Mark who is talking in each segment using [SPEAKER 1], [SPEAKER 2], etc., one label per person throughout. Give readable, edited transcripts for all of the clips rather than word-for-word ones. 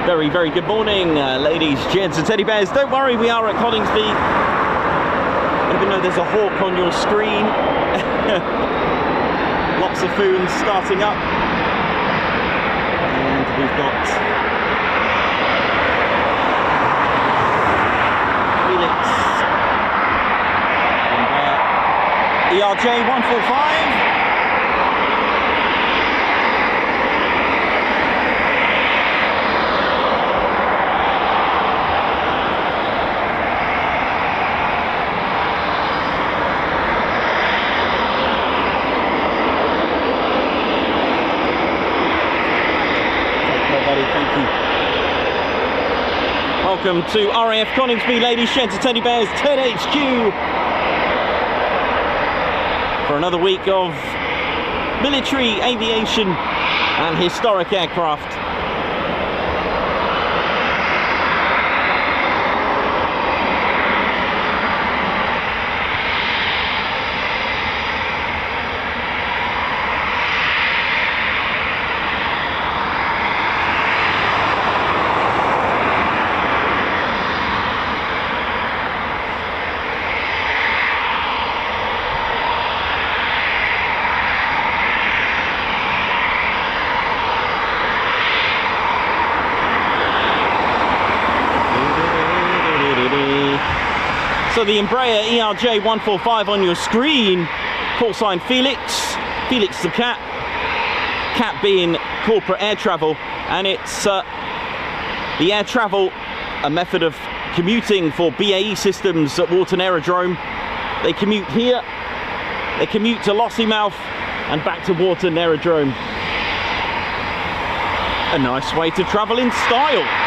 [SPEAKER 1] Very, very good morning, ladies, gents and teddy bears. Don't worry, we are at Coningsby. Even though there's a Hawk on your screen. Lots of foons starting up. And we've got Felix and ERJ145. Welcome to RAF Coningsby, ladies, gents and teddy bears, 10HQ for another week of military aviation and historic aircraft. So the Embraer ERJ145 on your screen, call sign Felix, Felix the cat, cat being corporate air travel, and it's the air travel, a method of commuting for BAE systems at Warton Aerodrome. They commute here, they commute to Lossiemouth and back to Warton Aerodrome. A nice way to travel in style.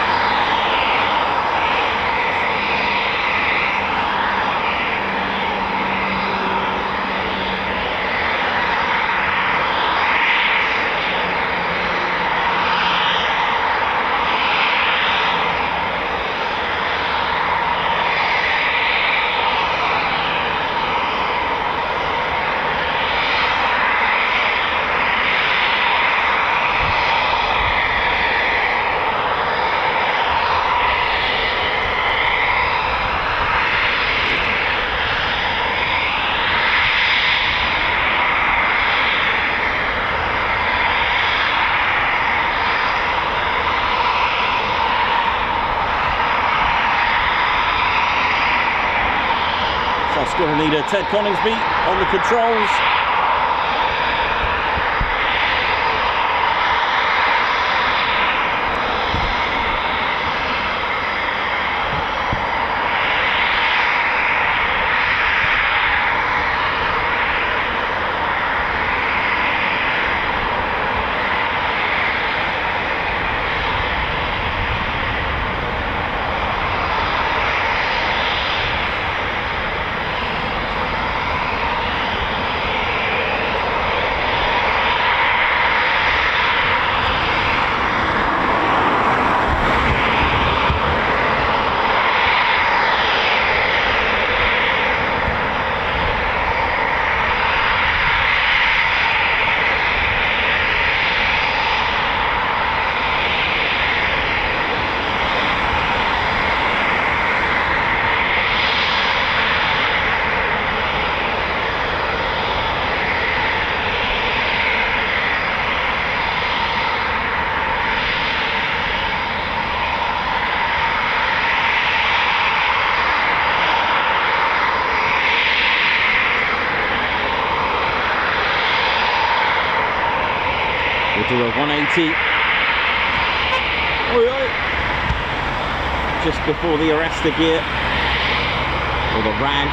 [SPEAKER 1] Squadron leader Ted Coningsby on the controls. Do a 180 just before the arrestor gear or the rag.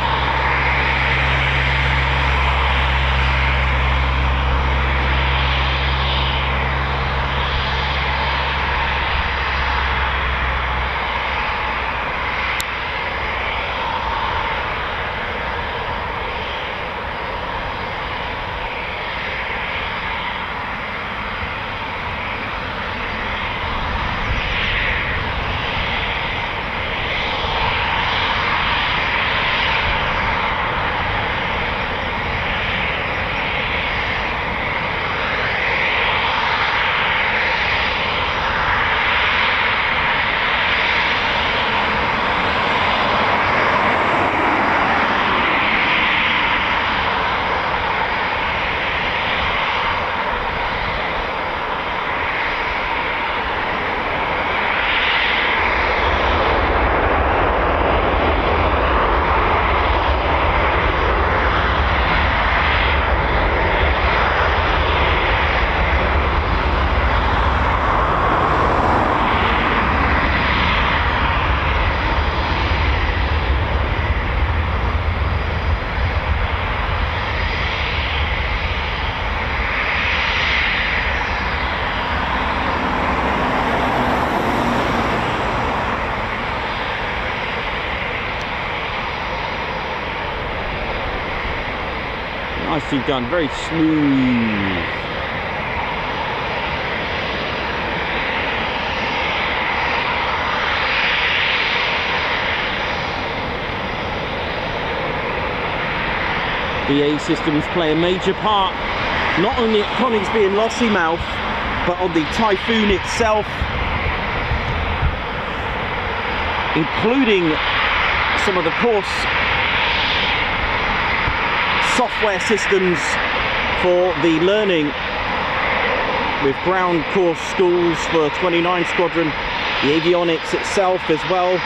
[SPEAKER 1] Nicely done, very smooth. BA systems play a major part, not only at Coningsby and Lossiemouth, but on the Typhoon itself, including some of the course software systems for the learning with ground course schools for 29 Squadron, the avionics itself as well,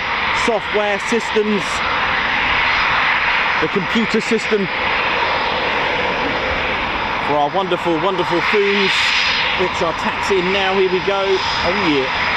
[SPEAKER 1] software systems, the computer system for our wonderful, wonderful Foons, which are taxiing now. Here we go. Oh yeah.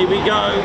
[SPEAKER 1] away we go.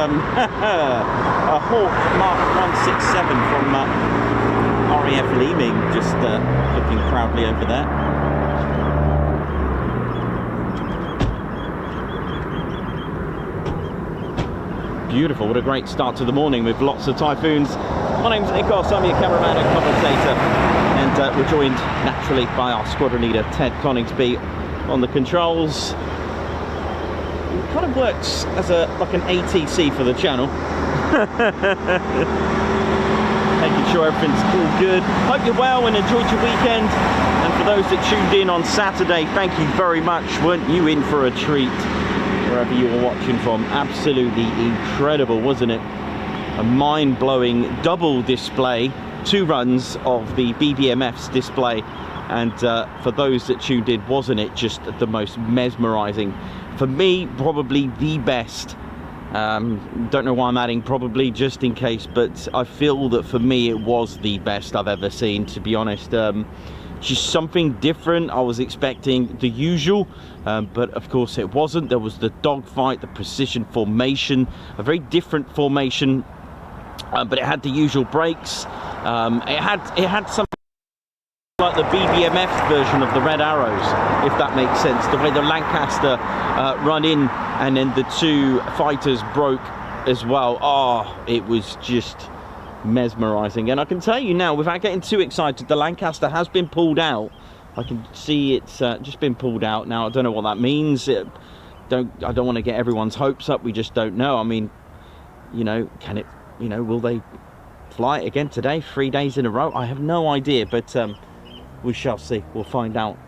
[SPEAKER 1] A Hawk Mk.167 from RAF Leaving, just looking proudly over there. Beautiful, what a great start to the morning with lots of typhoons. My name's Nikos, I'm your cameraman and commentator, and we're joined naturally by our squadron leader Ted Coningsby on the controls. It kind of works as like an ATC for the channel. Making sure everything's all good. Hope you're well and enjoyed your weekend. And for those that tuned in on Saturday, thank you very much. Weren't you in for a treat wherever you were watching from? Absolutely incredible, wasn't it? A mind-blowing double display, 2 runs of the BBMF's display. And for those that tuned in, wasn't it just the most mesmerizing? For me, probably the best. Don't know why I'm adding probably, just in case, but I feel that for me it was the best I've ever seen, to be honest. Just something different. I was expecting the usual, but of course it wasn't. There was the dogfight, the precision formation, a very different formation, but it had the usual breaks. It had something like the BBMF version of the red arrows, if that makes sense. The way the Lancaster run in and then the 2 fighters broke as well. Oh, it was just mesmerizing. And I can tell you now, without getting too excited, the Lancaster has been pulled out. I can see it's just been pulled out now. I don't know what that means. I don't want to get everyone's hopes up. We just don't know. I mean, you know, can it, you know, will they fly it again today, 3 days in a row? I have no idea, but we shall see. We'll find out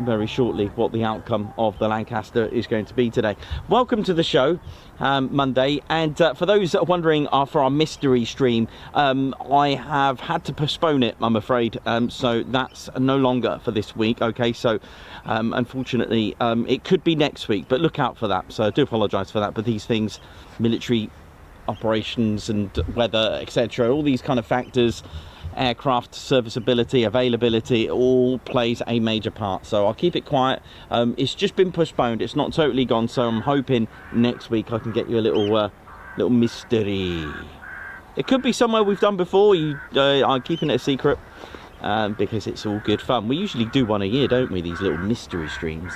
[SPEAKER 1] very shortly what the outcome of the Lancaster is going to be today. Welcome to the show, Monday, and for those that are wondering, for our mystery stream, I have had to postpone it, I'm afraid, so that's no longer for this week. Okay, so unfortunately it could be next week, but look out for that. So I do apologize for that, but these things, military operations and weather, etc., all these kind of factors, aircraft serviceability, availability, it all plays a major part. So I'll keep it quiet. It's just been postponed. It's not totally gone. So I'm hoping next week I can get you a little mystery. It could be somewhere we've done before. I'm keeping it a secret because it's all good fun. We usually do one a year, don't we? These little mystery streams.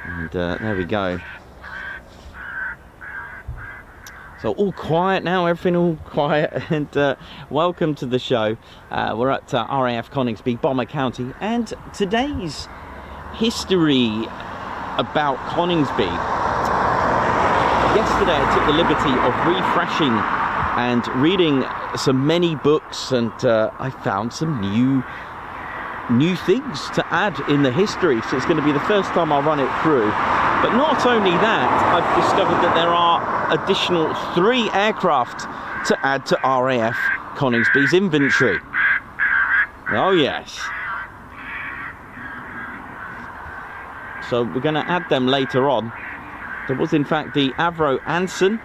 [SPEAKER 1] And there we go. So all quiet now, everything all quiet, and welcome to the show. We're at RAF Coningsby, Bomber County, and today's history about Coningsby. Yesterday I took the liberty of refreshing and reading many books, and I found some new things to add in the history. So it's going to be the first time I run it through. But not only that, I've discovered that there are additional 3 aircraft to add to RAF Coningsby's inventory. Oh yes. So we're going to add them later on. There was in fact the Avro Anson,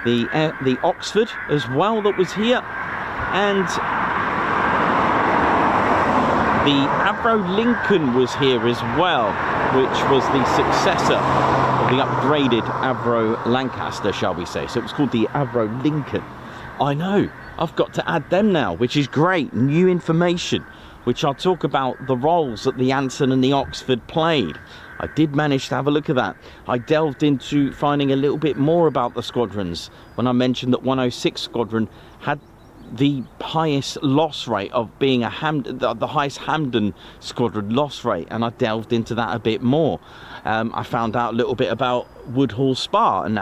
[SPEAKER 1] the Oxford as well that was here, and the Avro Lincoln was here as well, which was the successor of the upgraded Avro Lancaster, shall we say. So it was called the Avro Lincoln. I know, I've got to add them now, which is great, new information, which I'll talk about the roles that the Anson and the Oxford played. I did manage to have a look at that. I delved into finding a little bit more about the squadrons when I mentioned that 106 Squadron had the highest loss rate of being the highest Hampden squadron loss rate, and I delved into that a bit more. I found out a little bit about Woodhall Spa and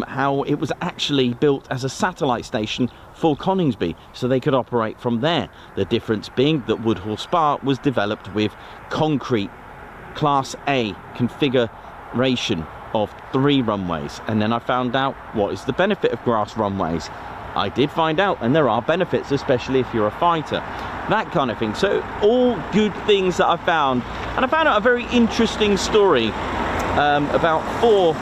[SPEAKER 1] how it was actually built as a satellite station for Coningsby, so they could operate from there. The difference being that Woodhall Spa was developed with concrete Class A configuration of 3 runways, and then I found out what is the benefit of grass runways. I did find out, and there are benefits, especially if you're a fighter, that kind of thing. So all good things that I found, and I found out a very interesting story about 4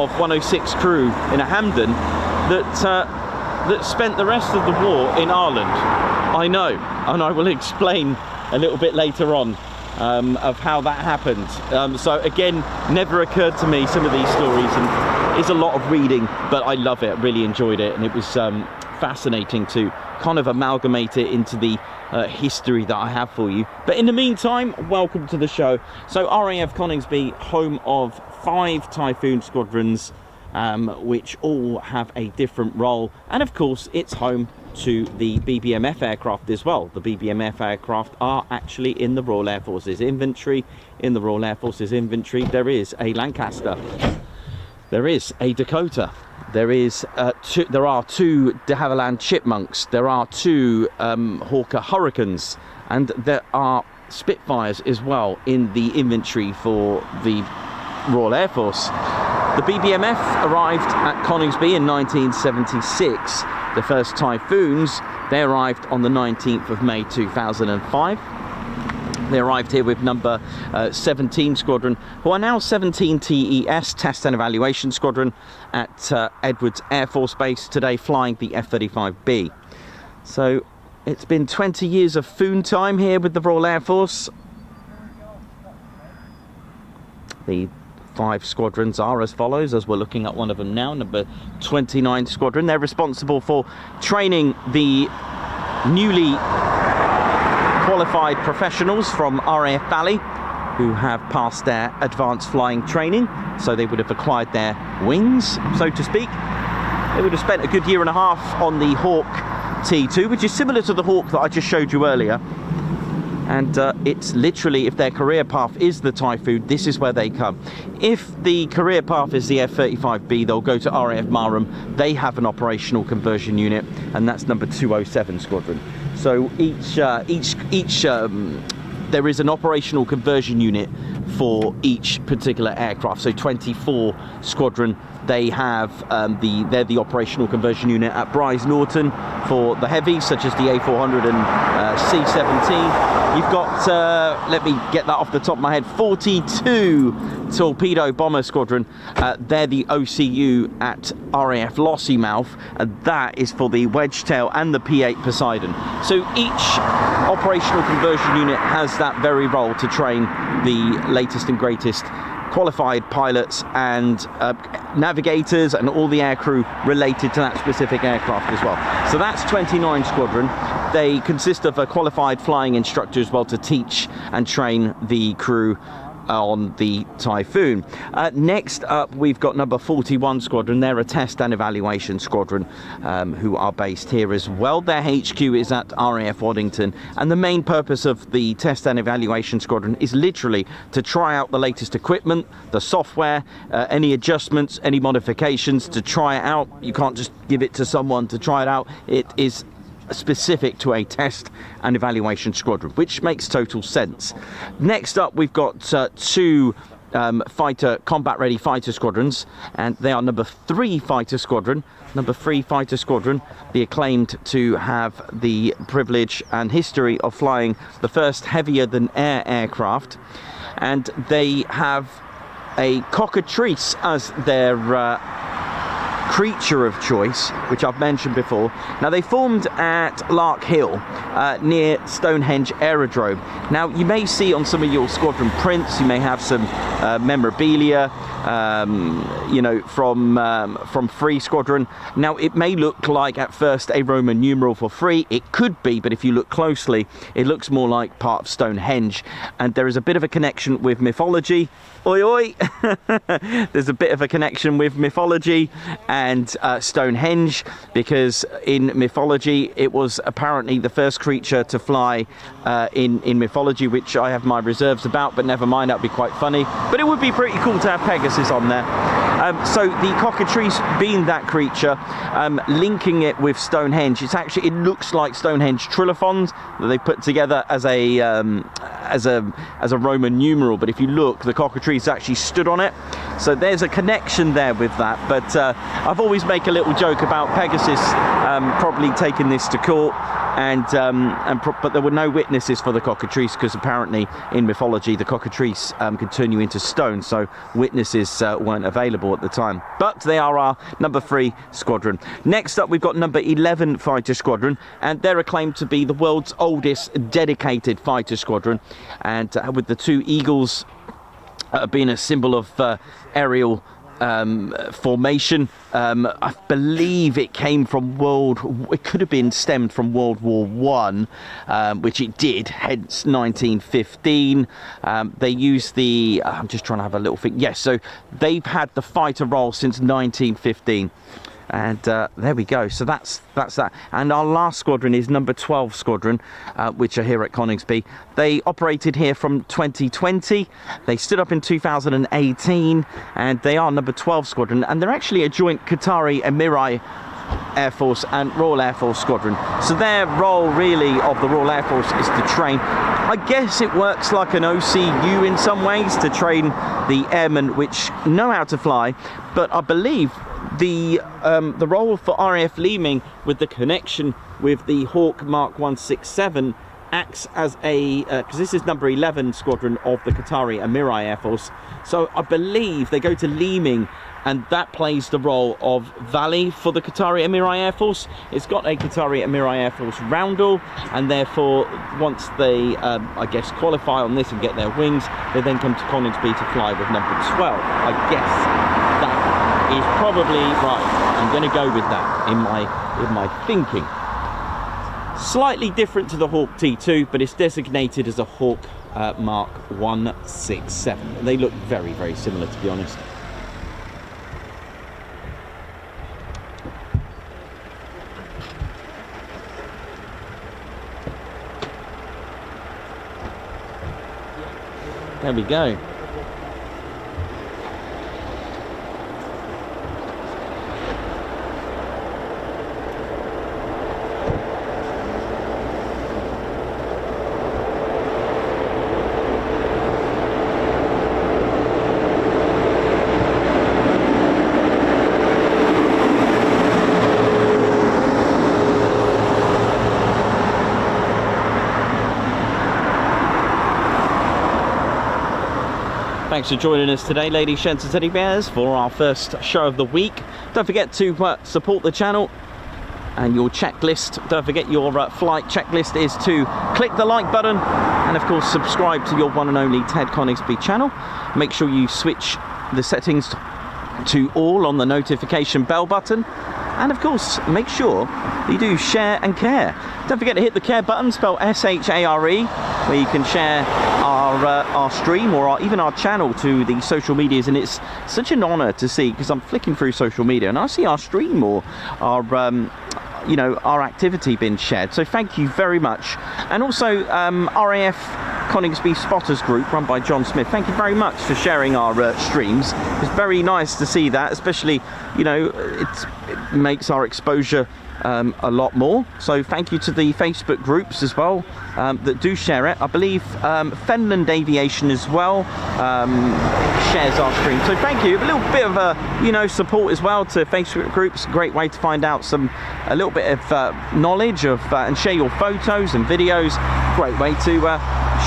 [SPEAKER 1] of 106 crew in a Hampden that spent the rest of the war in Ireland. I know, and I will explain a little bit later on of how that happened. So again, never occurred to me, some of these stories, and it's a lot of reading, but I love it, really enjoyed it, and it was fascinating to kind of amalgamate it into the history that I have for you. But in the meantime, welcome to the show. So RAF Coningsby, home of 5 Typhoon squadrons, which all have a different role, and of course it's home to the BBMF aircraft as well. The BBMF aircraft are actually in the Royal Air Force's inventory. In the Royal Air Force's inventory there is a Lancaster, there is a Dakota, there are 2 de Havilland Chipmunks, there are 2 Hawker Hurricanes, and there are Spitfires as well in the inventory for the Royal Air Force. The BBMF arrived at Coningsby in 1976. The first Typhoons, they arrived on the 19th of May 2005. They arrived here with number 17 Squadron, who are now 17 TES, Test and Evaluation Squadron, at Edwards Air Force Base, today flying the F-35B. So it's been 20 years of Foon time here with the Royal Air Force. The 5 squadrons are as follows, as we're looking at one of them now, number 29 Squadron. They're responsible for training the newly qualified professionals from RAF Valley who have passed their advanced flying training, so they would have acquired their wings, so to speak. They would have spent a good year and a half on the Hawk T2, which is similar to the Hawk that I just showed you earlier. And it's literally, if their career path is the Typhoon, this is where they come. If the career path is the F-35B, they'll go to RAF Marham. They have an operational conversion unit, and that's number 207 Squadron. So there is an operational conversion unit for each particular aircraft. So 24 Squadron, they have they're the operational conversion unit at Bryce Norton for the heavies, such as the A400 and C-17. You've got, let me get that off the top of my head, 42 Torpedo Bomber Squadron. They're the OCU at RAF Lossiemouth, and that is for the Wedgetail and the P8 Poseidon. So each operational conversion unit has that very role to train the latest and greatest qualified pilots and navigators and all the aircrew related to that specific aircraft as well. So that's 29 Squadron. They consist of a qualified flying instructor as well to teach and train the crew on the Typhoon. Next up, we've got number 41 Squadron. They're a Test and Evaluation Squadron who are based here as well. Their HQ is at RAF Waddington, and the main purpose of the Test and Evaluation Squadron is literally to try out the latest equipment, the software, any adjustments, any modifications, to try it out. You can't just give it to someone to try it out. It is specific to a Test and Evaluation Squadron, which makes total sense. Next up, we've got 2 combat ready fighter squadrons, and they are number 3 Fighter Squadron. Number 3 Fighter Squadron, be acclaimed to have the privilege and history of flying the first heavier than air aircraft, and they have a cockatrice as their creature of choice, which I've mentioned before. Now, they formed at Lark Hill near Stonehenge Aerodrome. Now, you may see on some of your squadron prints, you may have some memorabilia, you know, from Free Squadron. Now, it may look like at first a Roman numeral for free. It could be, but if you look closely, it looks more like part of Stonehenge, and there is a bit of a connection with mythology. Oi, oi! There's a bit of a connection with mythology and Stonehenge, because in mythology it was apparently the first creature to fly in mythology, which I have my reserves about, but never mind, that'd be quite funny. But it would be pretty cool to have Pegasus on there. So the cockatrice being that creature, linking it with Stonehenge, it looks like Stonehenge trilithons that they put together as a Roman numeral, but if you look, the cockatrice actually stood on it, so there's a connection there with that. But I've always make a little joke about Pegasus probably taking this to court, but there were no witnesses for the cockatrice, because apparently in mythology the cockatrice could turn you into stone, so witnesses weren't available at the time. But they are our number 3 squadron. Next up, we've got number 11 fighter squadron, and they're acclaimed to be the world's oldest dedicated fighter squadron, and with the 2 eagles being a symbol of aerial formation. I believe it came from it could have been stemmed from World War I, which it did, hence 1915. They used the, I'm just trying to have a little think, yes, so they've had the fighter role since 1915. And there we go, so that's that. And our last squadron is number 12 squadron, which are here at Coningsby. They operated here from 2020. They stood up in 2018, and they are number 12 squadron, and they're actually a joint Qatari Emiri Air Force and Royal Air Force squadron. So their role really of the Royal Air Force is to train. I guess it works like an OCU in some ways, to train the airmen which know how to fly, but I believe the role for RAF Leeming, with the connection with the Hawk Mk.167, acts as a, because this is number 11 squadron of the Qatari Emiri Air Force, so I believe they go to Leeming, and that plays the role of Valley for the Qatari Emiri Air Force. It's got a Qatari Emiri Air Force roundel, and therefore once they I guess qualify on this and get their wings, they then come to Coningsby to fly with number 12. I guess that is probably right. I'm going to go with that in my thinking. Slightly different to the Hawk T2, but it's designated as a Hawk Mk.167. They look very, very similar, to be honest. There we go. Thanks for joining us today, ladies, gents and teddy bears, for our first show of the week. Don't forget to support the channel, and your checklist, don't forget your flight checklist is to click the like button, and of course subscribe to your one and only Ted Coningsby channel. Make sure you switch the settings to all on the notification bell button, and of course make sure you do share and care. Don't forget to hit the care button, spelled S-H-A-R-E, where you can share our stream or even our channel to the social medias. And it's such an honor to see, because I'm flicking through social media and I see our stream or you know, our activity being shared, so thank you very much. And also RAF Coningsby Spotters Group, run by John Smith, thank you very much for sharing our streams. It's very nice to see that, especially, you know, it makes our exposure a lot more. So thank you to the Facebook groups as well that do share it. I believe Fenland Aviation as well shares our stream, so thank you. A little bit of you know, support as well to Facebook groups. Great way to find out a little bit of knowledge of and share your photos and videos. Great way to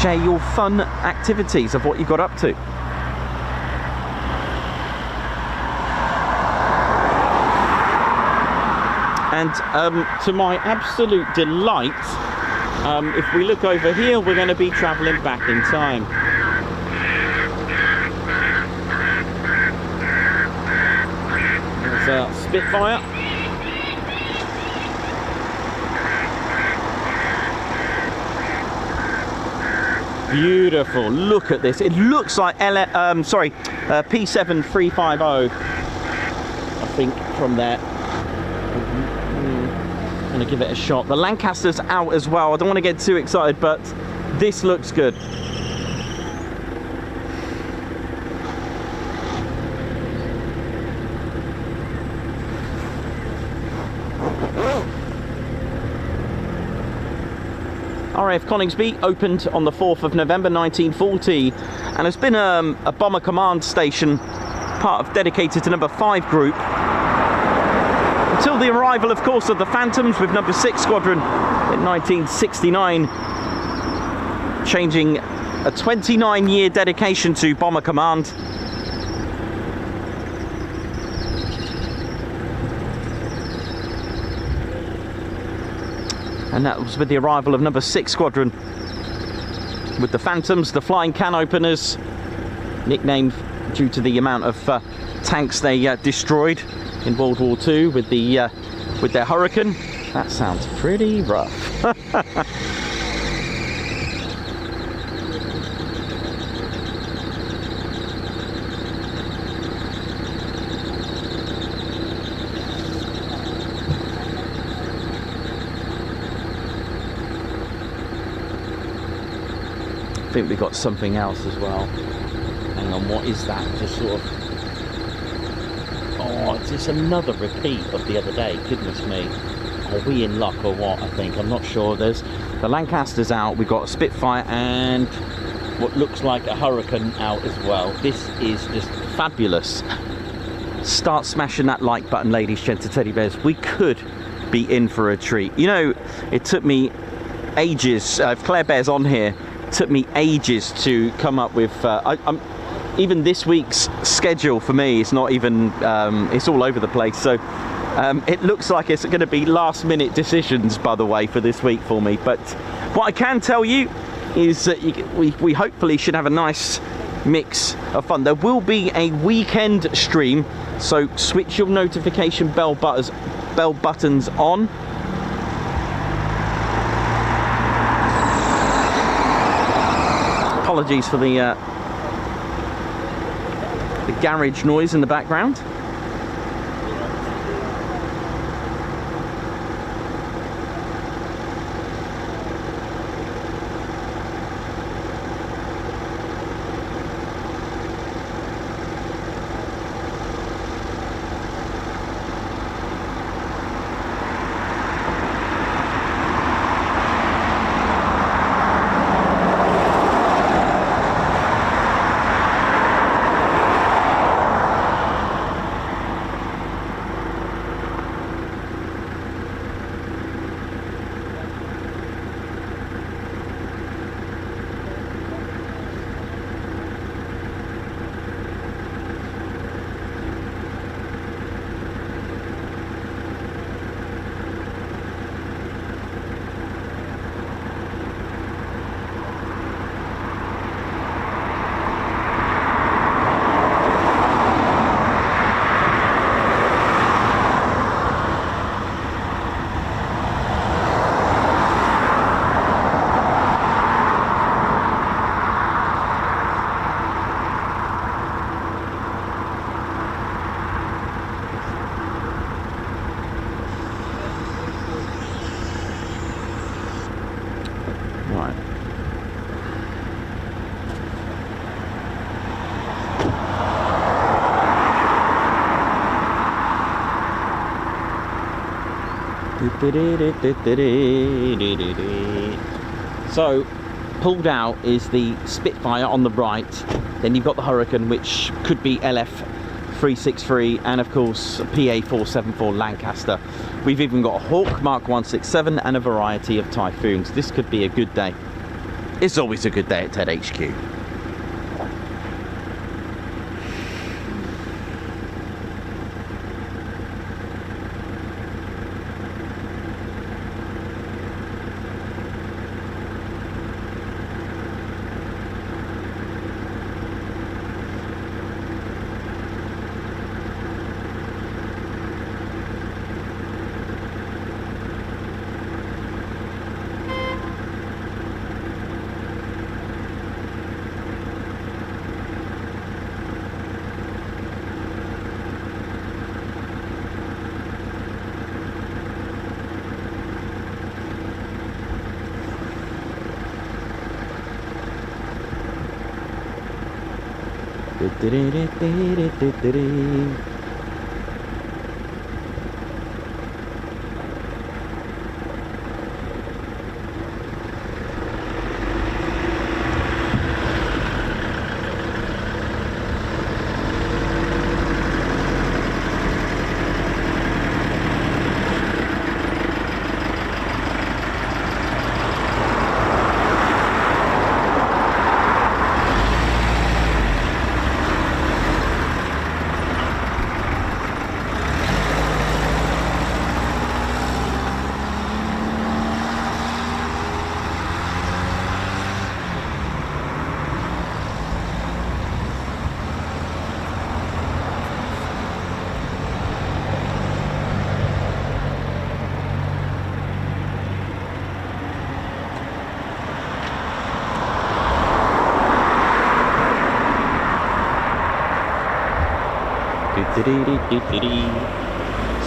[SPEAKER 1] share your fun activities of what you got up to. And to my absolute delight, if we look over here, we're going to be travelling back in time. There's a Spitfire. Beautiful. Look at this. It looks like P7350. I think from there. I'm going to give it a shot. The Lancaster's out as well. I don't want to get too excited, but this looks good. RAF Coningsby opened on the 4th of November 1940 and has been a bomber command station, part of dedicated to number 5 group, until the arrival, of course, of the Phantoms with number 6 squadron in 1969, changing a 29-year dedication to bomber command. And that was with the arrival of number 6 squadron with the Phantoms, the flying can openers, nicknamed due to the amount of tanks they destroyed in World War II with their Hurricane. That sounds pretty rough. I think we got something else as well. Hang on, what is that? Just sort of... Oh, it's just another repeat of the other day. Goodness me. Are we in luck or what? I think. I'm not sure. There's the Lancaster's out. We've got a Spitfire and what looks like a Hurricane out as well. This is just fabulous. Start smashing that like button, ladies, gentle teddy bears. We could be in for a treat. You know, it took me ages. If Claire Bear's on here, took me ages to come up with even this week's schedule for me is not even it's all over the place, so it looks like it's going to be last minute decisions, by the way, for this week for me. But what I can tell you is that we hopefully should have a nice mix of fun. There will be a weekend stream, so switch your notification bell buttons on. Apologies for the garage noise in the background. So pulled out is the Spitfire on the right, then you've got the Hurricane, which could be LF363, and of course PA474 Lancaster. We've even got a Hawk Mk.167 and a variety of Typhoons. This could be a good day. It's always a good day at TED HQ.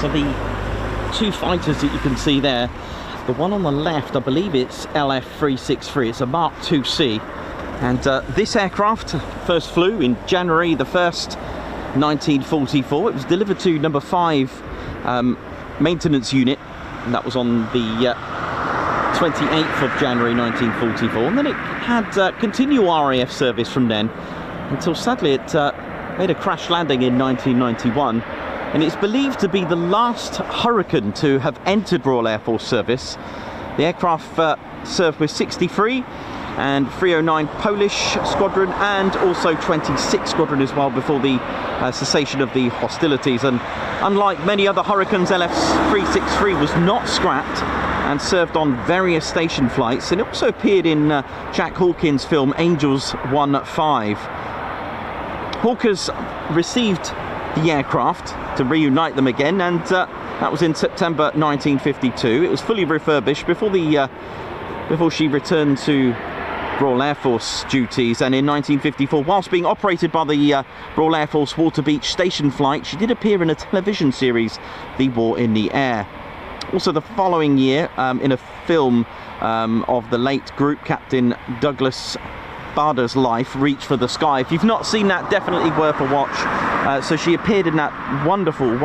[SPEAKER 1] So the two fighters that you can see there, the one on the left, I believe it's LF363, it's a Mark 2C, and this aircraft first flew in January the 1st, 1944. It was delivered to number 5 maintenance unit, and that was on the 28th of January 1944, and then it had continual RAF service from then until sadly it made a crash landing in 1991, and it's believed to be the last Hurricane to have entered Royal Air Force service. The aircraft served with 63 and 309 Polish Squadron and also 26 Squadron as well before the cessation of the hostilities. And unlike many other Hurricanes, LF363 was not scrapped and served on various station flights, and it also appeared in Jack Hawkins' film Angels 1-5. Hawkers received the aircraft to reunite them again, and that was in September 1952. It was fully refurbished before she returned to Royal Air Force duties, and in 1954, whilst being operated by the Royal Air Force Water Beach Station Flight, she did appear in a television series, The War in the Air. Also the following year, in a film of the late Group Captain Douglas Bader's life, Reach for the Sky. If you've not seen that, definitely worth a watch. So she appeared in that wonderful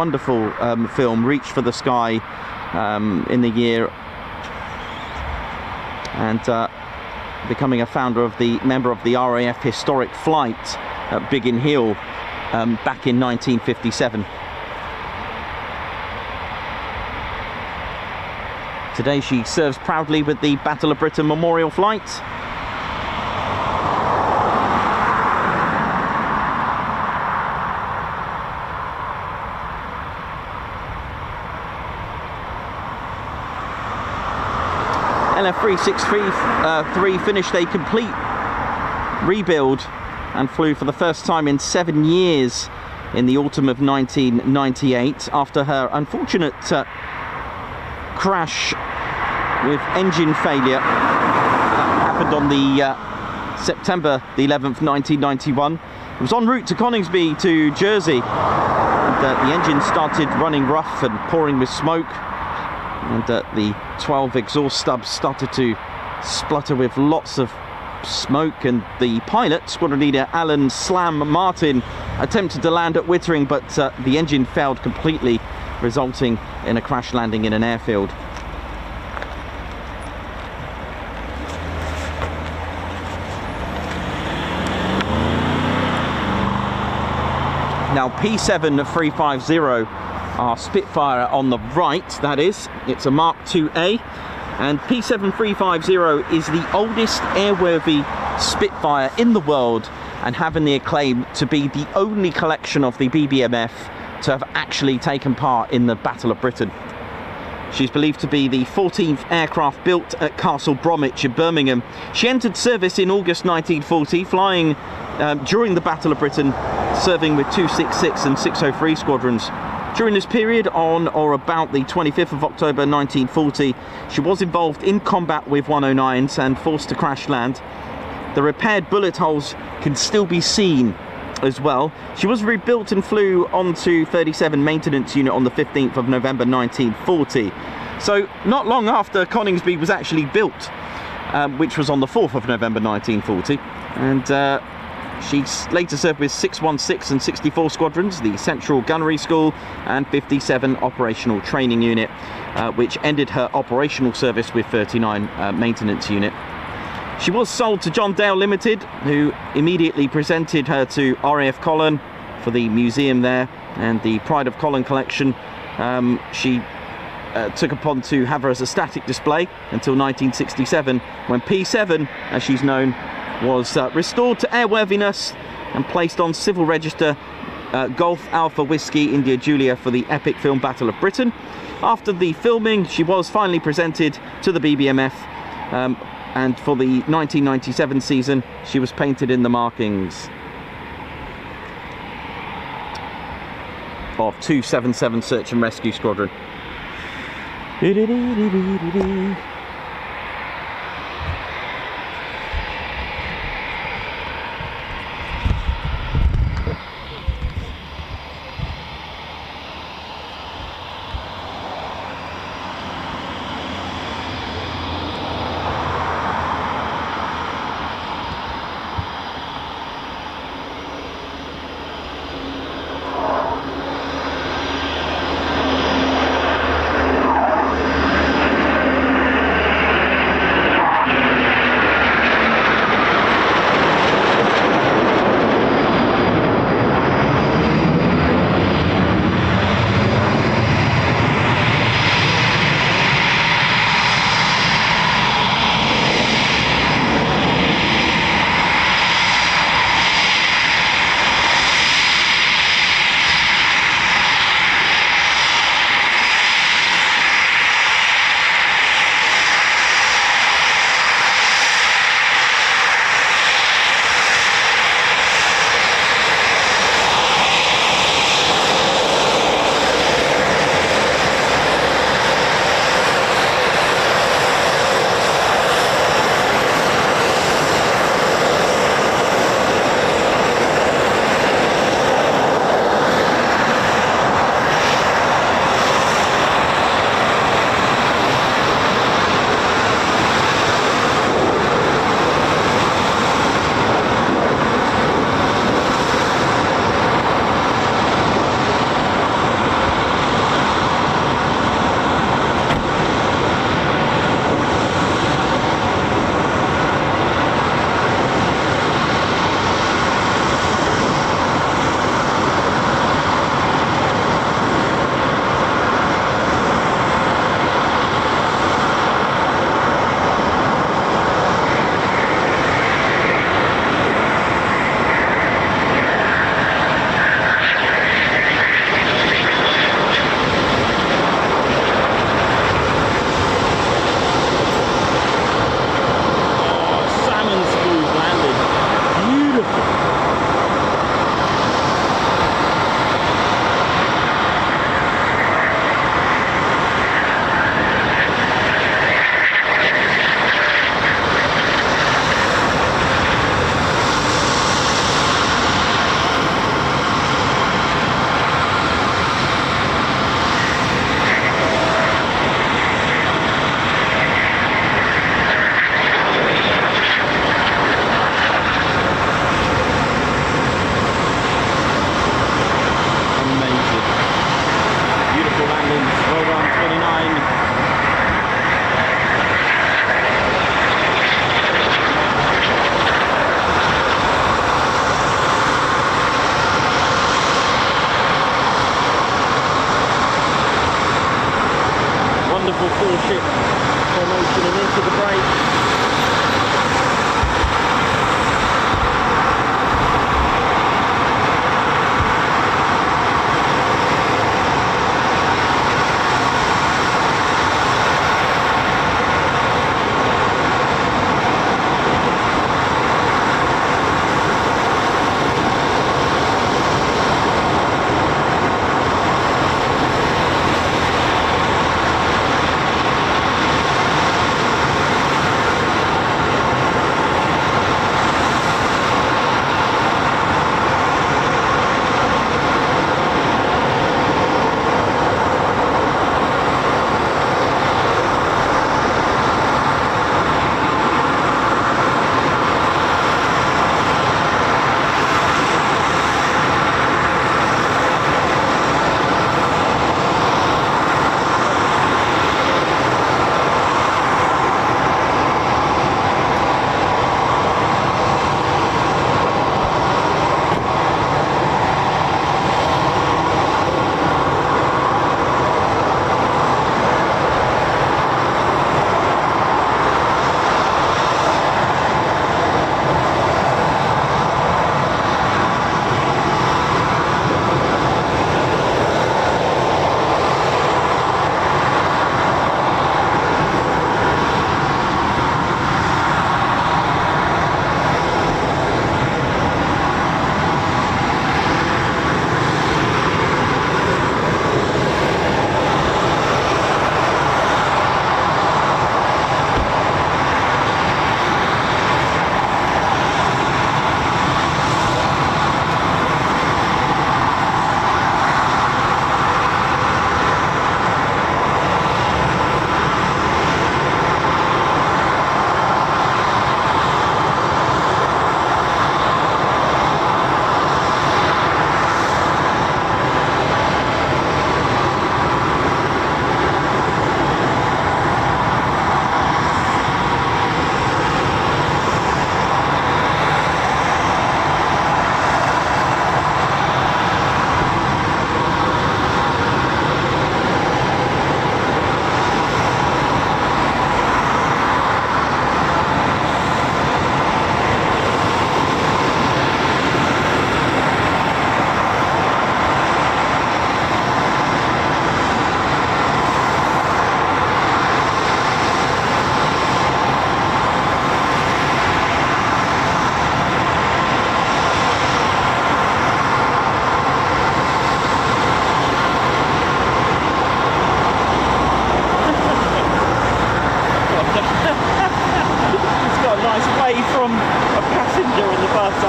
[SPEAKER 1] film, Reach for the Sky, in the year, and becoming a member of the RAF Historic Flight at Biggin Hill back in 1957. Today she serves proudly with the Battle of Britain Memorial Flight. LF363 finished a complete rebuild and flew for the first time in 7 years in the autumn of 1998 after her unfortunate crash with engine failure that happened on the September the 11th, 1991. It was en route to Coningsby to Jersey, and the engine started running rough and pouring with smoke, and the 12 exhaust stubs started to splutter with lots of smoke, and the pilot, squadron leader Alan Slam Martin, attempted to land at Wittering, but the engine failed completely, resulting in a crash landing in an airfield. Now P7350, our Spitfire on the right, that is, it's a Mark 2A, and P7350 is the oldest airworthy Spitfire in the world, and having the acclaim to be the only collection of the BBMF to have actually taken part in the Battle of Britain. She's believed to be the 14th aircraft built at Castle Bromwich in Birmingham. She entered service in August 1940, flying during the Battle of Britain, serving with 266 and 603 squadrons. During this period, on or about the 25th of October 1940, she was involved in combat with 109s and forced to crash land. The repaired bullet holes can still be seen as well. She was rebuilt and flew onto 37 maintenance unit on the 15th of November 1940. So not long after Coningsby was actually built, which was on the 4th of November 1940. And She later served with 616 and 64 Squadrons, the Central Gunnery School, and 57 Operational Training Unit, which ended her operational service with 39 Maintenance Unit. She was sold to John Dale Limited, who immediately presented her to RAF Colin for the museum there and the Pride of Colin collection. She took upon to have her as a static display until 1967, when P7, as she's known, was restored to airworthiness and placed on civil register Golf Alpha Whiskey India Julia for the epic film Battle of Britain. After the filming, she was finally presented to the BBMF, and for the 1997 season, she was painted in the markings of 277 Search and Rescue Squadron.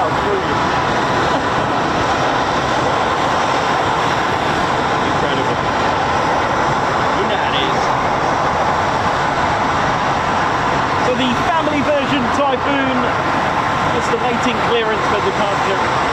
[SPEAKER 1] I'll show you. Incredible. Yeah, it is. So the family version Typhoon, just awaiting clearance for departure.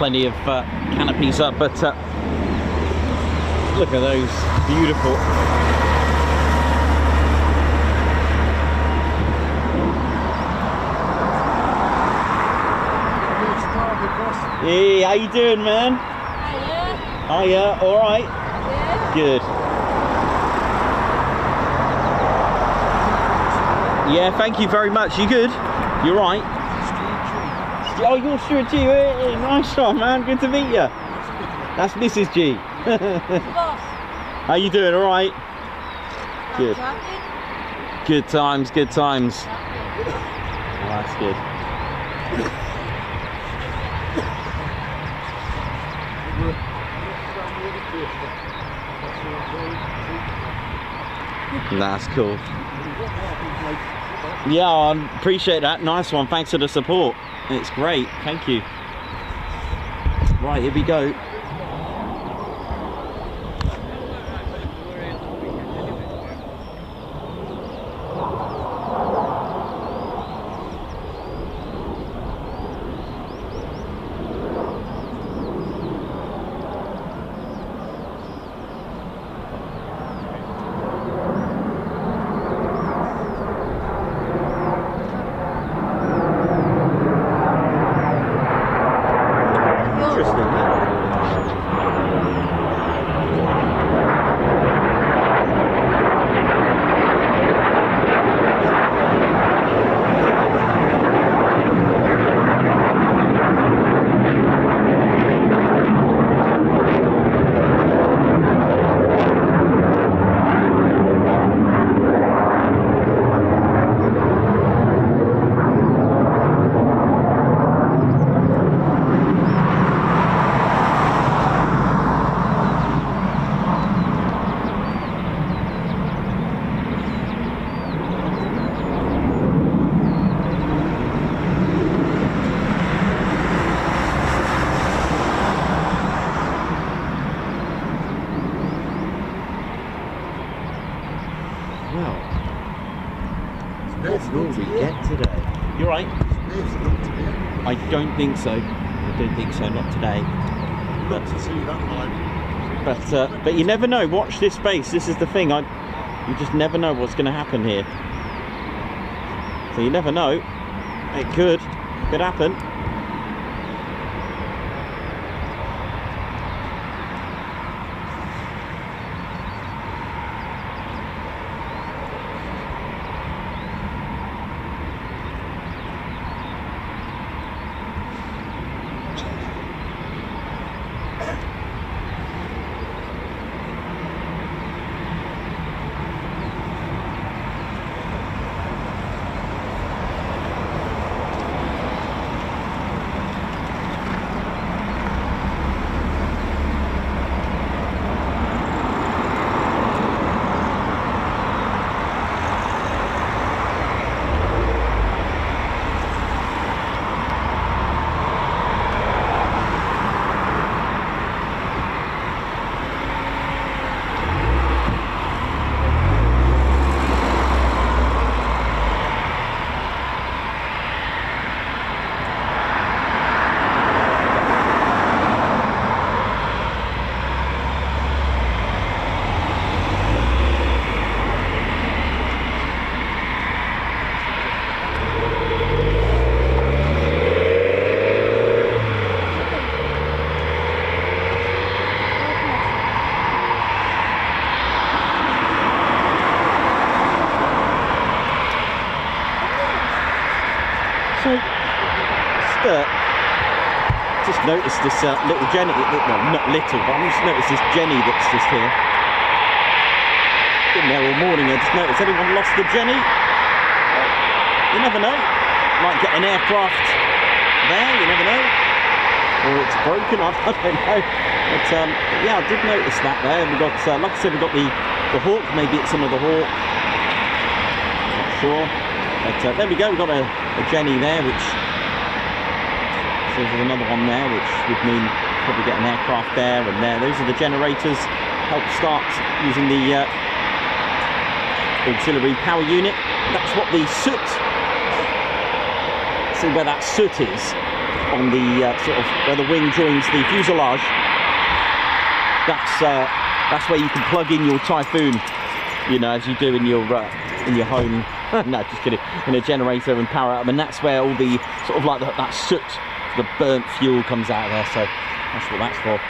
[SPEAKER 1] plenty of canopies up, but look at those beautiful. Hey, how you doing, man? Hiya, all right?
[SPEAKER 2] Yeah.
[SPEAKER 1] Good. Yeah, thank you very much. You good? You're right. Oh, you're Stuart G. Hey, nice one, man. Good to meet you. That's Mrs. G. How you doing? All right? Good. Good times, good times. Oh, that's good. That's cool. Yeah, I appreciate that. Nice one. Thanks for the support. It's great. Thank you. Right, here we go. I don't think so. I don't think so. Not today. But to see that line. But you never know. Watch this space. This is the thing. You just never know what's going to happen here. So you never know. It could happen. Just noticed this little Jenny, well not little, but I just noticed this Jenny that's just here. Been there all morning. I just noticed, anyone lost the Jenny? You never know. Might get an aircraft there, you never know. Or it's broken, I don't know. But yeah, I did notice that there. We've got, like I said, we've got the Hawk, maybe it's some of the Hawk. Not sure. But there we go, we've got a Jenny there, which... So there's another one there, which would mean probably get an aircraft there and there. Those are the generators. Help start using the auxiliary power unit. That's what the soot. See where that soot is. on the sort of where the wing joins the fuselage. That's where you can plug in your Typhoon, you know, as you do in your home. No, just kidding. In a generator and power it up, and that's where all the sort of like that soot, the burnt fuel comes out of there. So that's what that's for.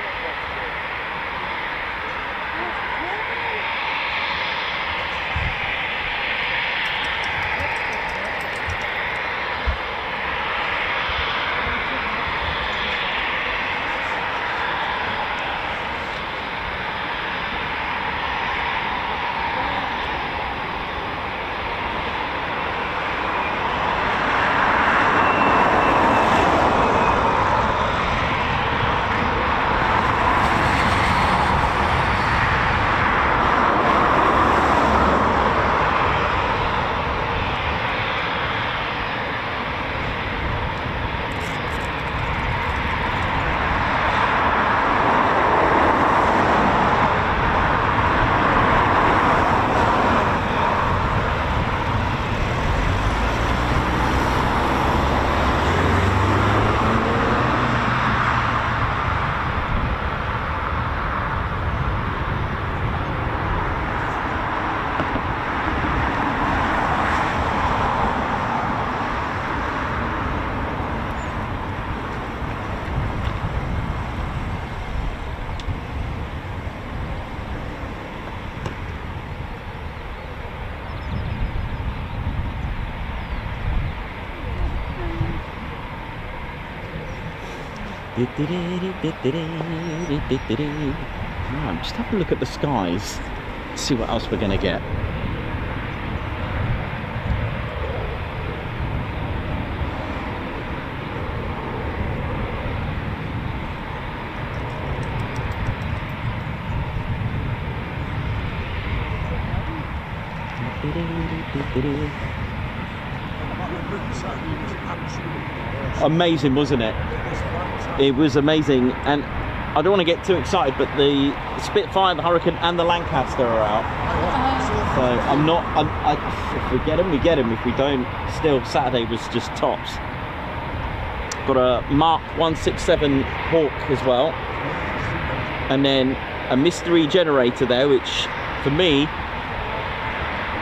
[SPEAKER 1] Right, just have a look at the skies, see what else we're going to get. Amazing, wasn't it? It was amazing, and I don't want to get too excited, but the Spitfire, the Hurricane, and the Lancaster are out. So I'm not. If we get them, we get them. If we don't, still Saturday was just tops. Got a Mk.167 Hawk as well, and then a mystery generator there, which for me,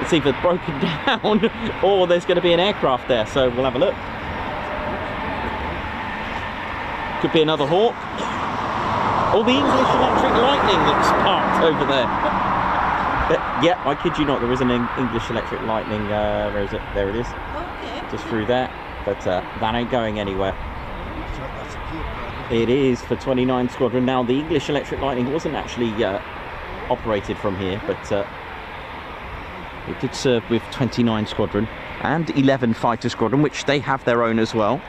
[SPEAKER 1] it's either broken down or there's going to be an aircraft there. So we'll have a look. Could be another Hawk, or the English Electric Lightning that's parked over there. Yeah, I kid you not, there is an English Electric Lightning. Where is it? There it is. Okay. Just through there, but that ain't going anywhere. It is for 29 Squadron. Now, the English Electric Lightning wasn't actually operated from here, but it did serve with 29 Squadron and 11 Fighter Squadron, which they have their own as well.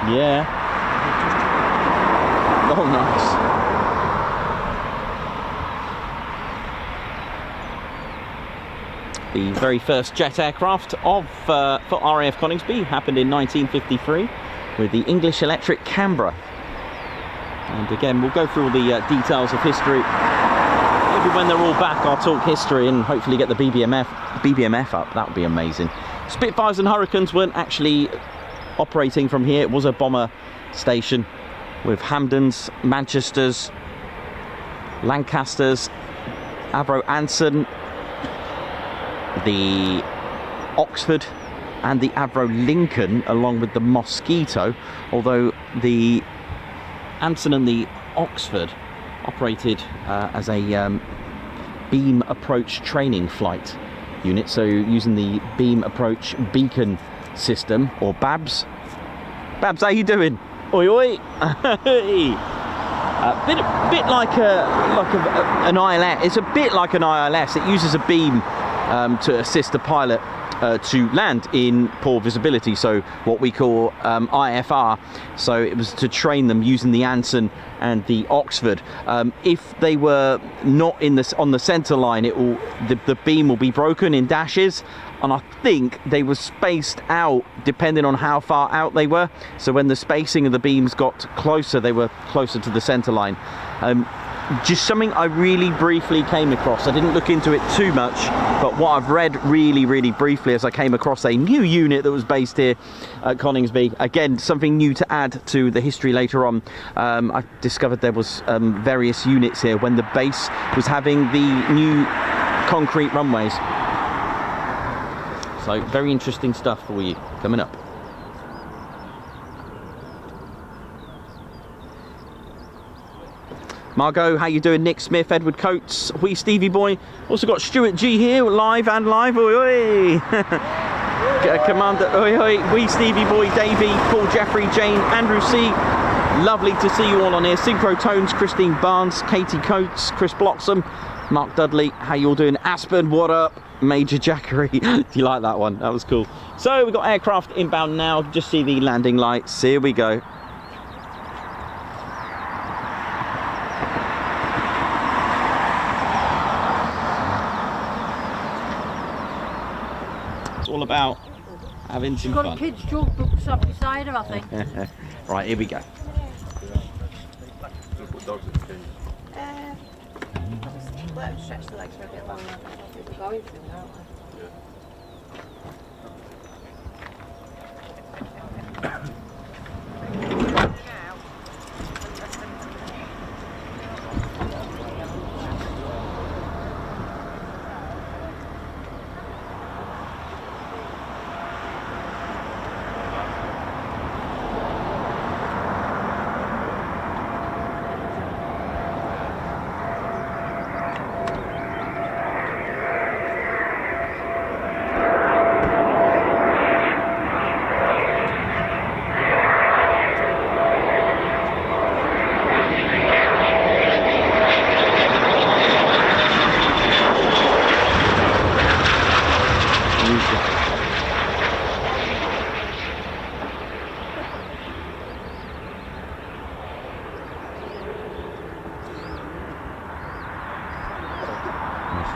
[SPEAKER 1] Yeah. Oh, nice. The very first jet aircraft of for RAF Coningsby happened in 1953 with the English Electric Canberra. And again, we'll go through all the details of history. Maybe when they're all back, I'll talk history and hopefully get the BBMF up. That would be amazing. Spitfires and Hurricanes weren't actually operating from here. It was a bomber station with Hampdens, Manchesters, Lancasters, Avro Anson, the Oxford and the Avro Lincoln, along with the Mosquito, although the Anson and the Oxford operated as a beam approach training flight unit, so using the beam approach beacon system, or BABS. BABS, how you doing? Oi oi. Bit like an ILS. It's a bit like an ILS. It uses a beam to assist the pilot to land in poor visibility, so what we call IFR. So it was to train them using the Anson and the Oxford. If they were not on the center line, the beam will be broken in dashes, and I think they were spaced out depending on how far out they were. So when the spacing of the beams got closer, they were closer to the center line. just something I really briefly came across. I didn't look into it too much, but what I've read really briefly as I came across a new unit that was based here at Coningsby. Again, something new to add to the history later on. I discovered there was various units here when the base was having the new concrete runways. So very interesting stuff for you coming up. Margot, how you doing? Nick Smith, Edward Coates, Wee Stevie Boy. Also got Stuart G here, live. Oi, oi. Commander, oi, oi. Wee Stevie Boy, Davey, Paul Jeffrey, Jane, Andrew C. Lovely to see you all on here. Synchro Tones, Christine Barnes, Katie Coates, Chris Bloxham, Mark Dudley. How you all doing? Aspen, what up? Major Jackery. Do you like that one? That was cool. So we've got aircraft inbound now. Just see the landing lights. Here we go. All about having some fun.
[SPEAKER 2] Got kids' joke books up beside her, I think.
[SPEAKER 1] Right, here we go.
[SPEAKER 2] Let them stretch the legs for a bit longer. We're going through now, aren't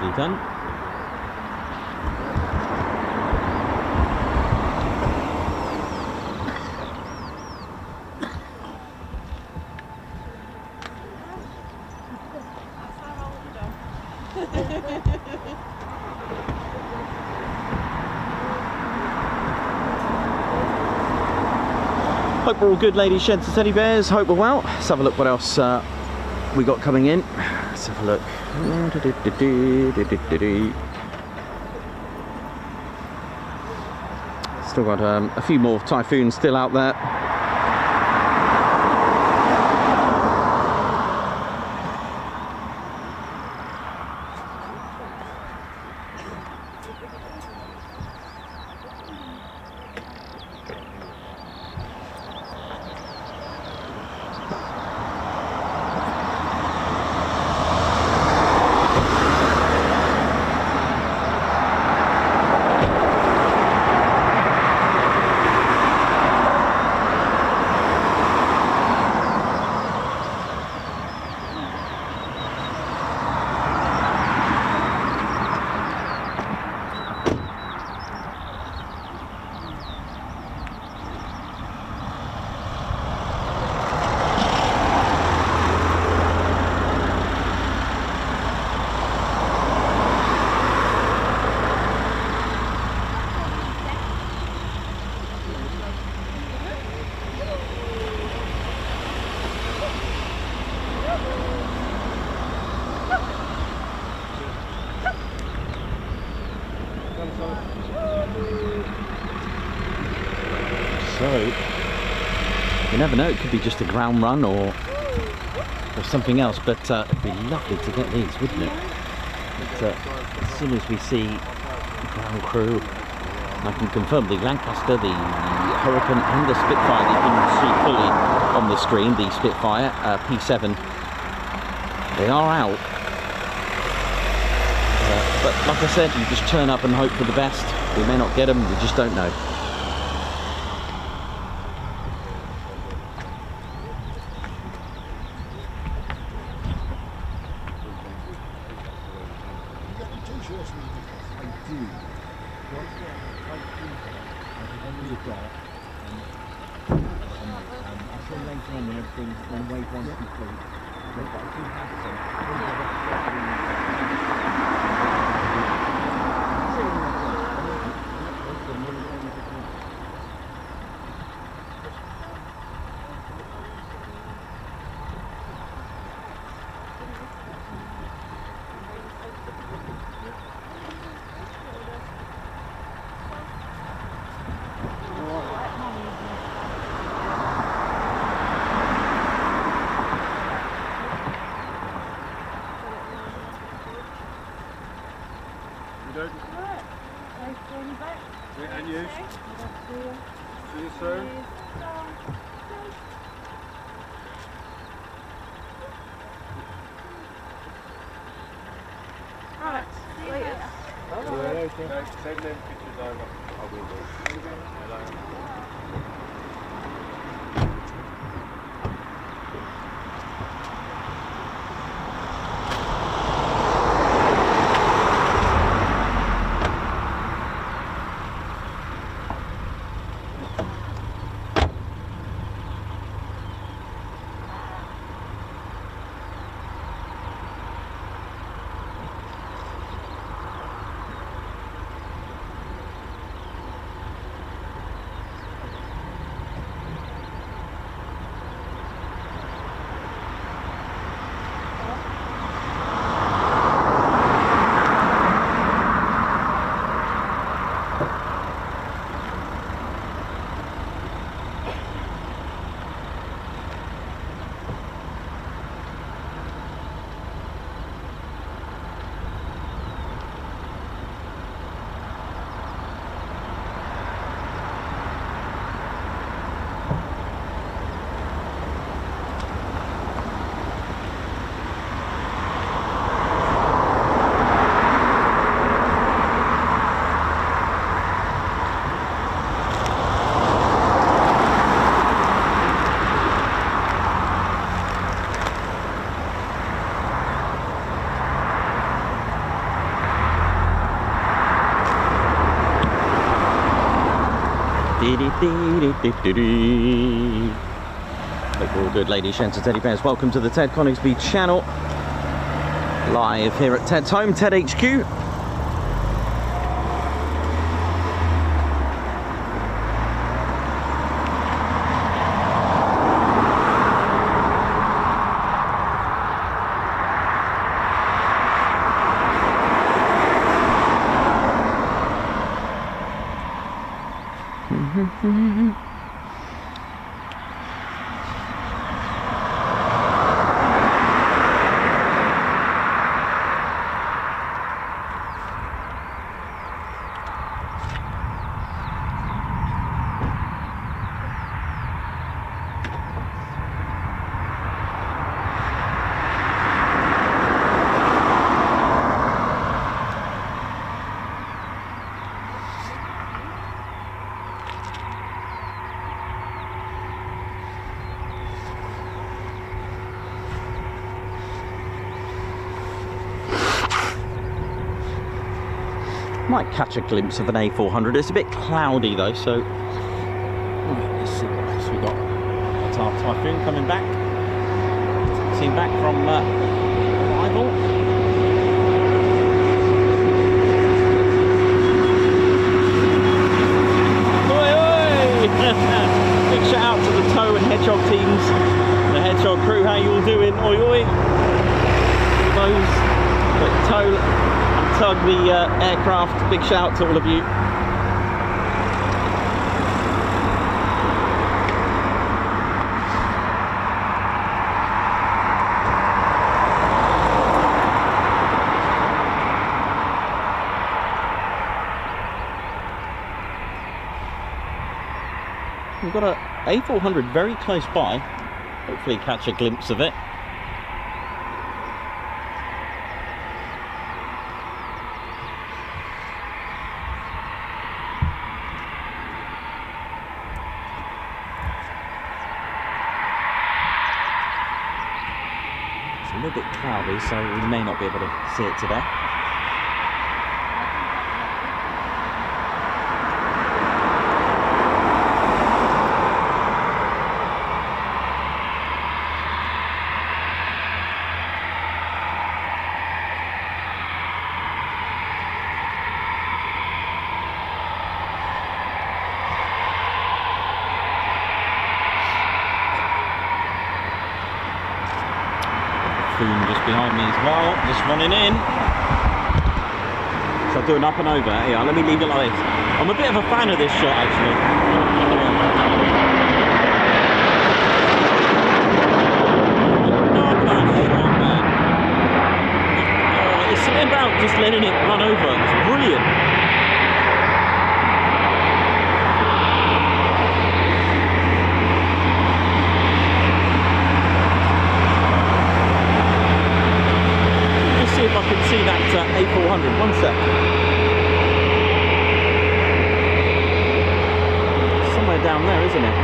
[SPEAKER 2] nicely done. Hope we're all good, ladies, sheds and teddy bears. Hope we're well. Let's have a look what else we got coming in. Let's have a look. Still got a few more Typhoons still out there. So, you never know, it could be just a ground run or something else, but it'd be lovely to get these, wouldn't it? But, as soon as we see the ground crew, I can confirm the Lancaster, the Hurricane and the Spitfire that you can see fully on the screen, the Spitfire P7, they are out. But like I said, you just turn up and hope for the best. We may not get them, we just don't know.
[SPEAKER 3] And you? See you soon.
[SPEAKER 4] Alright, later.
[SPEAKER 3] Send them pictures over. I will do. Hello.
[SPEAKER 2] Hope you're all good, ladies, gents and teddy bears. Welcome to the Ted Coningsby channel. Live here at Ted's home, Ted HQ. Might catch a glimpse of an A400. It's a bit cloudy though, so let's see what else we got. That's our Typhoon coming back. Seen back from arrival. Oi, oi! Big shout out to the tow and hedgehog teams, the hedgehog crew. How you all doing? Oi, oi! All those that tow tug the aircraft, big shout out to all of you. We've got a A400 very close by, hopefully catch a glimpse of it. A little bit cloudy, so we may not be able to see it today.
[SPEAKER 1] Typhoon just behind me as well, just running in. So I'll do an up and over. Yeah, let me leave it like this. I'm a bit of a fan of this shot actually. It's something about just letting it run over. It's brilliant. Let's see if I can see that A400. One sec. Somewhere down there, isn't it?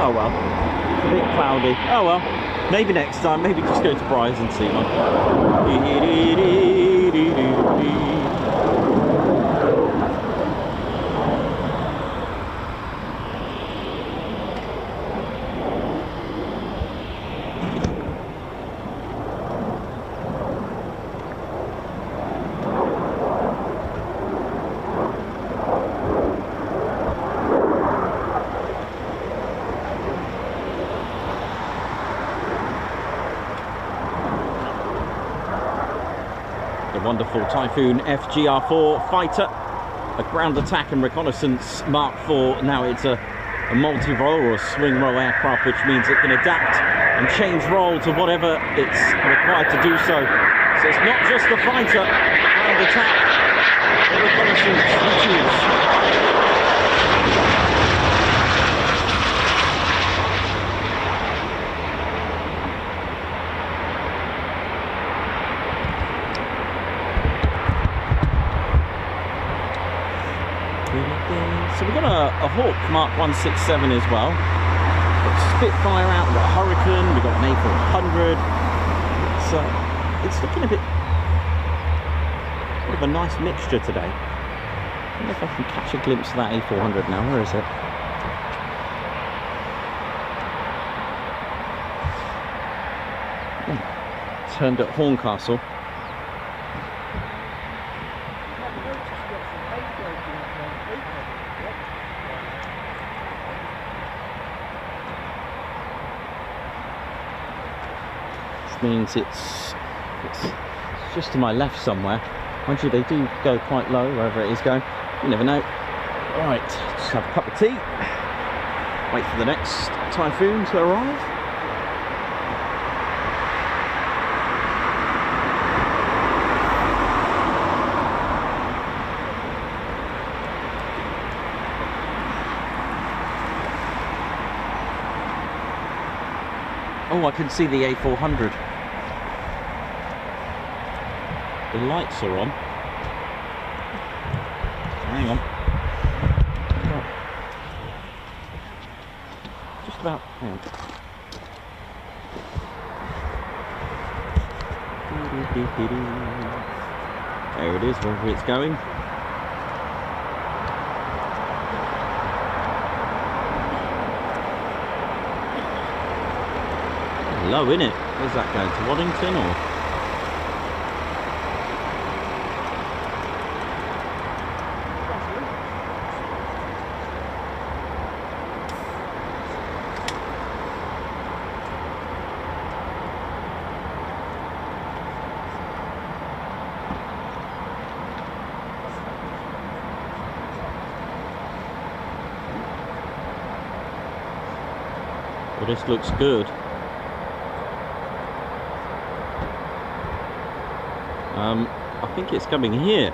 [SPEAKER 1] Oh well, it's a bit cloudy. Oh well, maybe next time, maybe just go to Bryce and see one. Wonderful Typhoon FGR4 fighter, a ground attack and reconnaissance Mark IV. Now it's a multi-role or a swing role aircraft, which means it can adapt and change role to whatever it's required to do so. So it's not just a fighter, ground attack or reconnaissance, you choose. So we've got a Hawk Mk.167 as well. We've got Spitfire out, we've got a Hurricane, we've got an A400. It's looking a bit sort of a nice mixture today. I wonder if I can catch a glimpse of that A400 now. Where is it? Turned at Horncastle. Means it's just to my left somewhere. Mind you, they do go quite low wherever it is going. You never know. Right, just have a cup of tea. Wait for the next Typhoon to arrive. Oh, I can see the A400. The lights are on. Hang on. Just about. Hang on. There it is, wherever it's going. Low, isn't it? Where's that going? To Waddington or? Well, this looks good. I think it's coming here.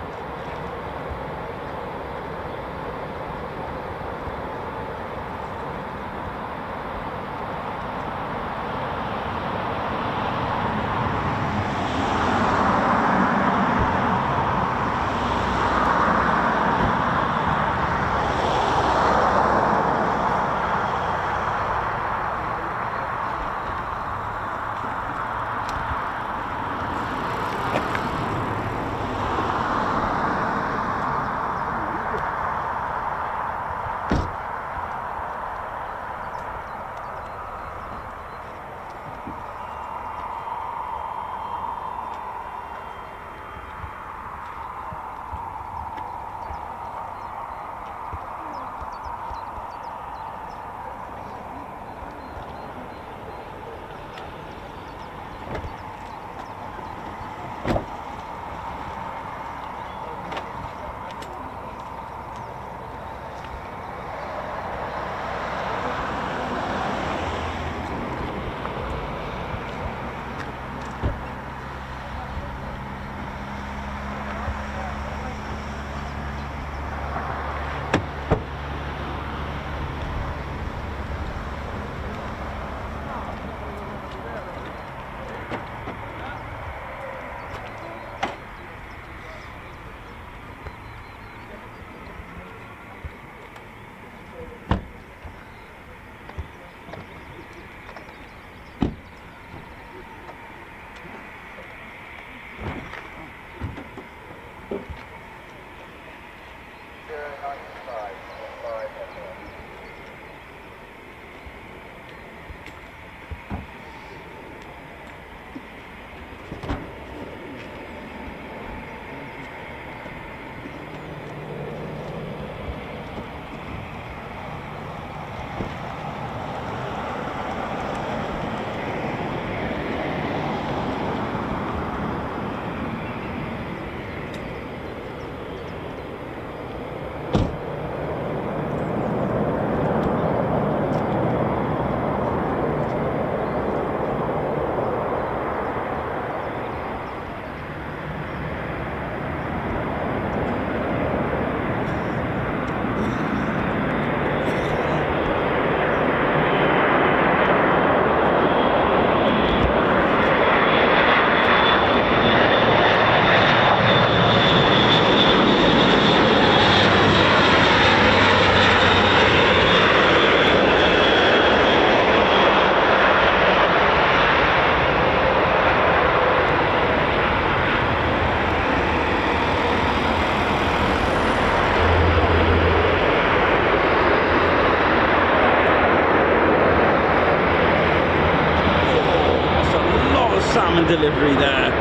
[SPEAKER 1] Excellent delivery there.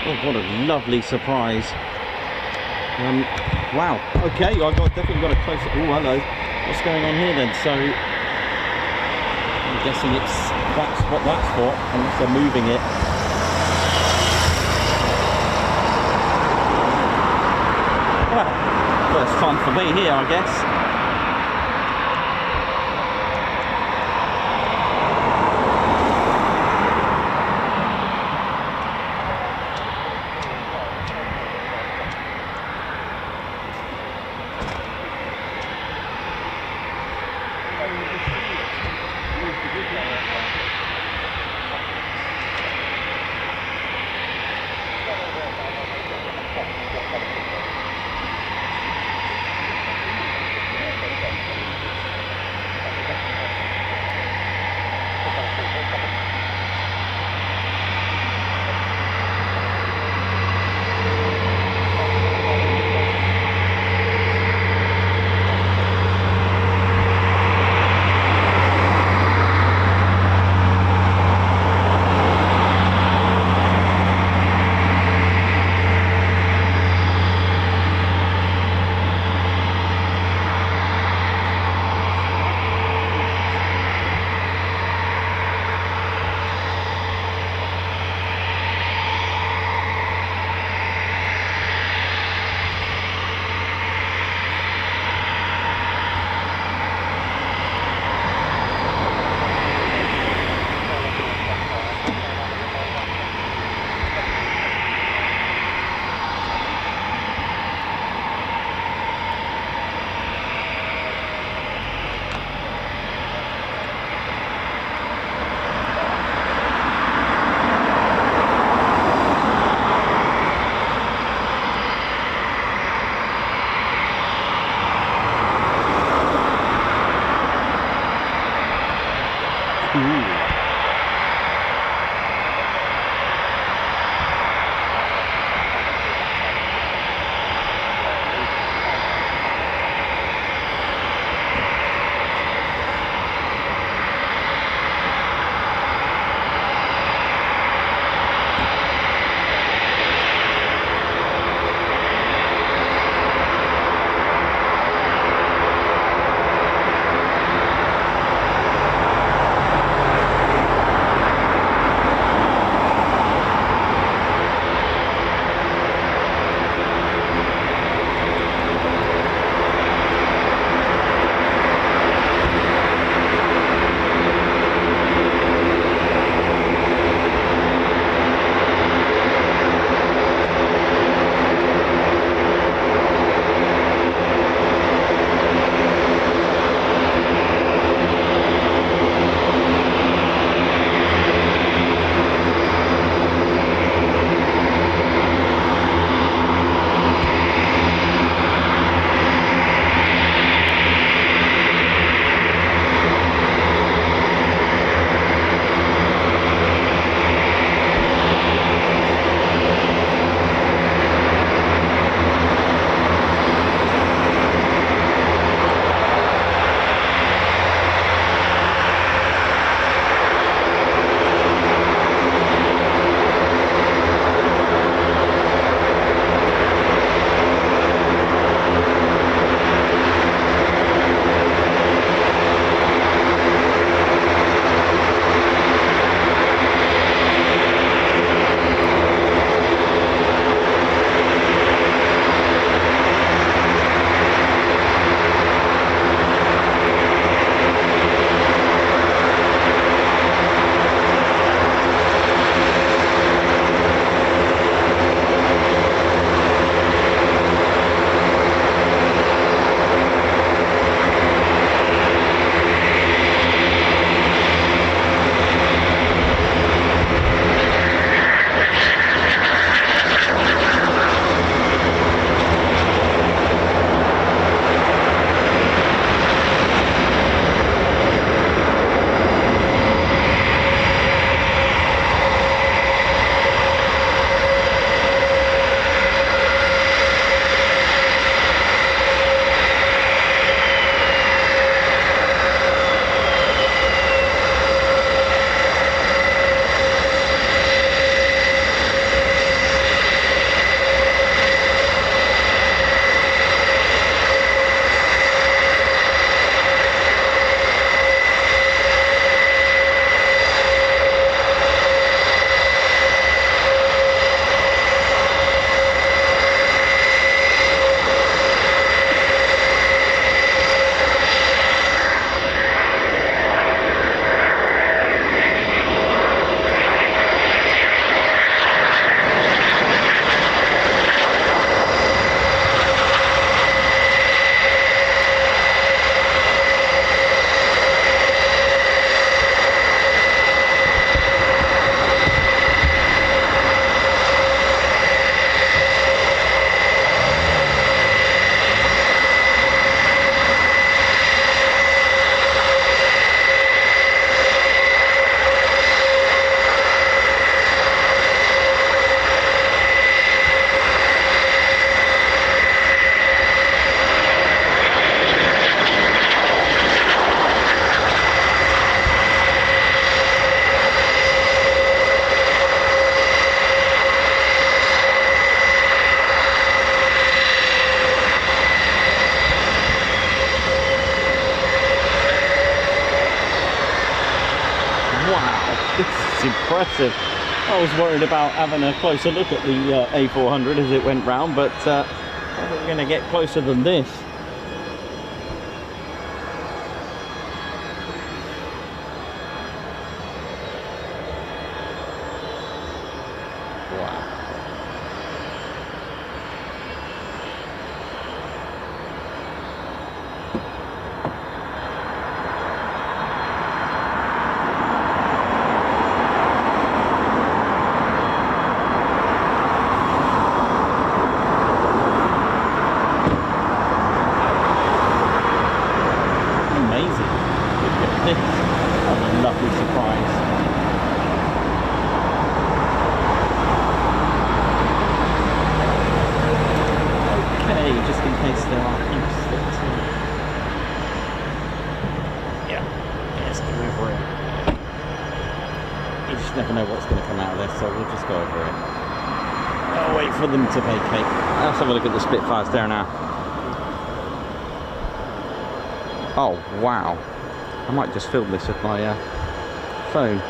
[SPEAKER 1] Oh, what a lovely surprise. Wow, okay, I've definitely got a close... Oh, hello. What's going on here then? So, I'm guessing that's what that's for, unless they're moving it. Well, first time for me here, I guess. impressive. I was worried about having a closer look at the A400 as it went round, but I think we're going to get closer than this. Never know what's going to come out of this, so we'll just go over it. I'll wait for them to vacate. Let's have a look at the Spitfires there now. Oh wow, I might just film this with my phone.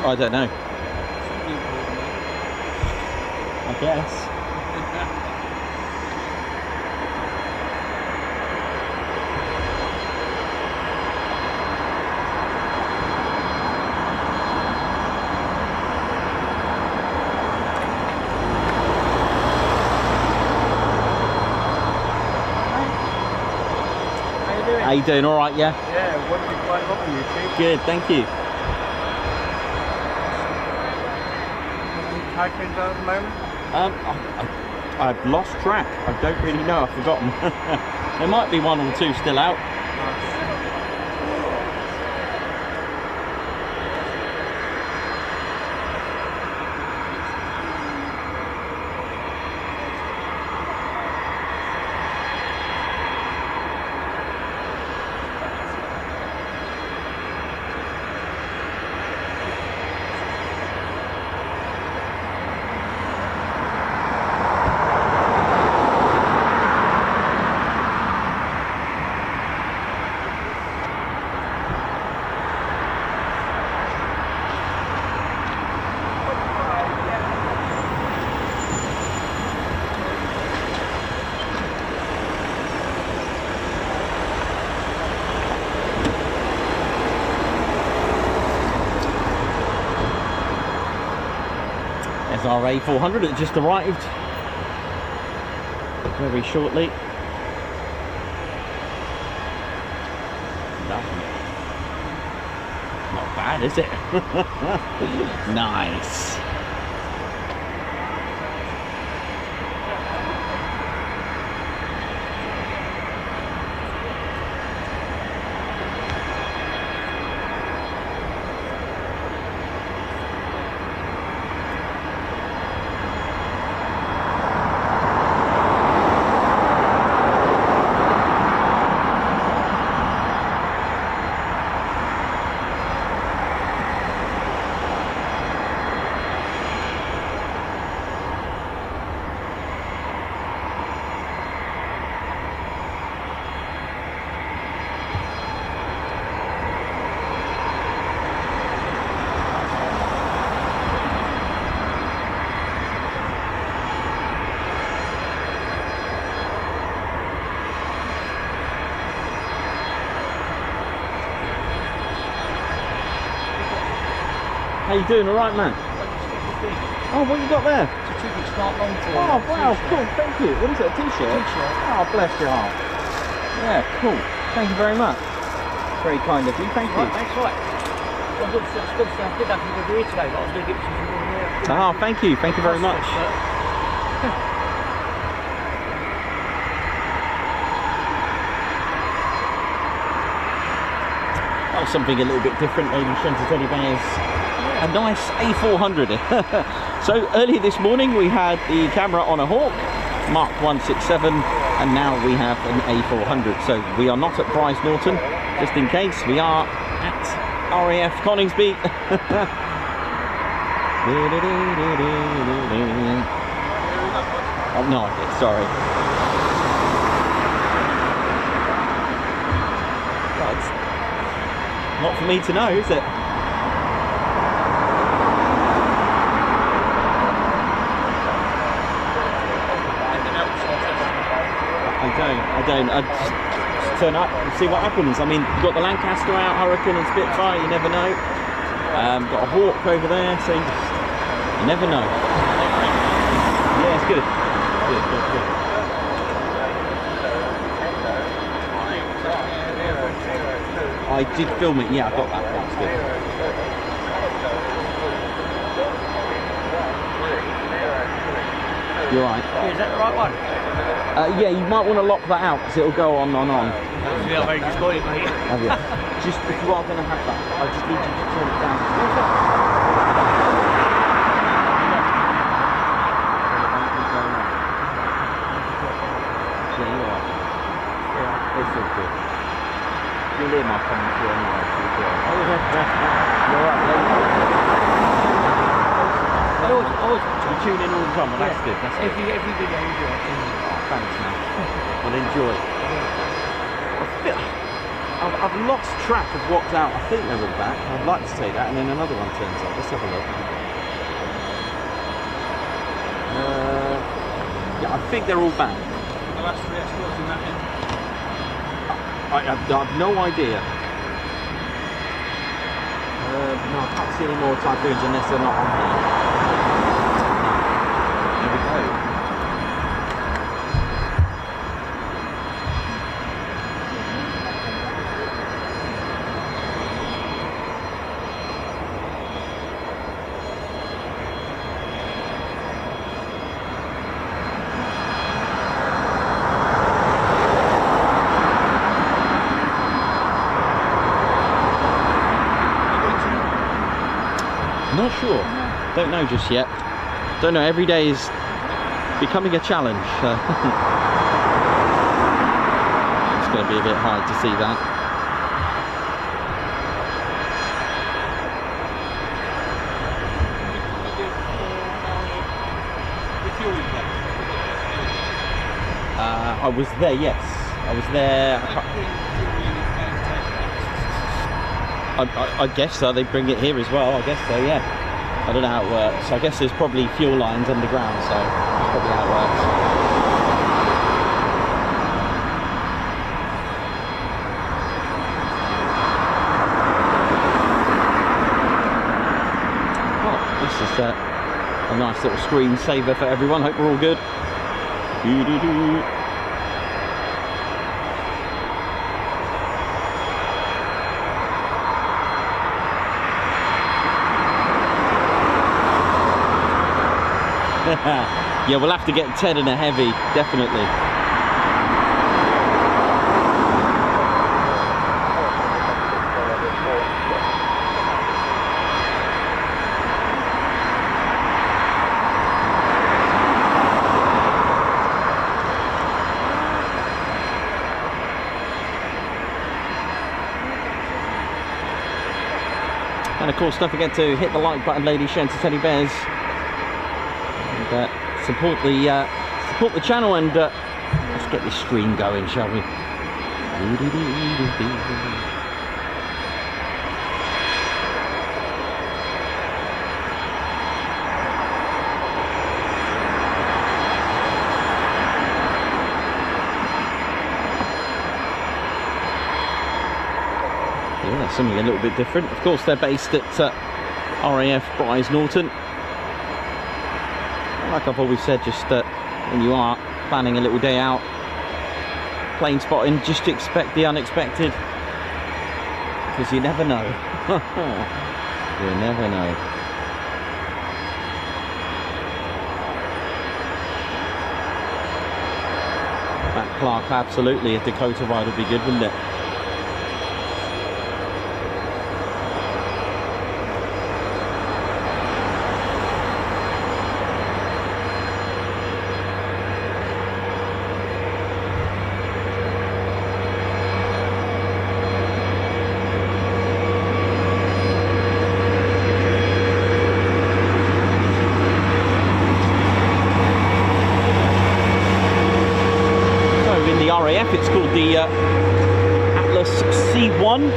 [SPEAKER 2] I don't know. I guess. How you doing? All right, yeah?
[SPEAKER 4] Yeah, what did you quite love on YouTube?
[SPEAKER 2] Good, thank you.
[SPEAKER 4] Any Typhoons out at the moment?
[SPEAKER 2] I've lost track. I don't really know. I've forgotten. There might be one or two still out. There's our A400 that just arrived very shortly. Lovely. Not bad, is it? Nice. How you doing? All right, man? Oh, what you got there?
[SPEAKER 4] It's a tribute start long to
[SPEAKER 2] Oh, wow, cool. Thank you. What is it? A t-shirt?
[SPEAKER 4] T-shirt.
[SPEAKER 2] Oh, bless your heart. Yeah, cool. Thank you very much. Very kind of you. Thank you.
[SPEAKER 4] Right, thanks, right. Well, good stuff. I did have to go here today, but I was going to give it to you from here.
[SPEAKER 2] Oh, thank you. Thank you very much. Oh, something a little bit different, ladies and teddy bears. A nice A400. So earlier this morning we had the camera on a Hawk Mk.167, and now we have an A400. So we are not at Bryce Norton, just in case. We are at RAF Coningsby. Oh, no idea, sorry. Well, it's not for me to know, is it? I don't. I just turn up and see what happens. I mean, you've got the Lancaster out, Hurricane and Spitfire, you never know. Got a Hawk over there, so you never know. Yeah, it's good. Good. I did film it, yeah, I got that. That's good. You're right.
[SPEAKER 4] Is that the right one?
[SPEAKER 2] Yeah, you might want to lock that out because it'll go on.
[SPEAKER 4] Yeah, very disappointed, mate.
[SPEAKER 2] Have you? Just if you are going to have that, I just need you to turn it down. Yeah, you are. Yeah, it's all good. You'll hear my commentary anyway. So you're right. You tune in all the time, well, that's good. That's good.
[SPEAKER 4] Every video you do, I tune in.
[SPEAKER 2] Thanks, man. Well, enjoy. I've lost track of what's out. I think they're all back. I'd like to say that, and then another one turns up. Let's have a look. Yeah, I think they're all back.
[SPEAKER 4] The last 3 exports in that end.
[SPEAKER 2] I have no idea. No, I can't see any more Typhoons unless they're not on here. There we go. Not sure. Don't know just yet. Don't know. Every day is becoming a challenge. It's going to be a bit hard to see that. I was there. Yes, I was there. I guess so. They bring it here as well. I guess so. Yeah. I don't know how it works. I guess there's probably fuel lines underground, so that's probably how it works. Oh, this is a
[SPEAKER 1] A nice little screen saver for everyone. Hope we're all good. Doo-doo-doo. Yeah, we'll have to get Ted in a heavy, definitely. And of course, don't forget to hit the like button, ladies, gents, teddy bears. And, support the channel, and let's get this stream going, shall we? Yeah, something a little bit different. Of course, they're based at RAF Bryce Norton. Like I've always said, just when you are planning a little day out, plane spotting, just expect the unexpected, because you never know. You never know. That Clark, absolutely, a Dakota ride would be good, wouldn't it? It's called the Atlas C1.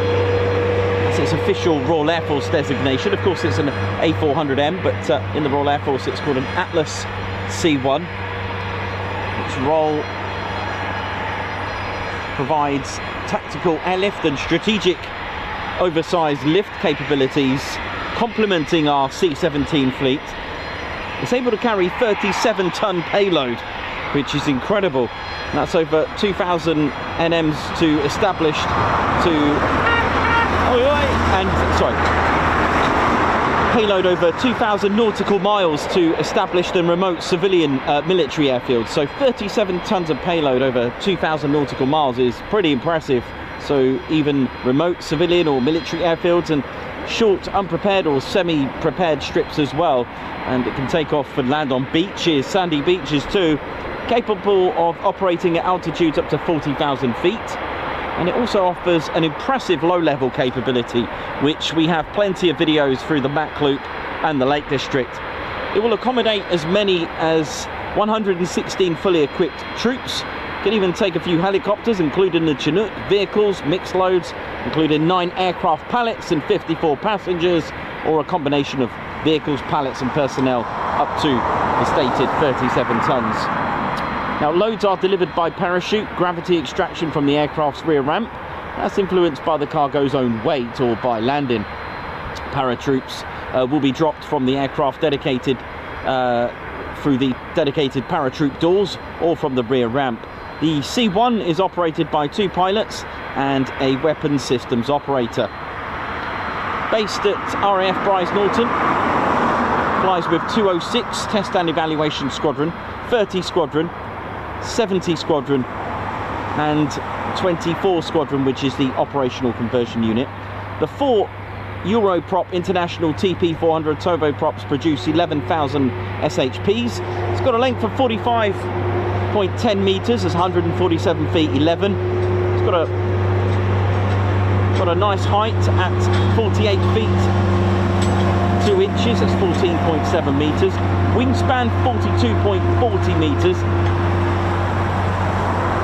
[SPEAKER 1] That's its official Royal Air Force designation. Of course, it's an A400M, but in the Royal Air Force, it's called an Atlas C1. Its role provides tactical airlift and strategic oversized lift capabilities, complementing our C-17 fleet. It's able to carry 37-ton payload, which is incredible. That's over 2,000 NMs to established payload over 2,000 nautical miles to established and remote civilian military airfields. So 37 tons of payload over 2,000 nautical miles is pretty impressive. So even remote civilian or military airfields, and short unprepared or semi-prepared strips as well. And it can take off and land on beaches, sandy beaches too. Capable of operating at altitudes up to 40,000 feet, and it also offers an impressive low-level capability, which we have plenty of videos through the Mac Loop and the Lake District. It will accommodate as many as 116 fully equipped troops, can even take a few helicopters, including the Chinook, vehicles, mixed loads, including 9 aircraft pallets and 54 passengers, or a combination of vehicles, pallets and personnel up to the stated 37 tons. Now, loads are delivered by parachute, gravity extraction from the aircraft's rear ramp. That's influenced by the cargo's own weight or by landing. Paratroops will be dropped from the aircraft dedicated through the dedicated paratroop doors or from the rear ramp. The C1 is operated by 2 pilots and a weapons systems operator. Based at RAF Bryce Norton, flies with 206 Test and Evaluation Squadron, 30 Squadron, 70 Squadron and 24 Squadron, which is the operational conversion unit. The 4 Europrop International TP400 turboprops produce 11,000 SHPs. It's got a length of 45.10 metres, that's 147 feet 11. It's got a nice height at 48 feet 2 inches, that's 14.7 metres. Wingspan 42.40 metres,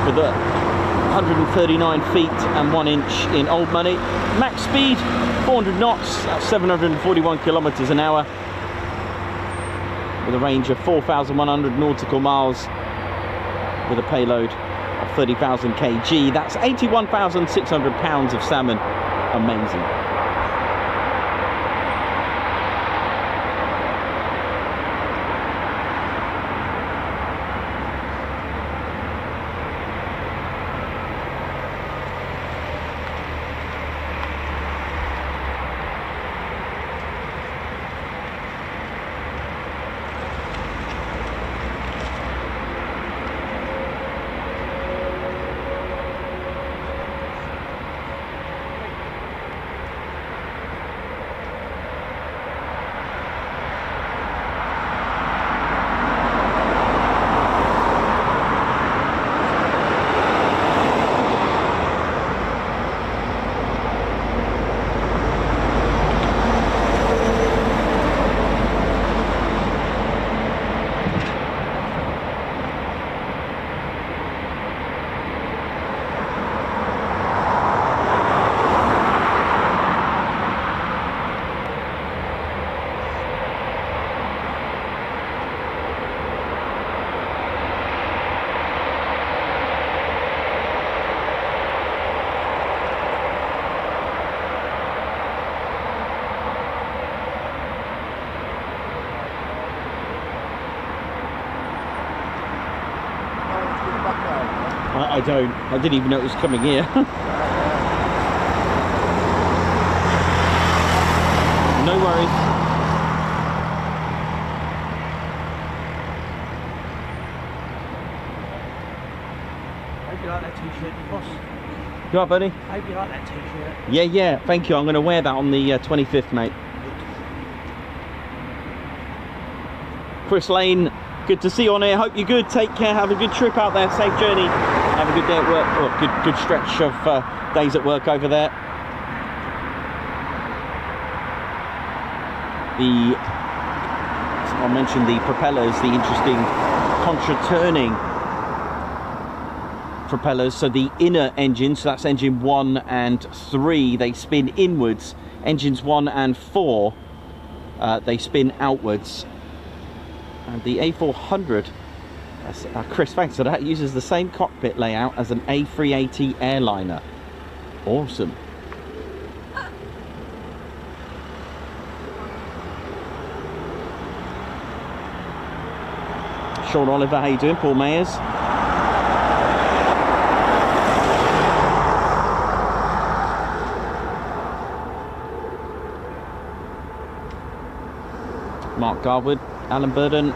[SPEAKER 1] with 139 feet and 1 inch in old money. Max speed 400 knots, that's 741 kilometers an hour, with a range of 4,100 nautical miles, with a payload of 30,000 kg. That's 81,600 pounds of salmon. Amazing.
[SPEAKER 2] I don't. I didn't even know it was coming here. No worries.
[SPEAKER 4] Hope you like that t-shirt, boss.
[SPEAKER 2] You alright, buddy?
[SPEAKER 4] Hope you like that t-shirt.
[SPEAKER 2] Yeah, yeah. Thank you. I'm going to wear that on the 25th, mate. Chris Lane, good to see you on here. Hope you're good. Take care. Have a good trip out there. Safe journey. Have a good day at work. Oh, good stretch of days at work over there. I'll mention the propellers, the interesting contra-turning propellers. So the inner engine, so that's engine 1 and 3, they spin inwards. Engines 1 and 4, they spin outwards. And the A400, Chris, thanks for that, uses the same cockpit layout as an A380 airliner. Awesome. Sean Oliver, how you doing? Paul Mayers. Mark Garwood, Alan Burden.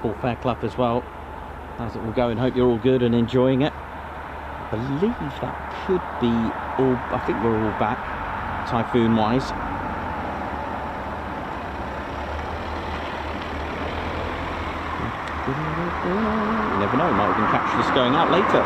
[SPEAKER 2] Paul Fairclough as well. How's it all going? Hope you're all good and enjoying it. I believe that could be all, I think we're all back, Typhoon wise. You never know, might even catch this going out later.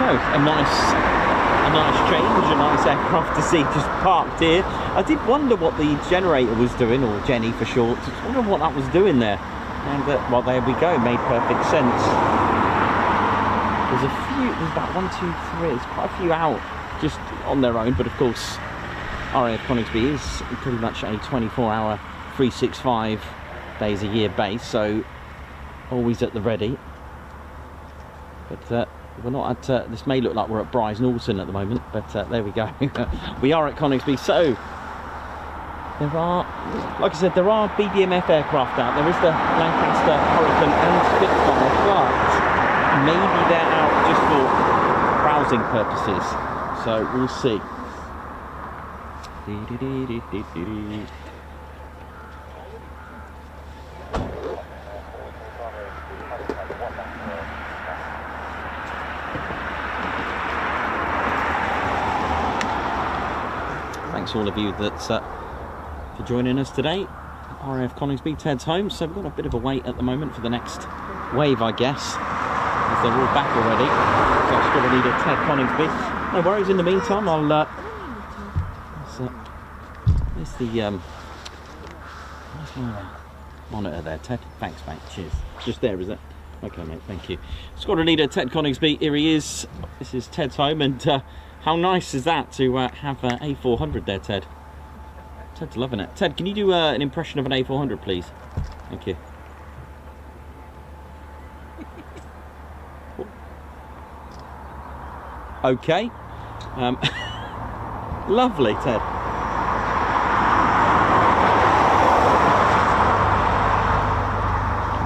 [SPEAKER 2] A nice change, a nice aircraft to see just parked here. I did wonder what the generator was doing, or Jenny for short. I wonder what that was doing there. And well, there we go, made perfect sense. There's a few, there's about 1, 2, 3, there's quite a few out just on their own, but of course RAF Coningsby is pretty much a 24-hour 365 days a year base, so always at the ready. But we're not at, this may look like we're at Bryce Norton at the moment, but there we go. We are at Coningsby. So there are, like I said, there are BBMF aircraft out. There is the Lancaster, Hurricane and Spitfire, but maybe they're out just for browsing purposes. So we'll see. Thanks all of you that's for joining us today. RAF Coningsby, Ted's home, so we've got a bit of a wait at the moment for the next wave, I guess, as they're all back already. So I've got to need a Ted Coningsby. No worries, in the meantime I'll there's the where's my monitor there, Ted? Thanks mate, cheers. Just there, is it? Okay mate, thank you. Squadron leader Ted Coningsby, here he is. This is Ted's home, and how nice is that to have an A400 there, Ted? Ted's loving it. Ted, can you do an impression of an A400, please? Thank you. Okay. Lovely, Ted.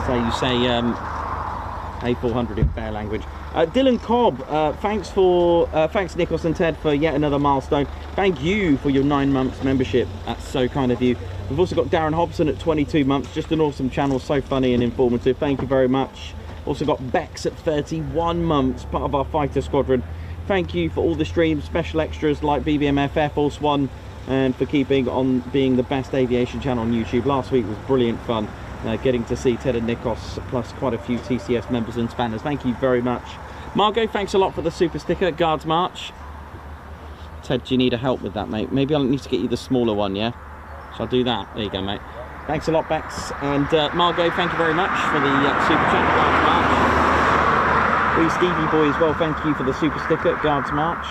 [SPEAKER 2] So you say A400 in fair language. Dylan Cobb, thanks Nicholas and Ted for yet another milestone. Thank you for your 9 months membership. That's so kind of you. We've also got Darren Hobson at 22 months. Just an awesome channel, so funny and informative. Thank you very much. Also got Bex at 31 months, part of our fighter squadron.
[SPEAKER 1] thank you for all the streams, special extras like BBMF, Air Force One, and for keeping on being the best aviation channel on YouTube. Last week was brilliant fun, getting to see Ted and Nikos, plus quite a few TCS members and spanners. Thank you very much. Margot, thanks a lot for the super sticker. Guards March. Ted, do you need a help with that, mate? Maybe I'll need to get you the smaller one, yeah? Shall I do that? There you go, mate. Thanks a lot, Bex. And Margot, thank you very much for the super chat. Guards March. We Stevie Boy as well, thank you for the super sticker. Guards March.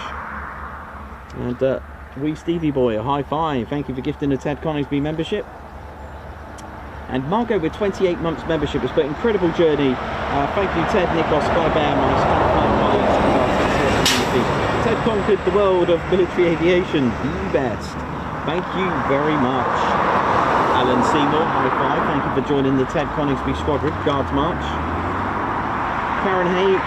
[SPEAKER 1] And we Stevie Boy, a high five. Thank you for gifting a Ted Coningsby membership. And Margot with 28 months membership has put an incredible journey. Thank you, Ted, Nikos, Sky Bear, my Starflight pilots, and our TCS community. Ted conquered the world of military aviation, the best. Thank you very much. Alan Seymour, high five. Thank you for joining the Ted Coningsby Squadron. Guards March. Karen H,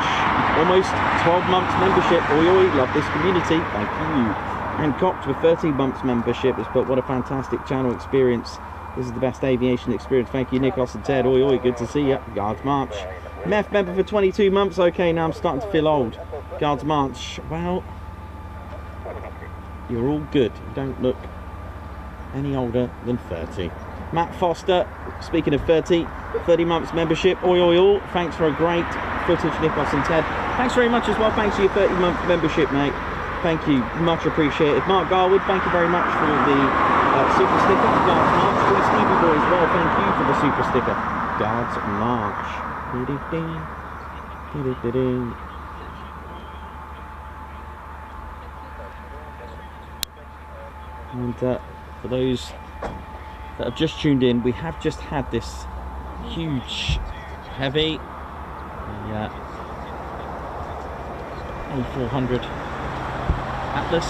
[SPEAKER 1] almost 12 months membership. Oi oi, love this community. Thank you. And Cox with 13 months membership has put, what a fantastic channel experience. This is the best aviation experience. Thank you, Nikos and Ted. Oi oi, good to see you. Guards March. MEF member for 22 months. Okay, now I'm starting to feel old. Guards March. Well, you're all good. You don't look any older than 30. Matt Foster, speaking of 30 months membership. Oi oi oi. Thanks for a great footage, Nikos and Ted. Thanks very much as well. Thanks for your 30-month membership, mate. Thank you, much appreciated. Mark Garwood, thank you very much for the super sticker. Guards March. We Stevie Boy as well, thank you for the super sticker. Guards March. And for those that have just tuned in, we have just had this huge, heavy A400 Atlas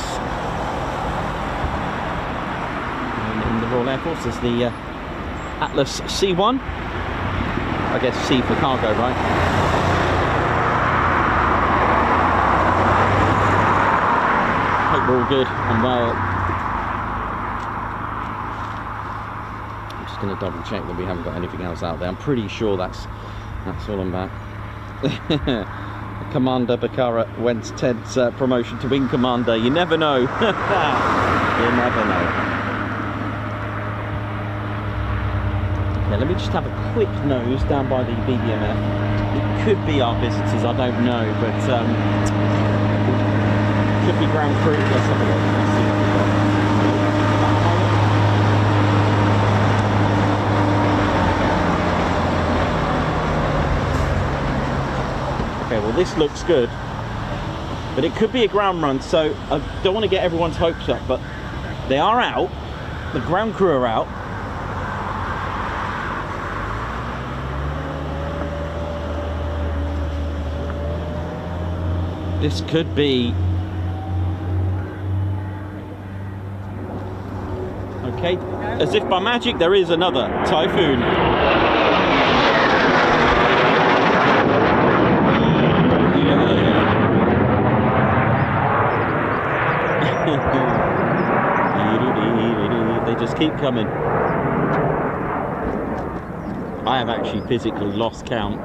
[SPEAKER 1] in the Royal Air Force. Is the Atlas C1. I guess C for cargo, right? Hope we're all good and well. I'm just going to double check that we haven't got anything else out there. I'm pretty sure that's all I'm about. Commander Bakara went Ted's promotion to Wing Commander. You never know. You never know. Okay, let me just have a quick nose down by the BBMF. It could be our visitors, I don't know, but could be ground crew. Let's have a look. Let's see what we've got. Okay, well this looks good, but it could be a ground run, so I don't want to get everyone's hopes up, but they are out, the ground crew are out. This could be, okay, as if by magic there is another Typhoon. They just keep coming. I have actually physically lost count.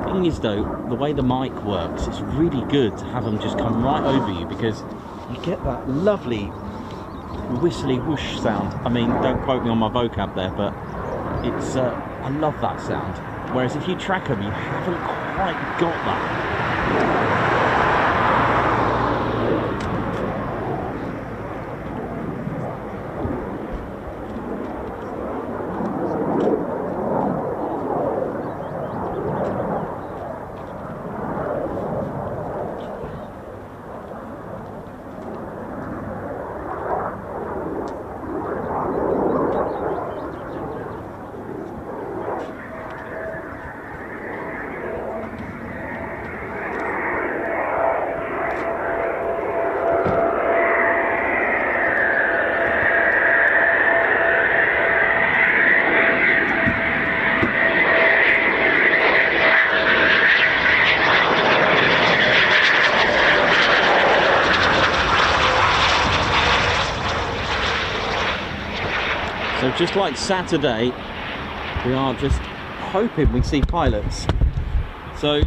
[SPEAKER 1] Thing is though, the way the mic works, it's really good to have them just come right over you, because you get that lovely whistly whoosh sound. I mean, don't quote me on my vocab there, but it's I love that sound. Whereas if you track them, you haven't quite got that.
[SPEAKER 2] just like Saturday, we are just hoping we see pilots. So,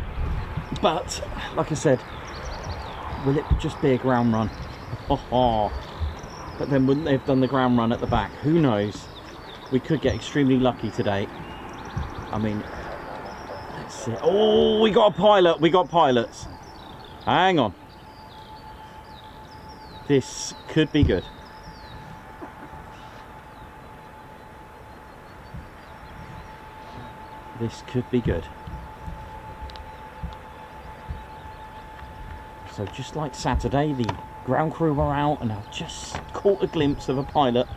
[SPEAKER 2] but like I said, will it just be a ground run? But then wouldn't they have done the ground run at the back? Who knows? We could get extremely lucky today. I mean, let's see. Oh, we got a pilot. We got pilots. Hang on. This could be good. This could be good. So just like Saturday, the ground crew were out and I've just caught a glimpse of a pilot.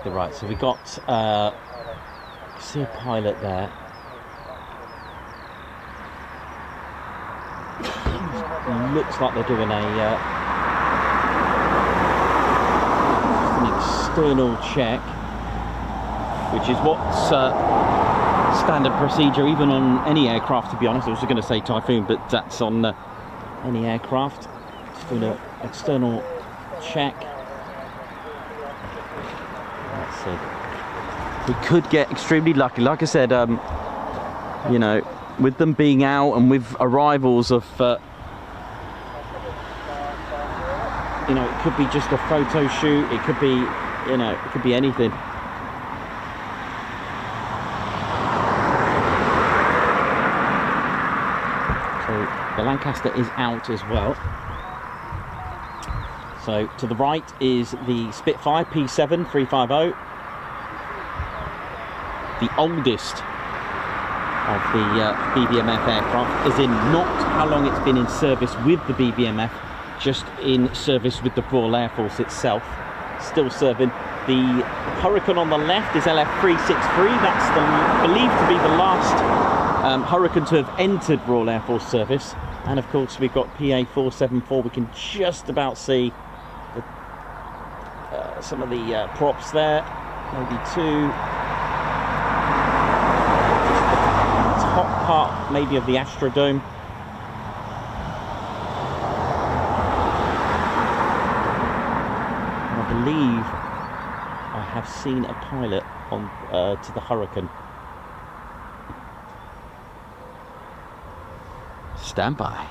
[SPEAKER 2] Right, so we got see a pilot there. Looks like they're doing an external check, which is what's standard procedure even on any aircraft, to be honest. I was going to say Typhoon, but that's on any aircraft. Just doing an external check. Let's see. We could get extremely lucky. Like I said, you know, with them being out and with arrivals of, you know, it could be just a photo shoot. It could be, you know, it could be anything. So the Lancaster is out as well. So to the right is the Spitfire P7350, the oldest of the BBMF aircraft, as in not how long it's been in service with the BBMF, just in service with the Royal Air Force itself, still serving. The Hurricane on the left is LF363, that's believed to be the last Hurricane to have entered Royal Air Force service. And of course we've got PA474, we can just about see some of the props there, maybe two. Top part maybe of the Astrodome. And I believe I have seen a pilot on to the Hurricane. Stand by.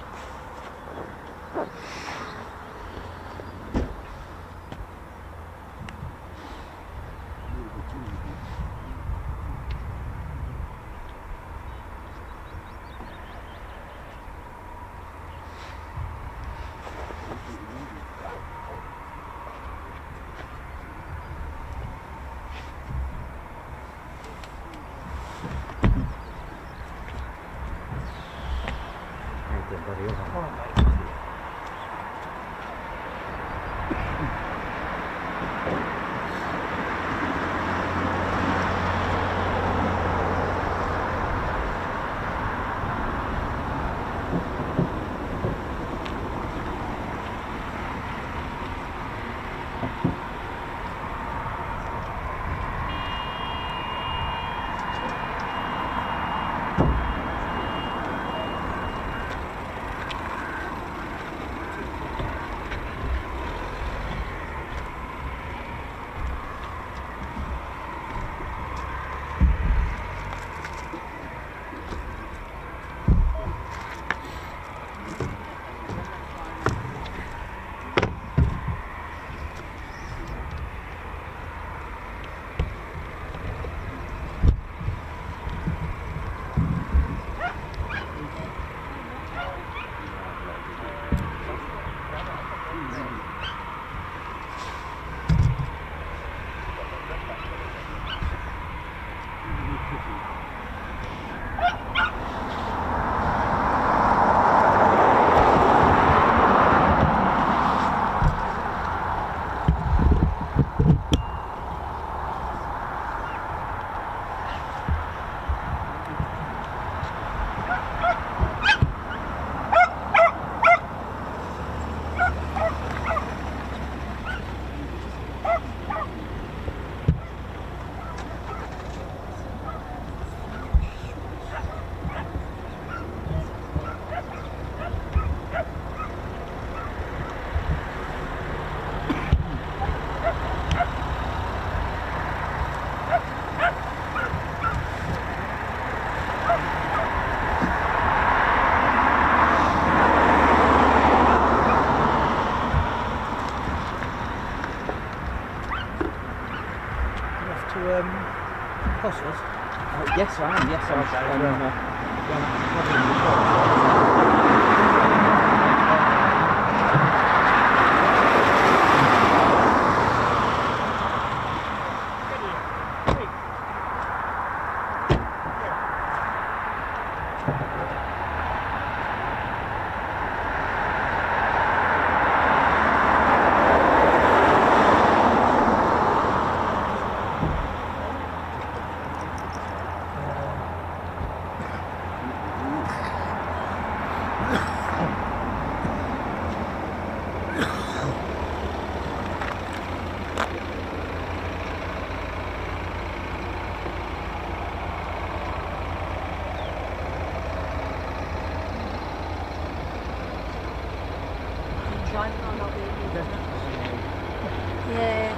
[SPEAKER 3] Yeah.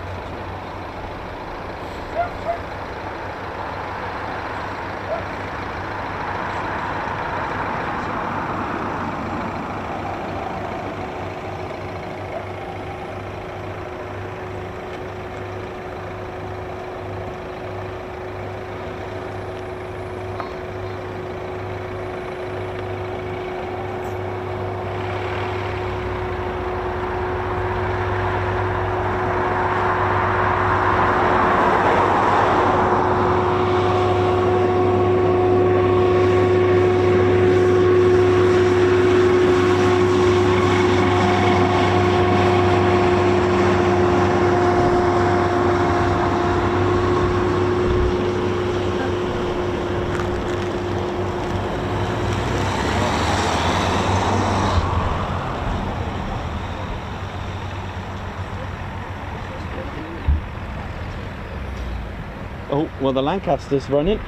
[SPEAKER 2] Oh, well, the Lancaster's running.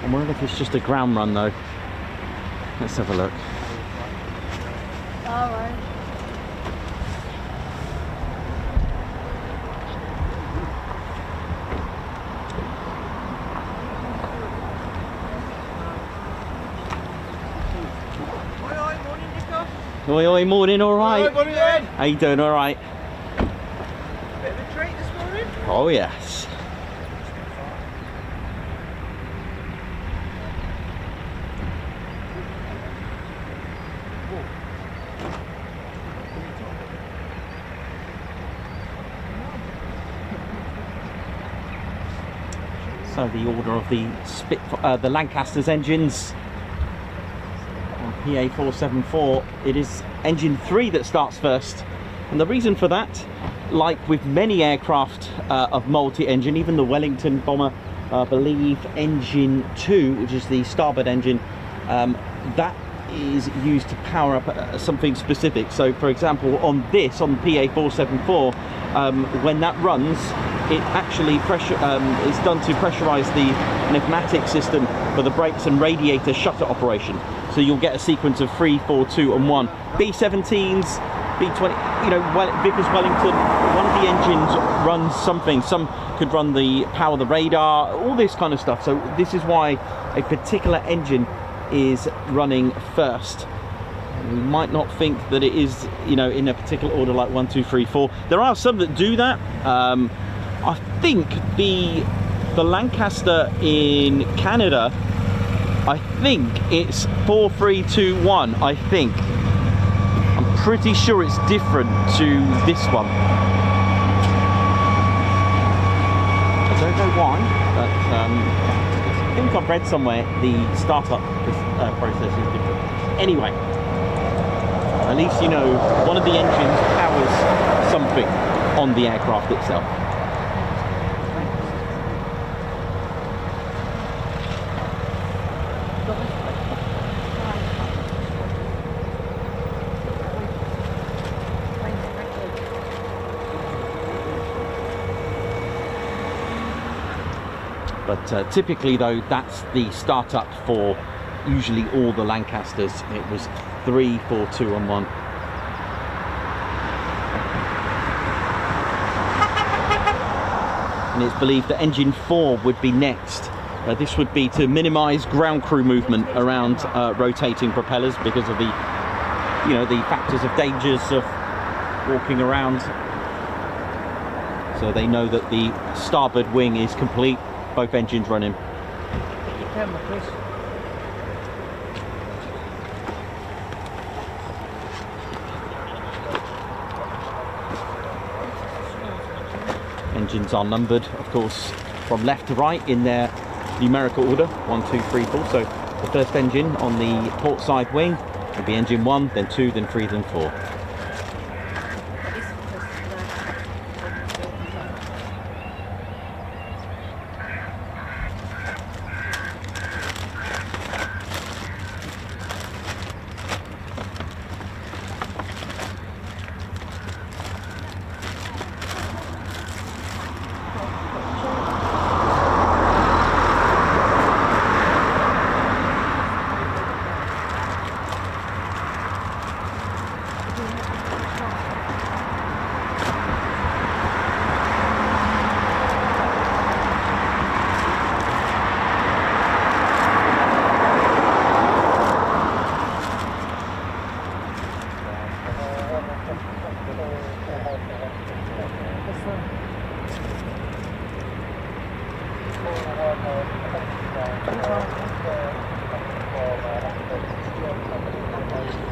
[SPEAKER 2] I wonder if it's just a ground run though. Let's have a look.
[SPEAKER 3] All right.
[SPEAKER 2] Oi, oi, morning, all right?
[SPEAKER 4] Alright, morning, Ed.
[SPEAKER 2] How you doing, all right?
[SPEAKER 4] Bit of a treat this morning.
[SPEAKER 2] Oh, yes. So the order of the Spitfire, the Lancaster's engines on PA474, it is engine 3 that starts first, and the reason for that, like with many aircraft of multi-engine, even the Wellington bomber, I believe engine 2, which is the starboard engine, that is used to power up something specific. So for example, on this, on PA474, when that runs, it actually is done to pressurize the pneumatic system for the brakes and radiator shutter operation. So you'll get a sequence of 3, 4, 2 and 1. B-17s, B-20, you know, Vickers Wellington, one of the engines runs something. Some could run the power the radar, all this kind of stuff. So this is why a particular engine is running first. We might not think that it is, you know, in a particular order like 1, 2, 3, 4. There are some that do that. I think the Lancaster in Canada, I think it's 4, 3, 2, 1. I think. I'm pretty sure it's different to this one. I don't know why, but I think I've read somewhere the startup process is different. Anyway, at least you know one of the engines powers something on the aircraft itself. But typically though, that's the startup for usually all the Lancasters. It was 3, 4, 2 and 1. And it's believed that engine 4 would be next. This would be to minimize ground crew movement around rotating propellers because of the, you know, the factors of dangers of walking around. So they know that the starboard wing is complete both engines running.
[SPEAKER 4] Get your camera, Chris.
[SPEAKER 2] Engines are numbered, of course, from left to right in their numerical order, 1, 2, 3, 4. So the first engine on the port side wing will be engine 1, then 2, then 3, then 4.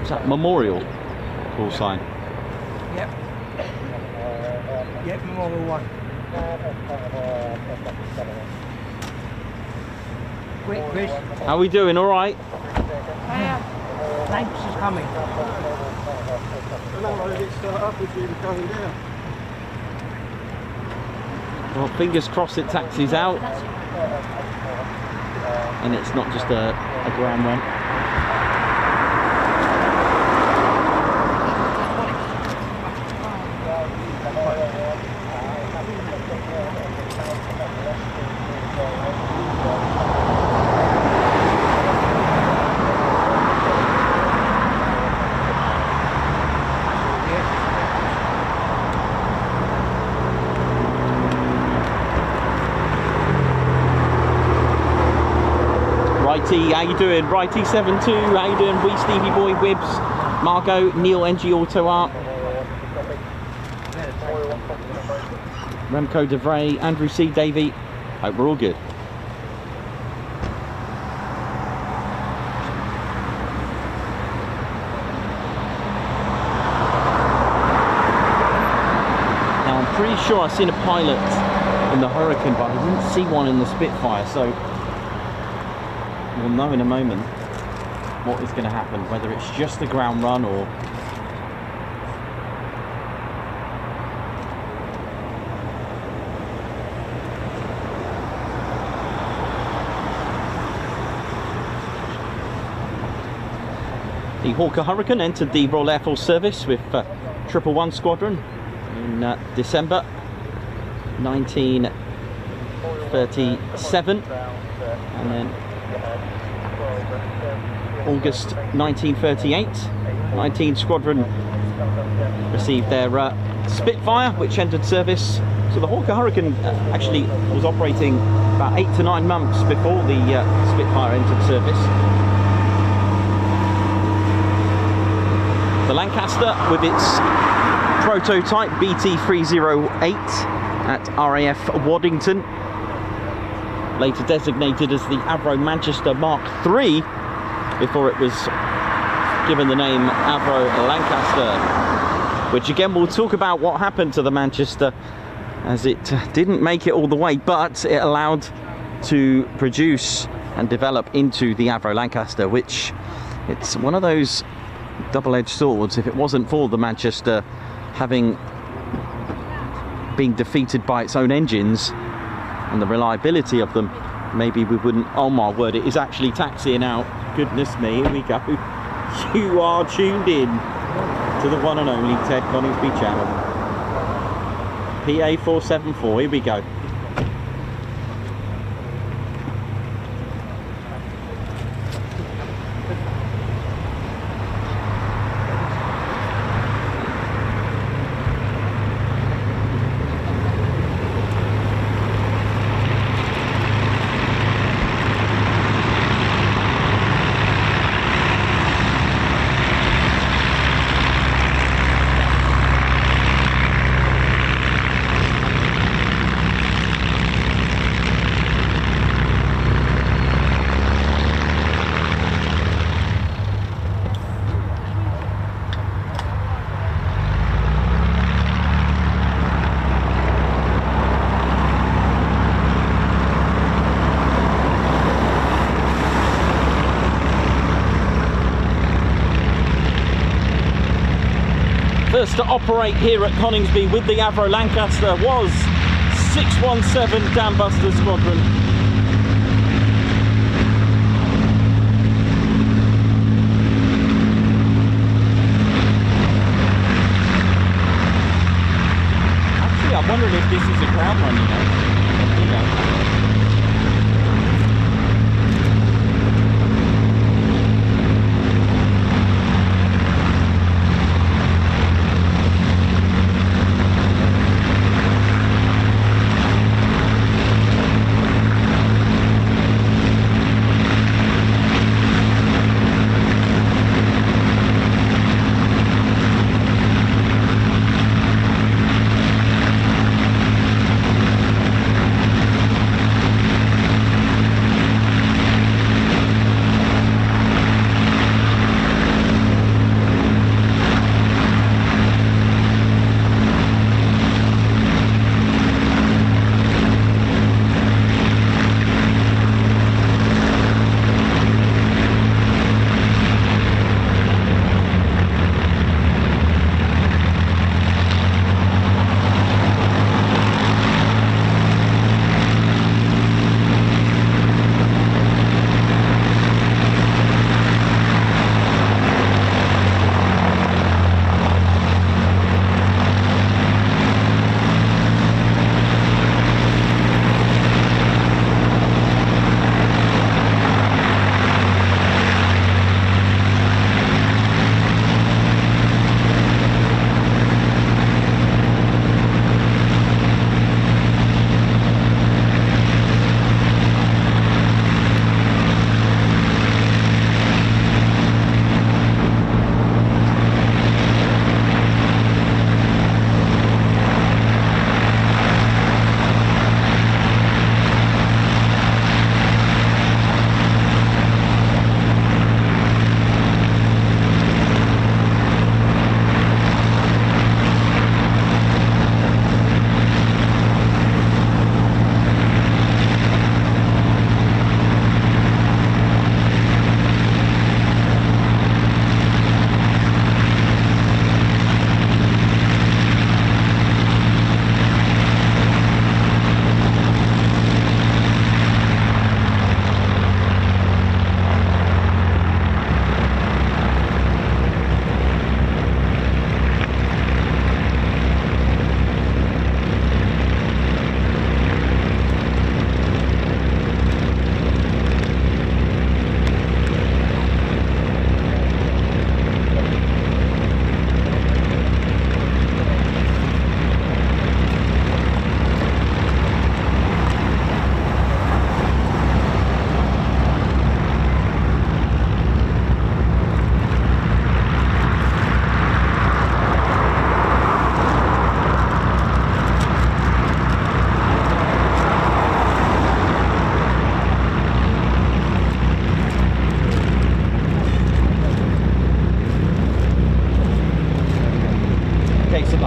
[SPEAKER 2] Is that Memorial call sign?
[SPEAKER 4] Yep. Yep, Memorial 1. Quick, Chris.
[SPEAKER 2] How are we doing? All right?
[SPEAKER 4] Lancaster's coming.
[SPEAKER 2] Well, fingers crossed it taxis out and it's not just a ground run. Righty, how you doing? Righty 72, how you doing? Wee Stevie Boy, Wibbs, Margot, Neil, NG Auto Art, Remco DeVray, Andrew C, Davey. Hope we're all good. Now I'm pretty sure I've seen a pilot in the Hurricane, but I didn't see one in the Spitfire, so we'll know in a moment what is going to happen, whether it's just a ground run or the Hawk Hurricane entered the Royal Air Force service with 111 Squadron in December 1937, and then August 1938, 19 Squadron received their Spitfire, which entered service. So the Hawk Hurricane actually was operating about 8 to 9 months before the Spitfire entered service. The Lancaster, with its prototype BT308 at RAF Waddington, later designated as the Avro Manchester Mark III, before it was given the name Avro Lancaster, which again we'll talk about what happened to the Manchester, as it didn't make it all the way, but it allowed to produce and develop into the Avro Lancaster, which it's one of those double-edged swords. If it wasn't for the Manchester having been defeated by its own engines and the reliability of them, maybe we wouldn't. Oh my word, it is actually taxiing out. Goodness me, here we go. You are tuned in to the one and only Ted Coningsby channel. PA474, here we go.
[SPEAKER 1] first to operate here at Coningsby with the Avro Lancaster was 617 Dam Buster Squadron. Actually, I'm wondering if this is a ground run, you know.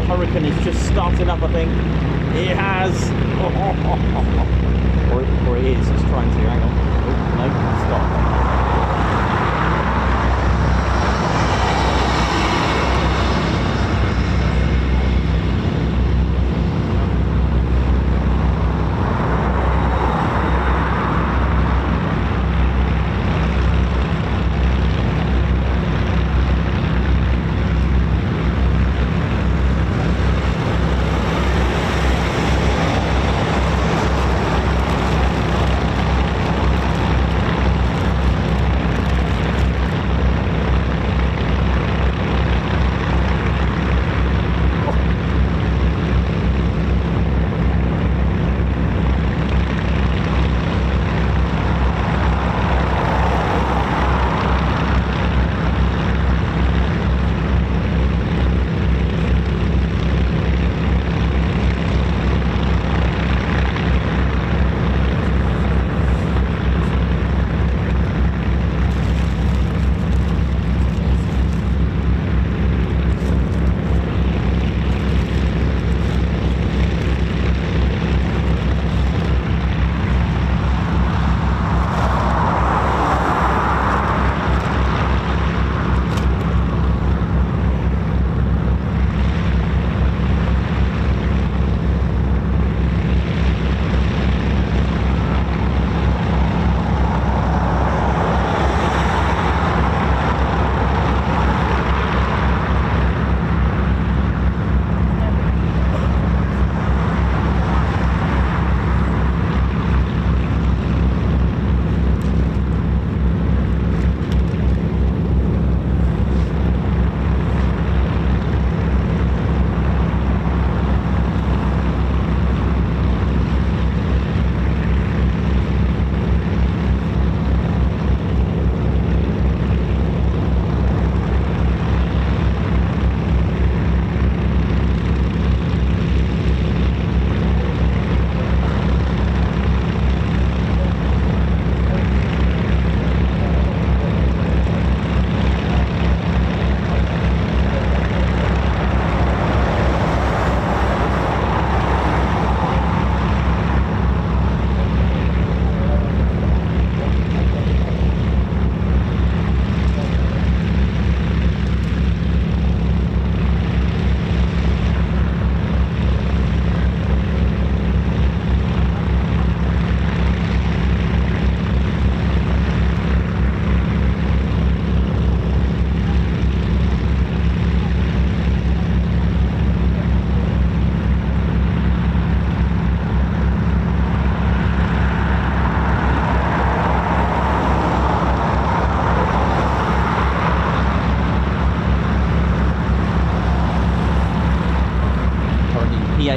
[SPEAKER 1] Hurricane is just starting up, I think. It has. Or it is. It's trying to. Hang on. Oh, no, stop.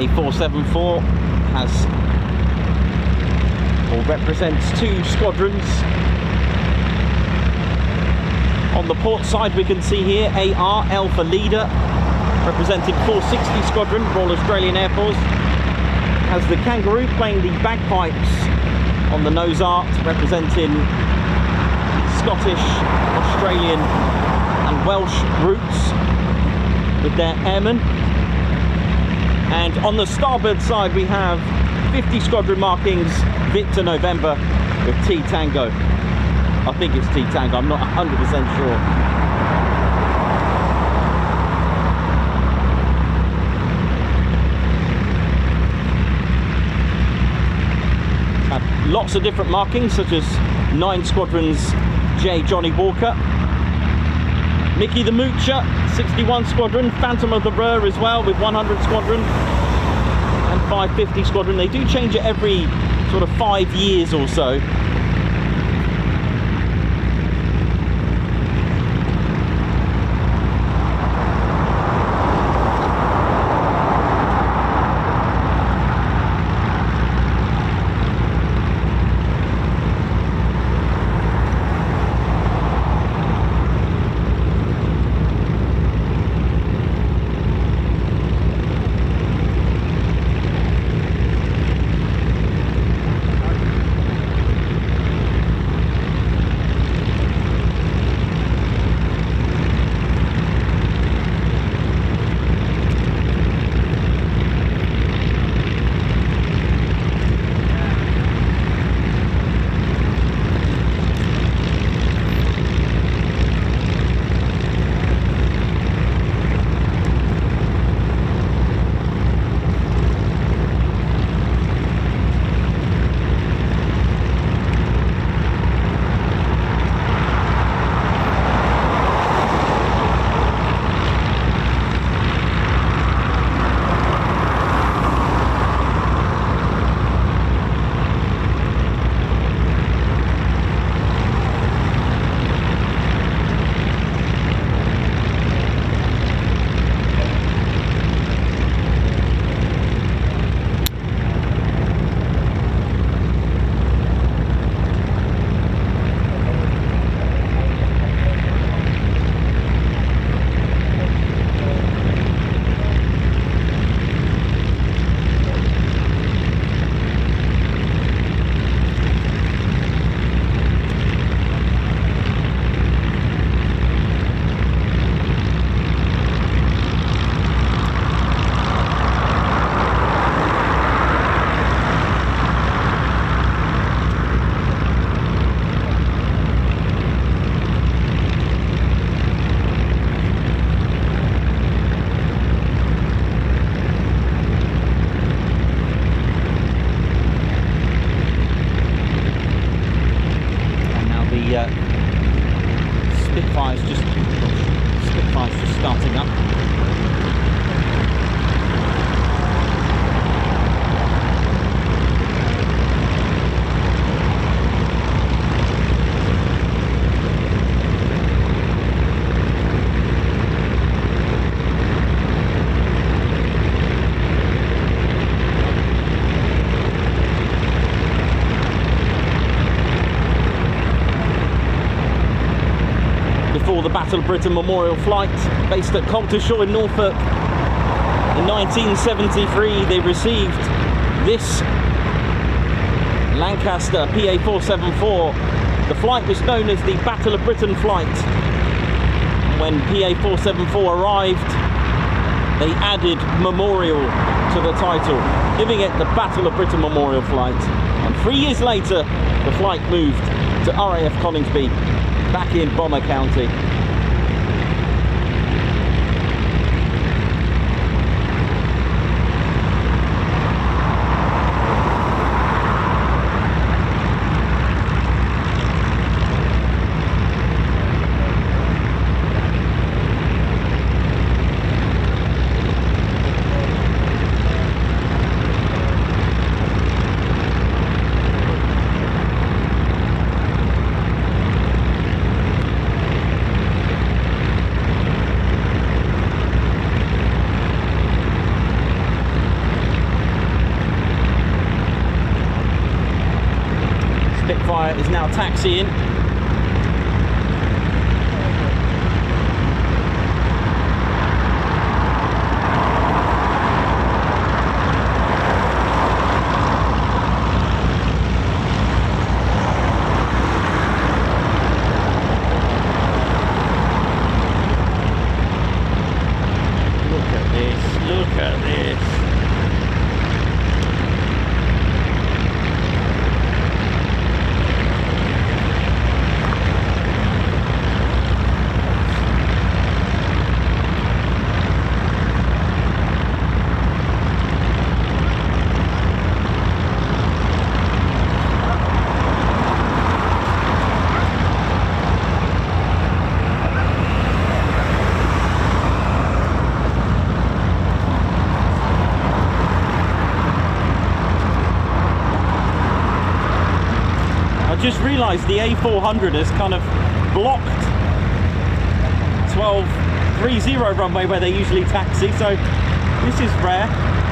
[SPEAKER 1] PA474 has or represents 2 squadrons. On the port side we can see here AR Alpha Leader, representing 460 Squadron, Royal Australian Air Force. Has the Kangaroo playing the bagpipes on the nose art, representing Scottish, Australian and Welsh roots with their airmen. And on the starboard side we have 50 Squadron markings, Victor November with T Tango. I think it's T Tango, I'm not 100% sure. Lots of different markings, such as 9 Squadrons J Johnny Walker, Mickey the Moocher 61 Squadron, Phantom of the Ruhr as well with 100 Squadron and 550 Squadron. They do change it every sort of 5 years or so. Spitfire's just starting up. The Battle of Britain Memorial Flight, based at Coltishall in Norfolk. In 1973 they received this Lancaster PA474. The flight was known as the Battle of Britain flight. When PA474 arrived, they added memorial to the title, giving it the Battle of Britain Memorial Flight. And 3 years later the flight moved to RAF Coningsby, back in Bomber County. Spitfire is now taxiing. Just realised the A400 has kind of blocked 1230 runway where they usually taxi, so this is rare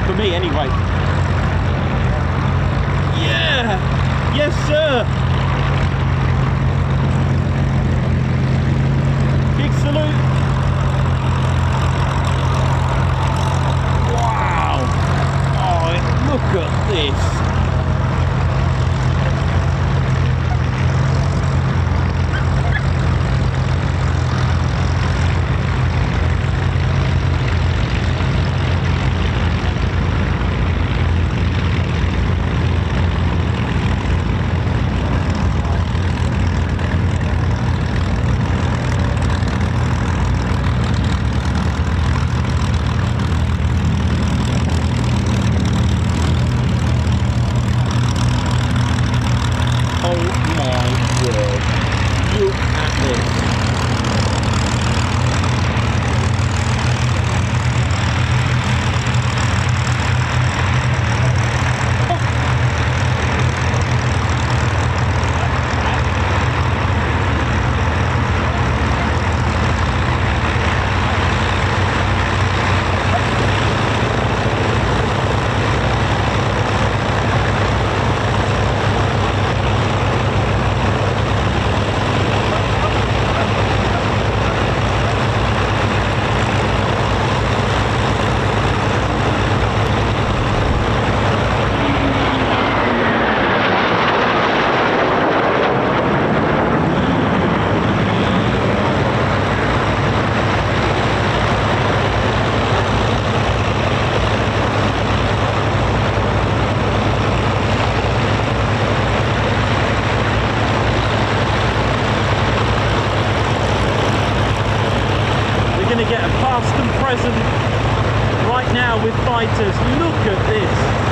[SPEAKER 1] for me anyway. Yeah, yes sir. Big salute. Wow. Oh, look at this. Right now with fighters, look at this.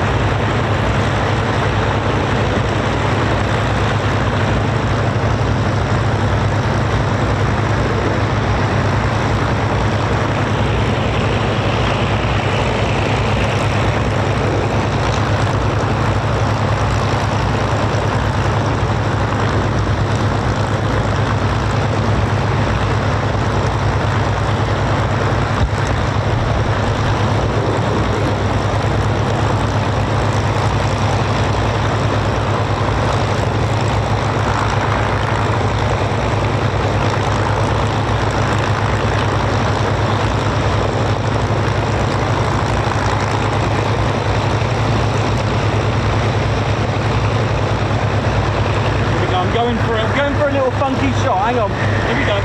[SPEAKER 1] I'm going for a little funky shot. Hang on. Here we go.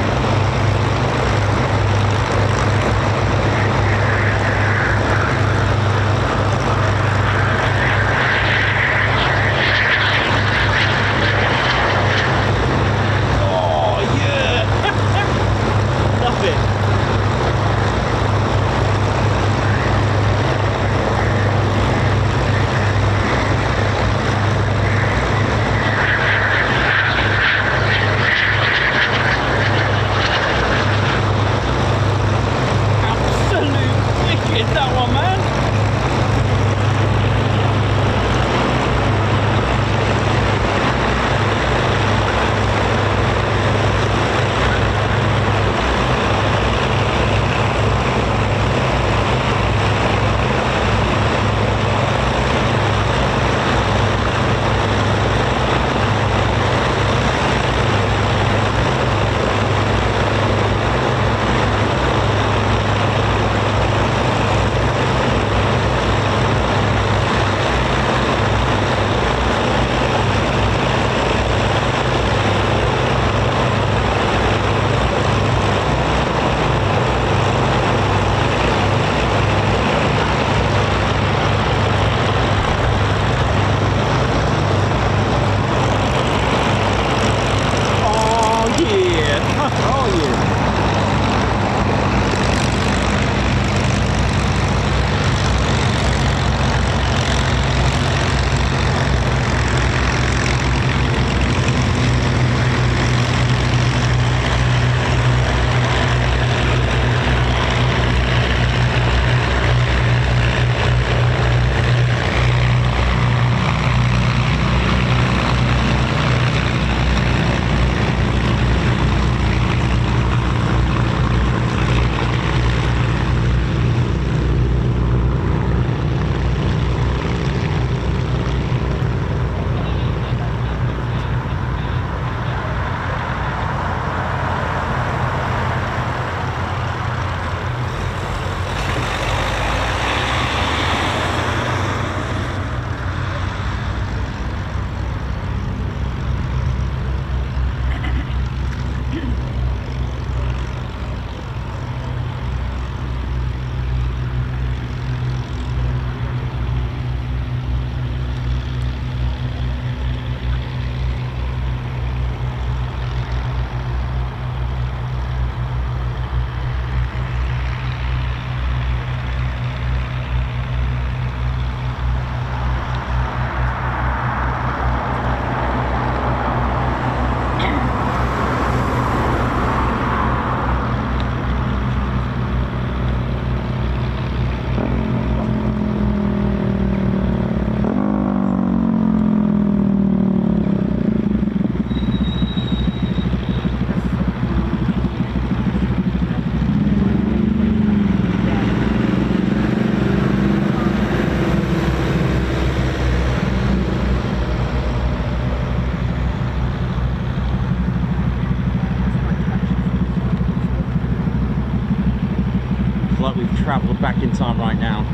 [SPEAKER 1] travel back in time right now.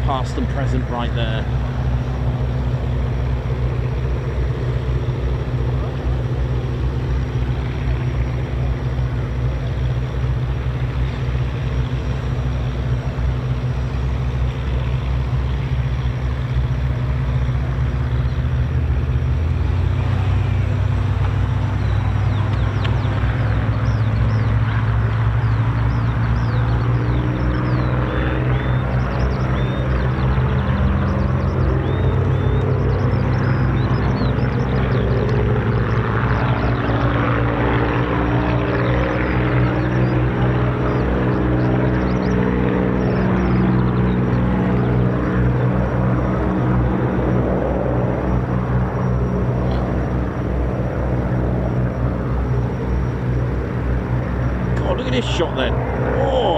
[SPEAKER 1] Past and present right there. Look at this shot then. Oh!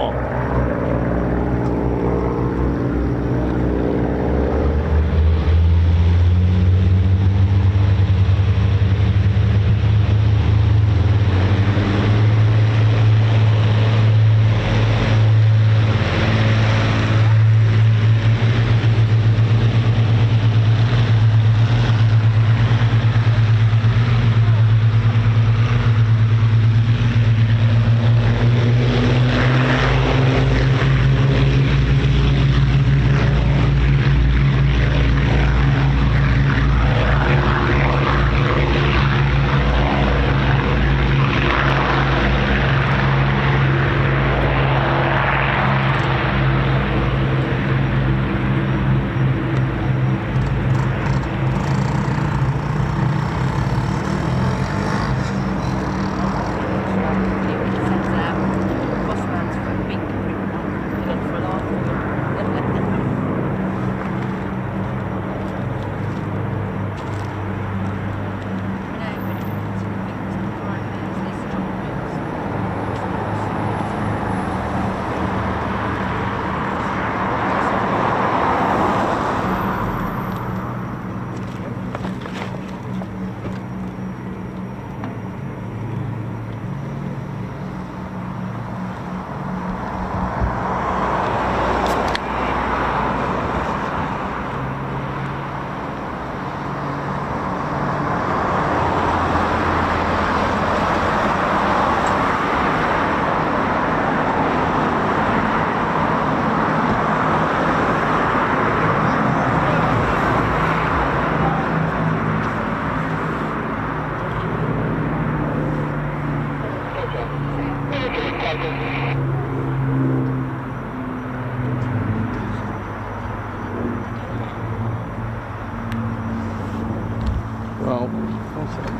[SPEAKER 1] Well,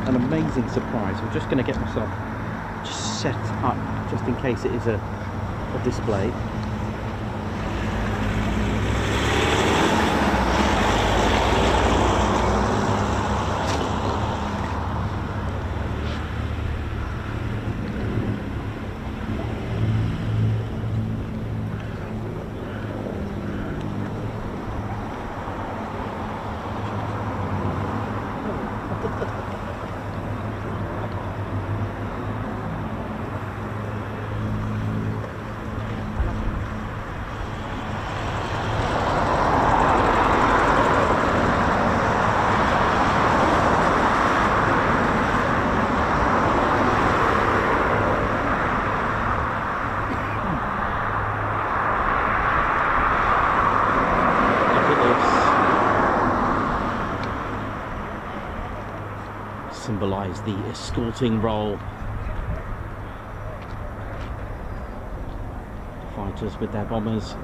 [SPEAKER 1] an amazing surprise. I'm just going to get myself just set up just in case it is a display.
[SPEAKER 2] plays the escorting role. Fighters with their bombers.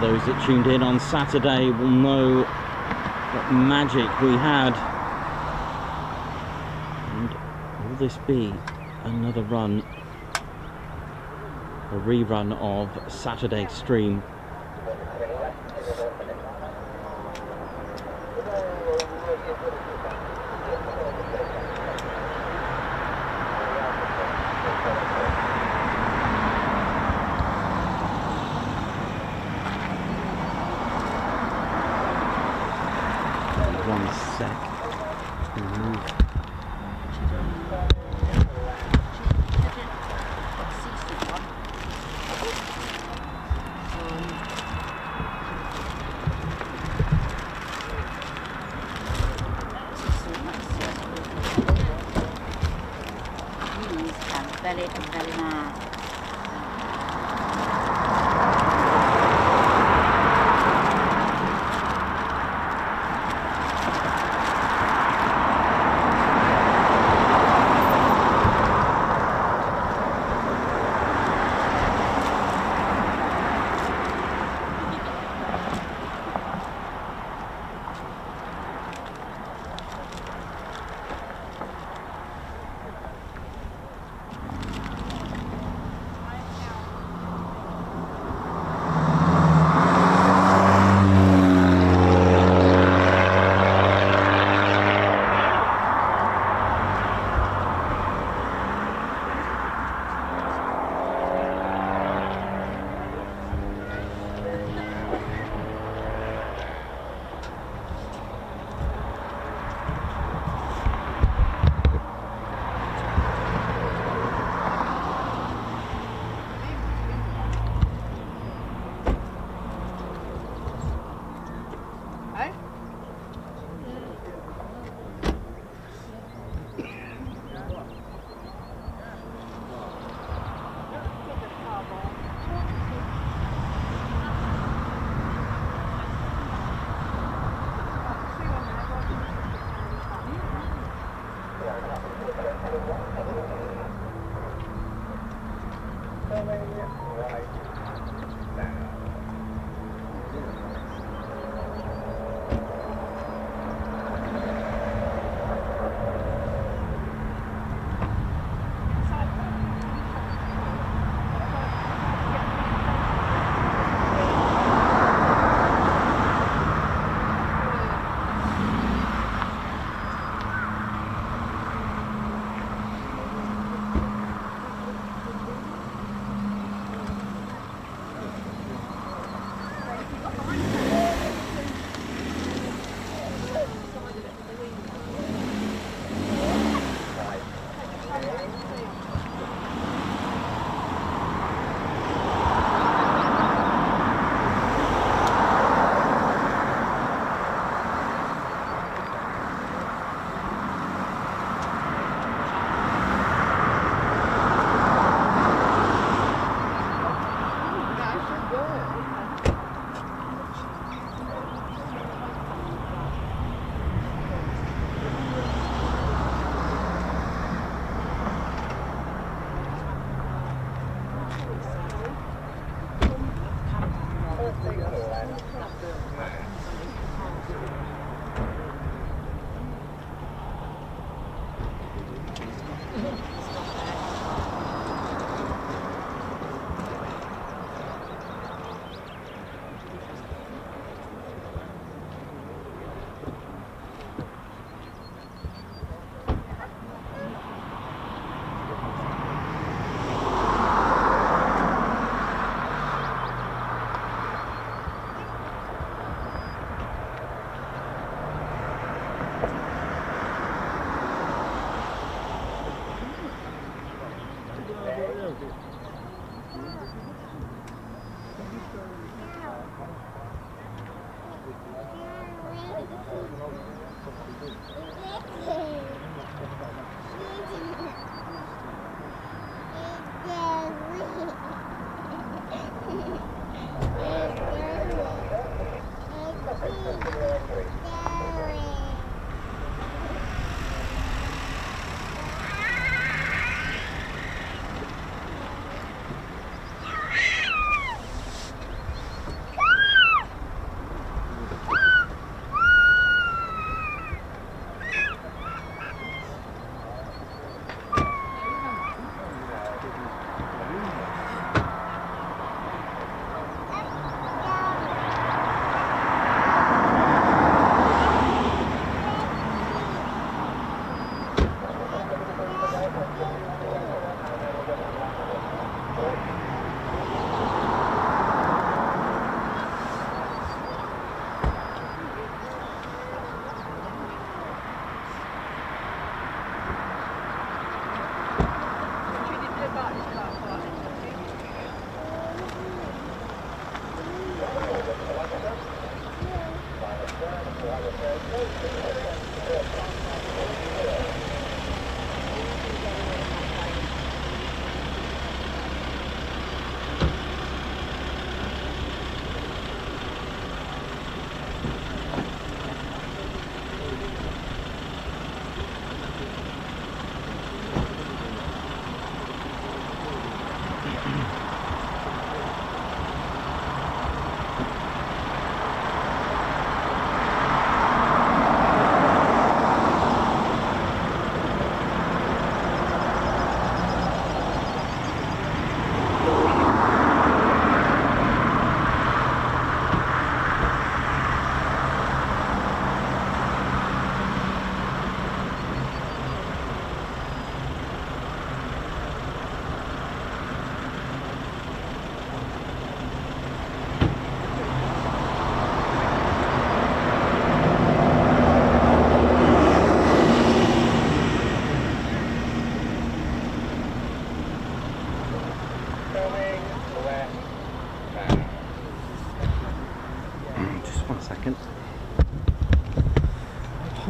[SPEAKER 2] Those that tuned in on Saturday will know what magic we had. And will this be another run, a rerun of Saturday's stream?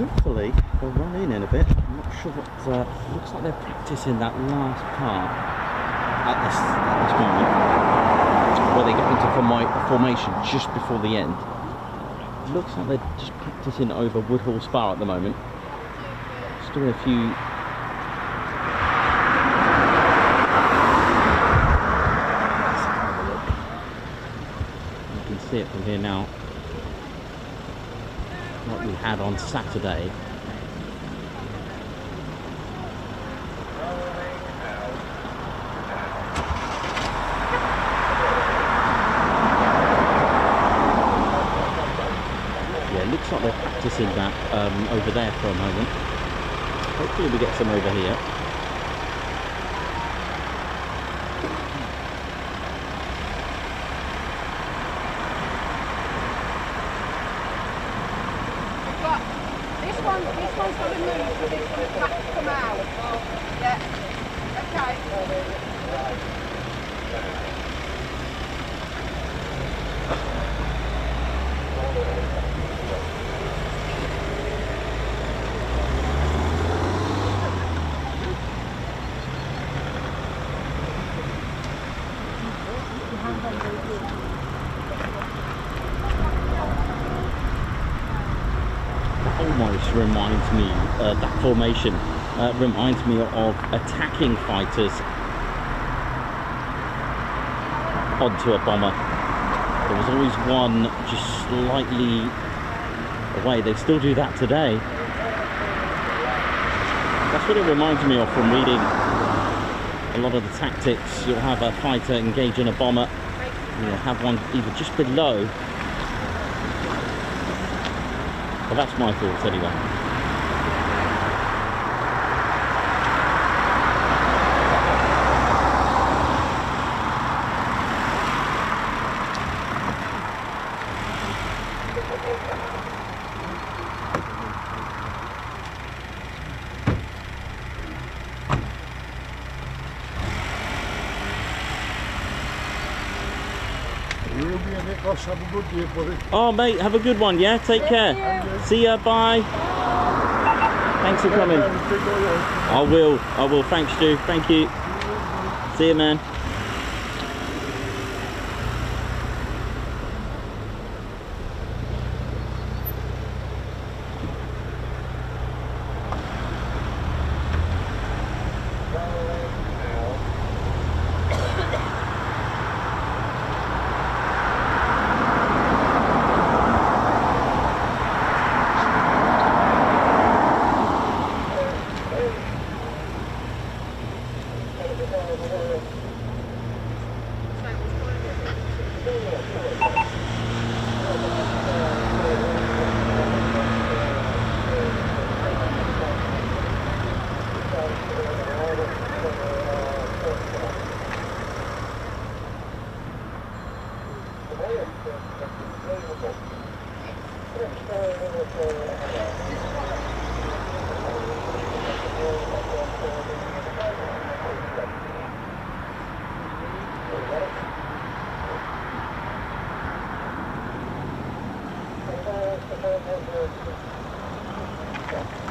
[SPEAKER 2] Hopefully they'll run in a bit. I'm not sure what. Looks like they're practicing that last part at this moment, where they get into formation just before the end. Looks like they're just practicing over Woodhall Spa at the moment. Just doing a few. You can see it from here now. What we had on Saturday. Yeah, it looks like they're practicing that over there for a moment. Hopefully we get some over here.
[SPEAKER 3] This one's got to move, so this one's got to come out. Yeah. Okay.
[SPEAKER 2] Almost reminds me, that formation reminds me of attacking fighters onto a bomber. There was always one just slightly away. They still do that today. That's what it reminds me of from reading a lot of the tactics. You'll have a fighter engage in a bomber, and you'll have one either just below. Well, that's my thoughts anyway.
[SPEAKER 5] European Nick Ross, have a good day, buddy.
[SPEAKER 1] Oh, mate, have a good one, yeah? Take care. See ya, bye. Thanks for coming. I will. Thanks, Stu. Thank you. See you, man.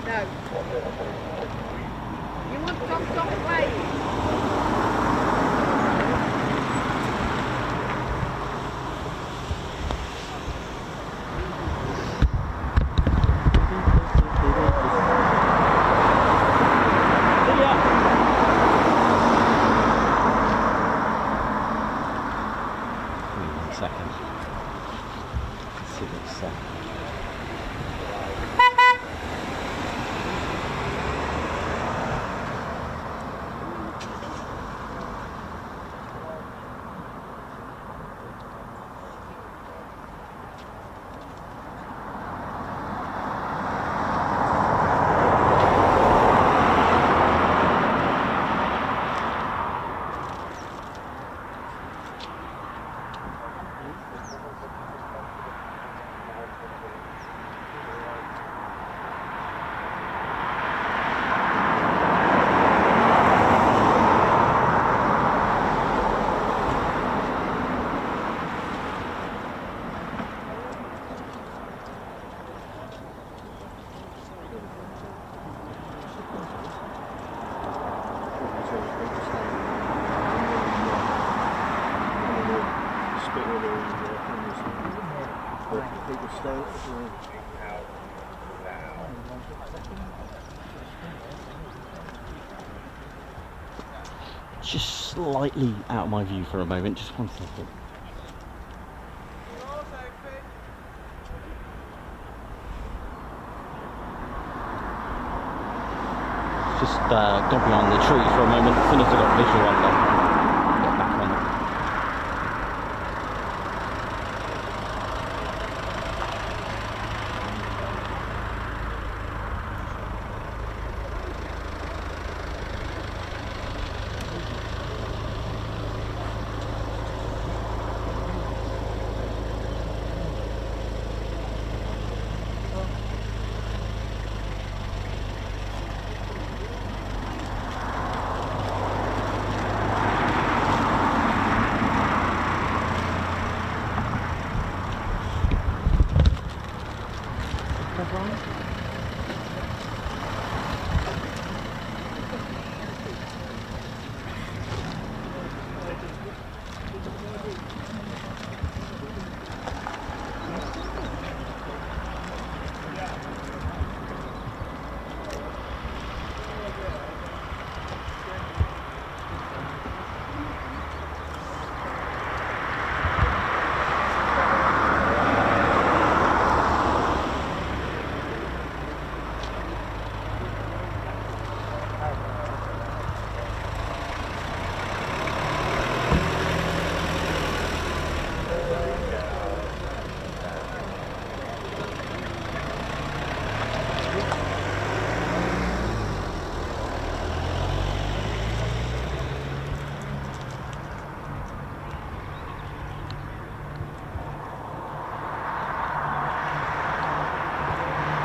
[SPEAKER 3] No. You want top away?
[SPEAKER 2] Just slightly out of my view for a moment, just 1 second. Just gone behind the trees for a moment, as soon as I got visual on them, got back on it.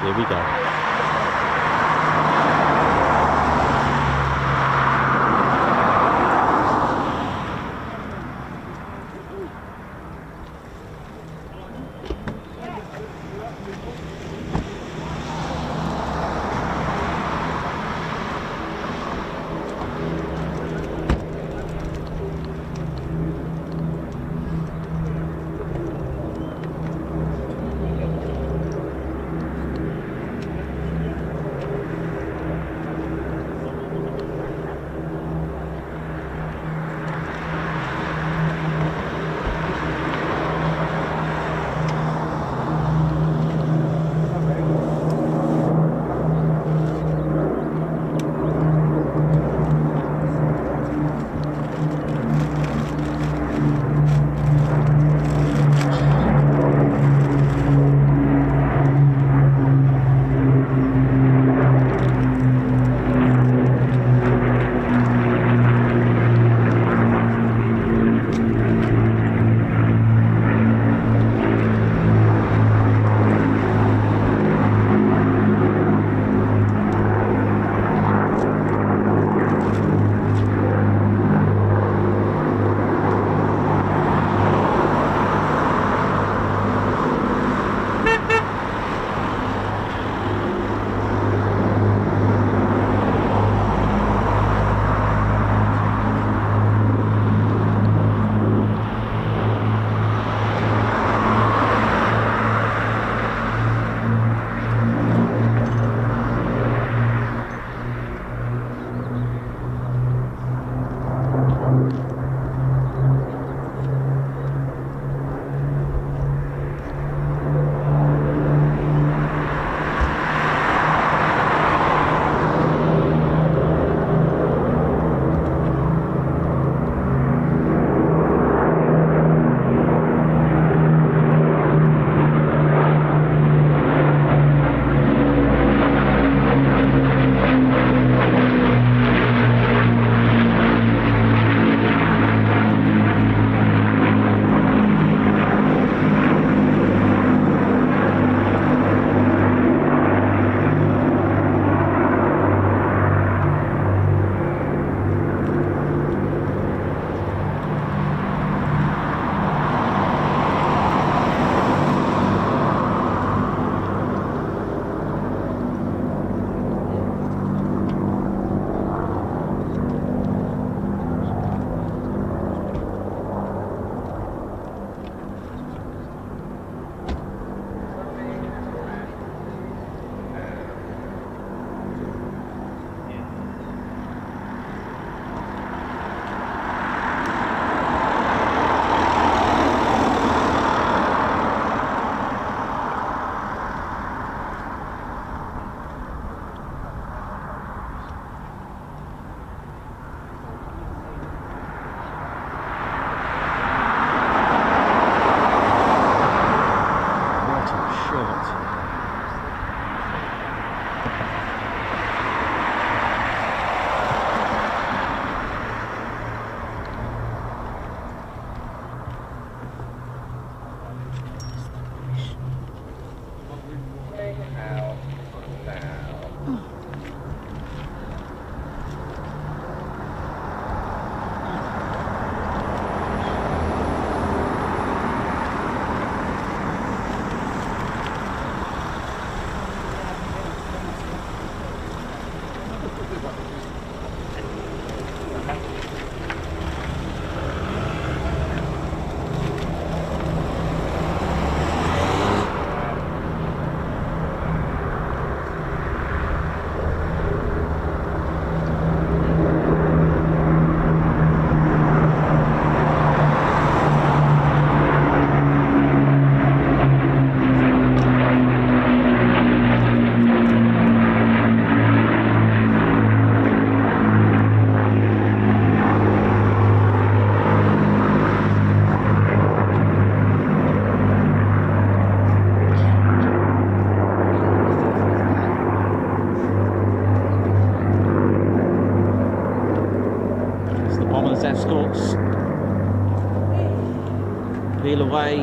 [SPEAKER 2] Here we go.
[SPEAKER 1] wheel away,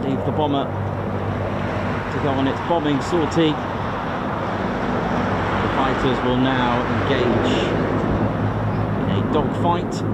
[SPEAKER 1] leave the bomber to go on its bombing sortie. The fighters will now engage in a dogfight.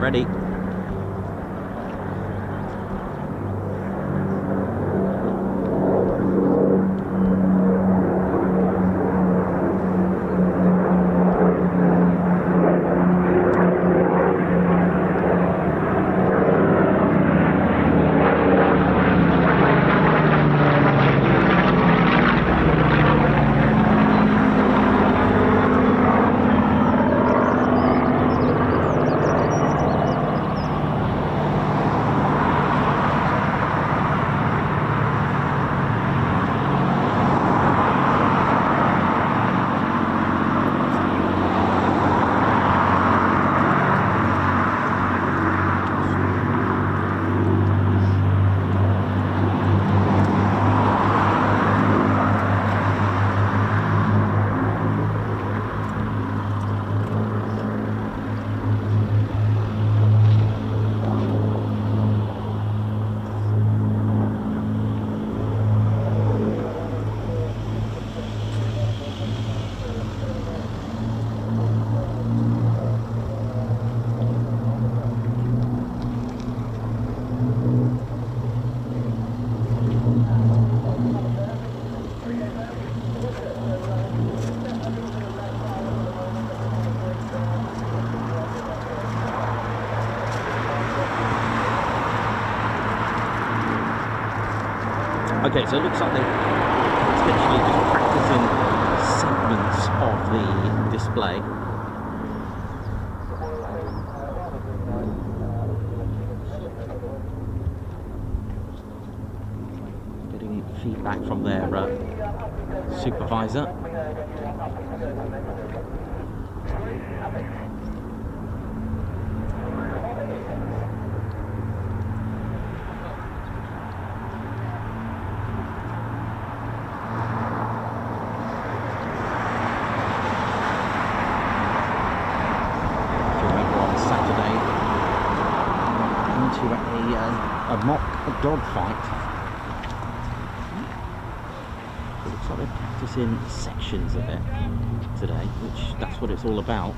[SPEAKER 1] Ready. Okay, so it looks like they're potentially just practicing segments of the display. Getting feedback from their supervisor. A mock dogfight. It looks like they're practicing sections of it today, which that's what it's all about.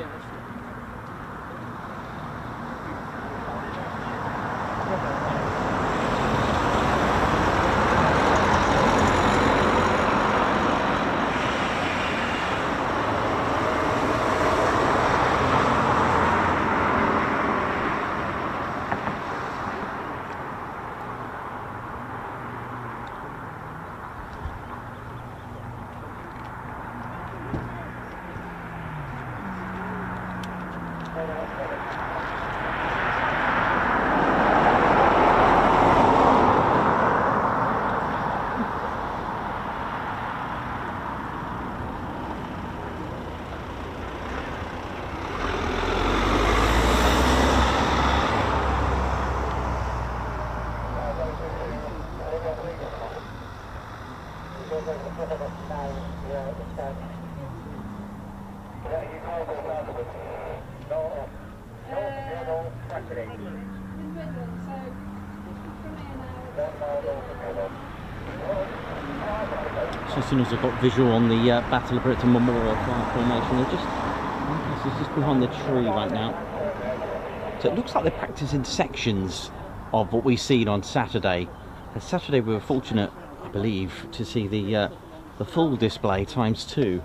[SPEAKER 4] Yeah, that's it.
[SPEAKER 2] So as soon as I got visual on the Battle of Britain Memorial Fire Formation, they're just, Lancaster's just behind the tree right now. So it looks like they're practicing sections of what we've seen on Saturday. Saturday we were fortunate, I believe, to see the full display ×2.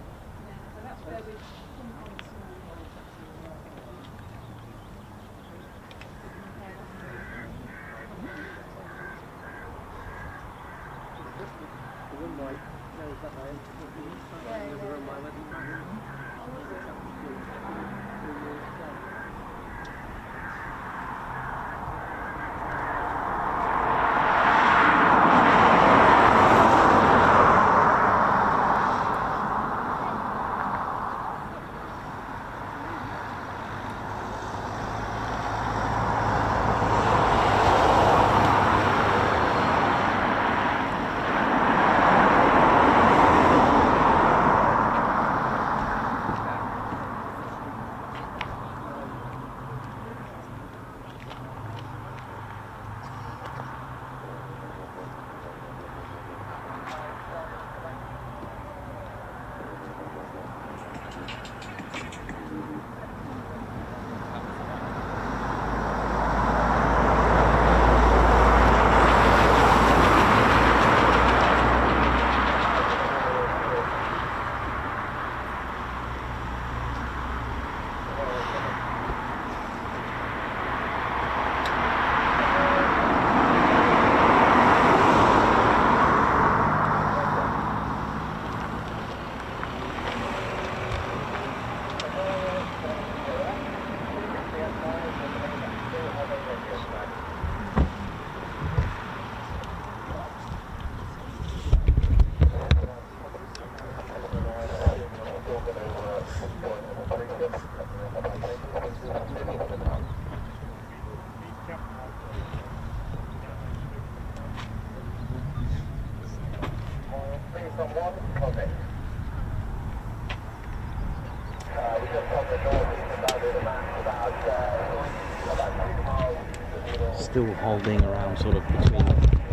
[SPEAKER 2] Still holding around sort of between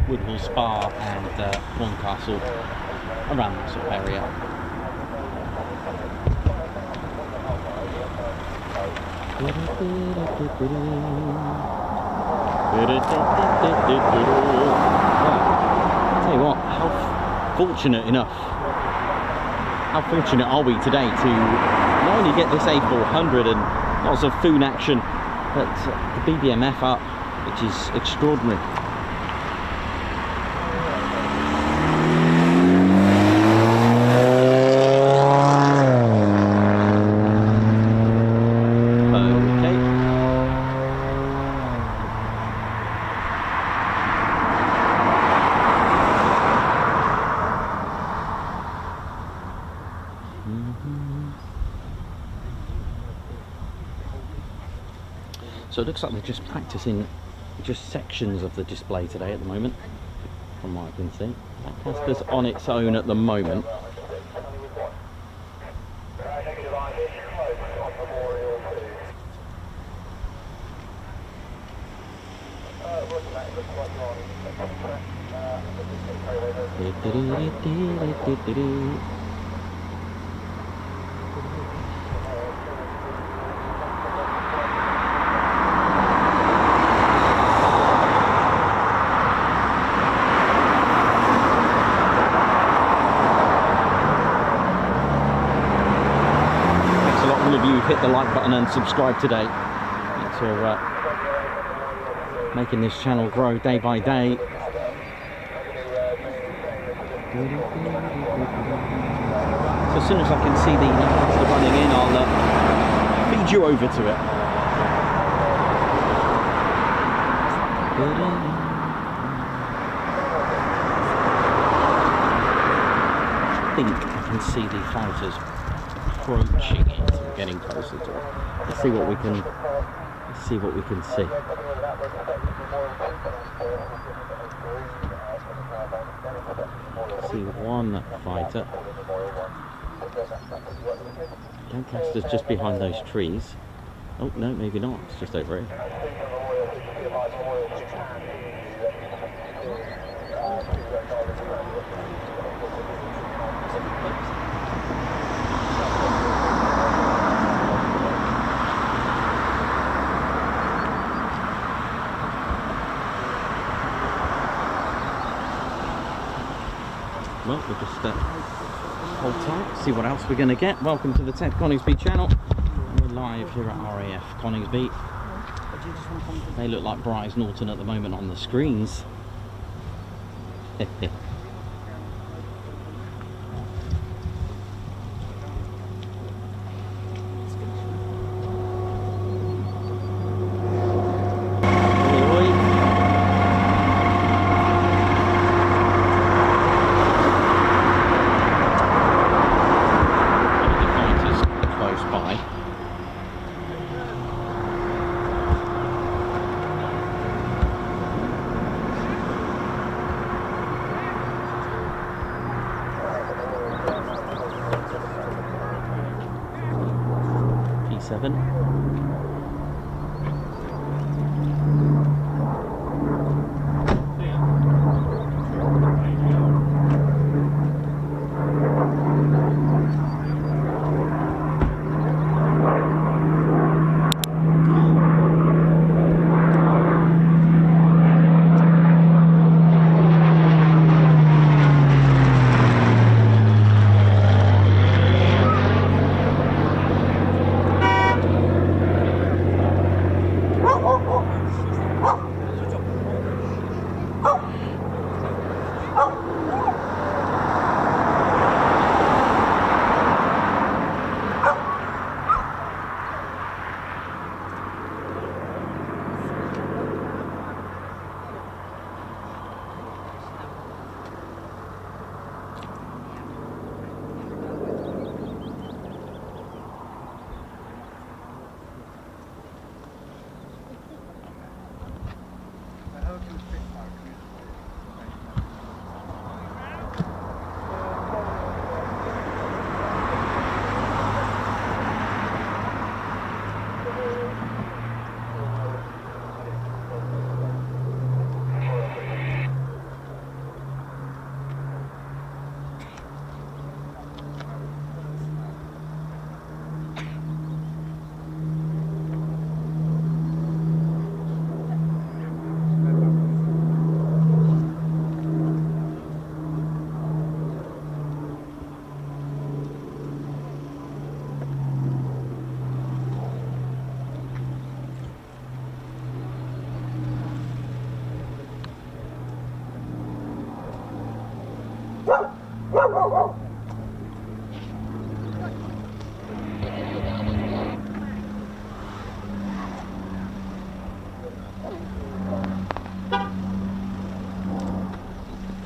[SPEAKER 2] Woodhall Spa and Horncastle, around that sort of area. I'll tell you what, how fortunate are we today to not only get this A400 and lots of Foon action, but the BBMF up, which is extraordinary. So it looks like they're just practicing just sections of the display today at the moment, from what I can see. Lancaster's on its own at the moment. the like button and subscribe today. It's all making this channel grow day by day. So as soon as I can see the Lancaster running in, I'll feed you over to it. I think I can see the fighters approaching it, getting closer to it. Let's see what we can see. See one fighter. Lancaster's just behind those trees. Oh no, maybe not. It's just over here. Well, we'll just hold tight, see what else we're going to get. Welcome to the Ted Coningsby channel. We're live here at RAF Coningsby. They look like Bryce Norton at the moment on the screens. P7.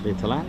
[SPEAKER 2] Clear to land.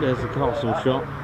[SPEAKER 1] There's the castle shot.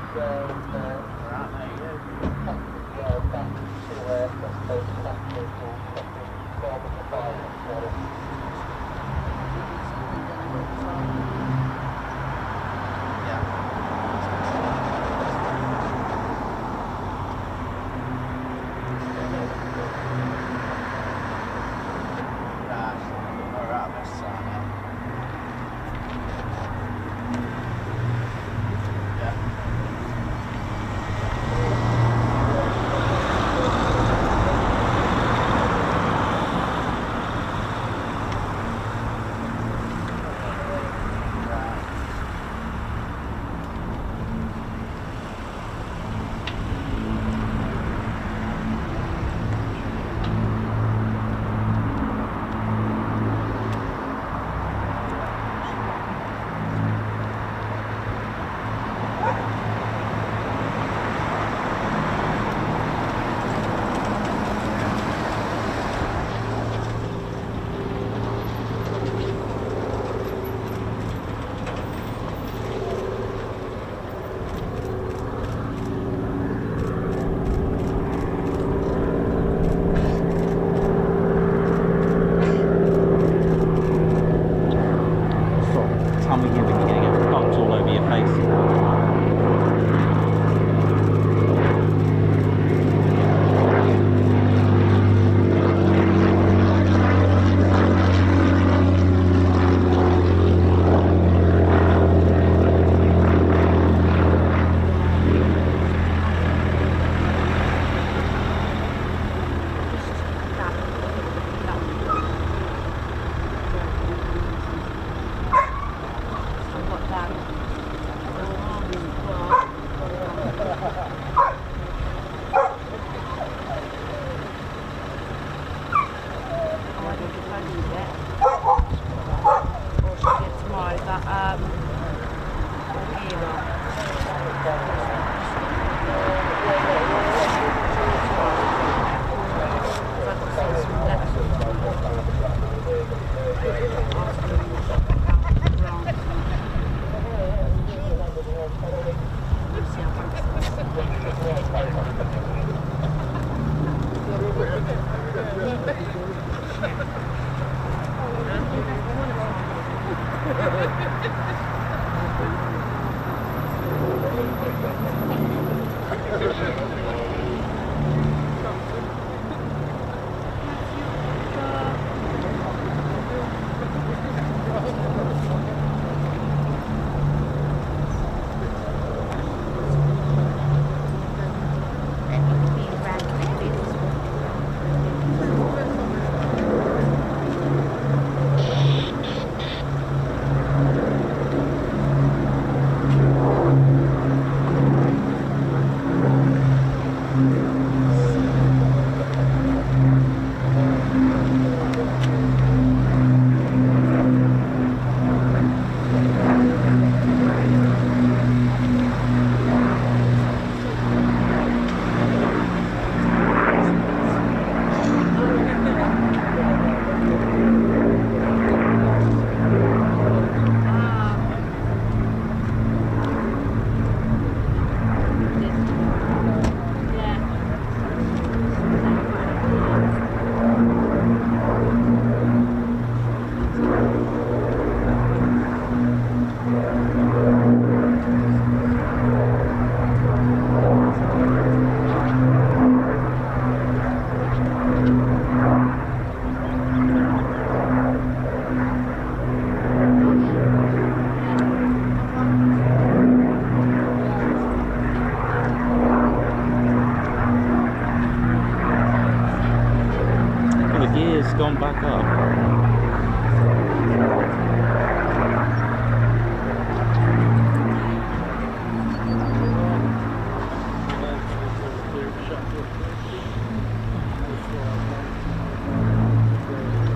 [SPEAKER 2] has gone back up.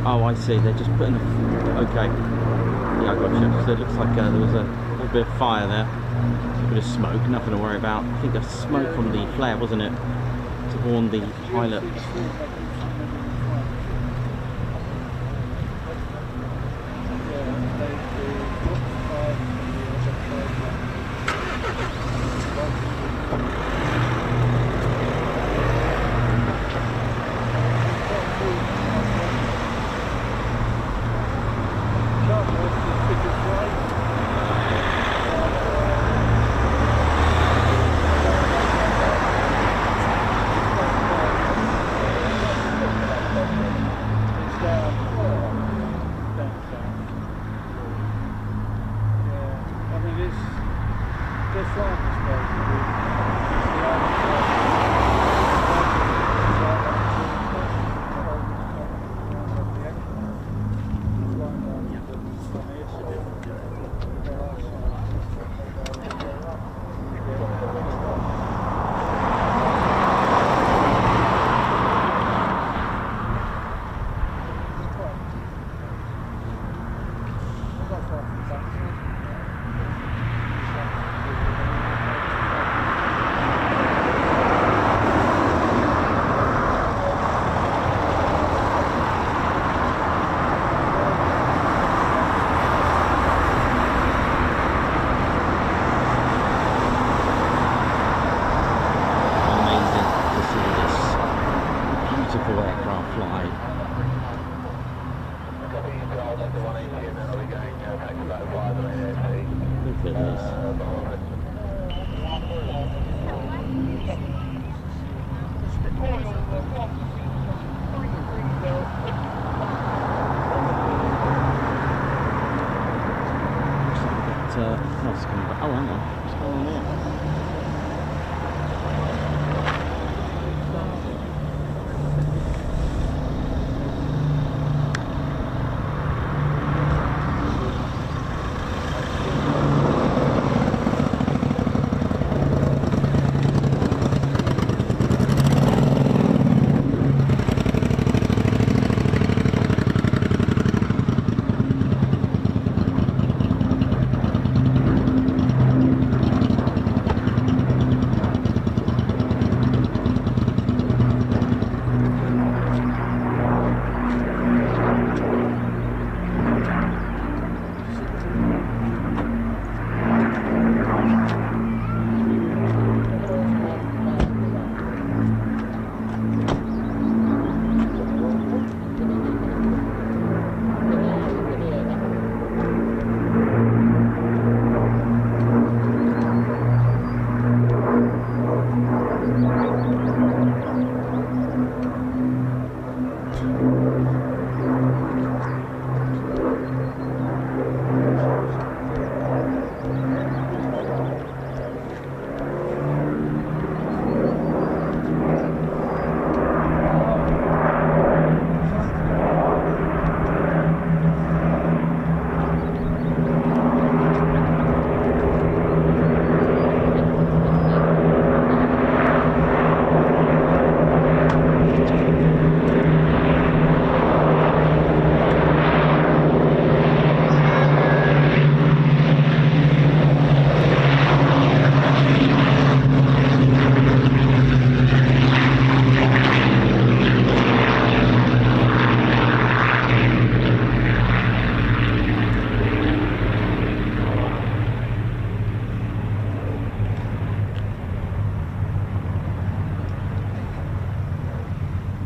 [SPEAKER 2] Oh, I see. They're just putting a... Okay. Yeah, I got you. So it looks like there was a little bit of fire there. A bit of smoke, nothing to worry about. I think that's smoke from the flare, wasn't it? To warn the pilot.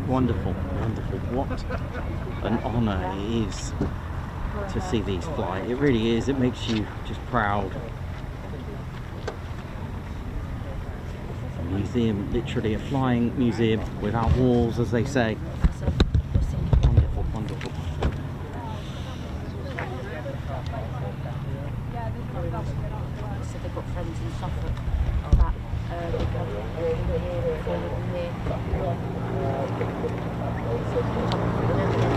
[SPEAKER 2] Wonderful, wonderful. What an honour it is to see these fly. It really is. It makes you just proud. A museum, literally a flying museum without walls, as they say. Wonderful, wonderful.
[SPEAKER 3] So they've got friends in Suffolk that they come forward and here.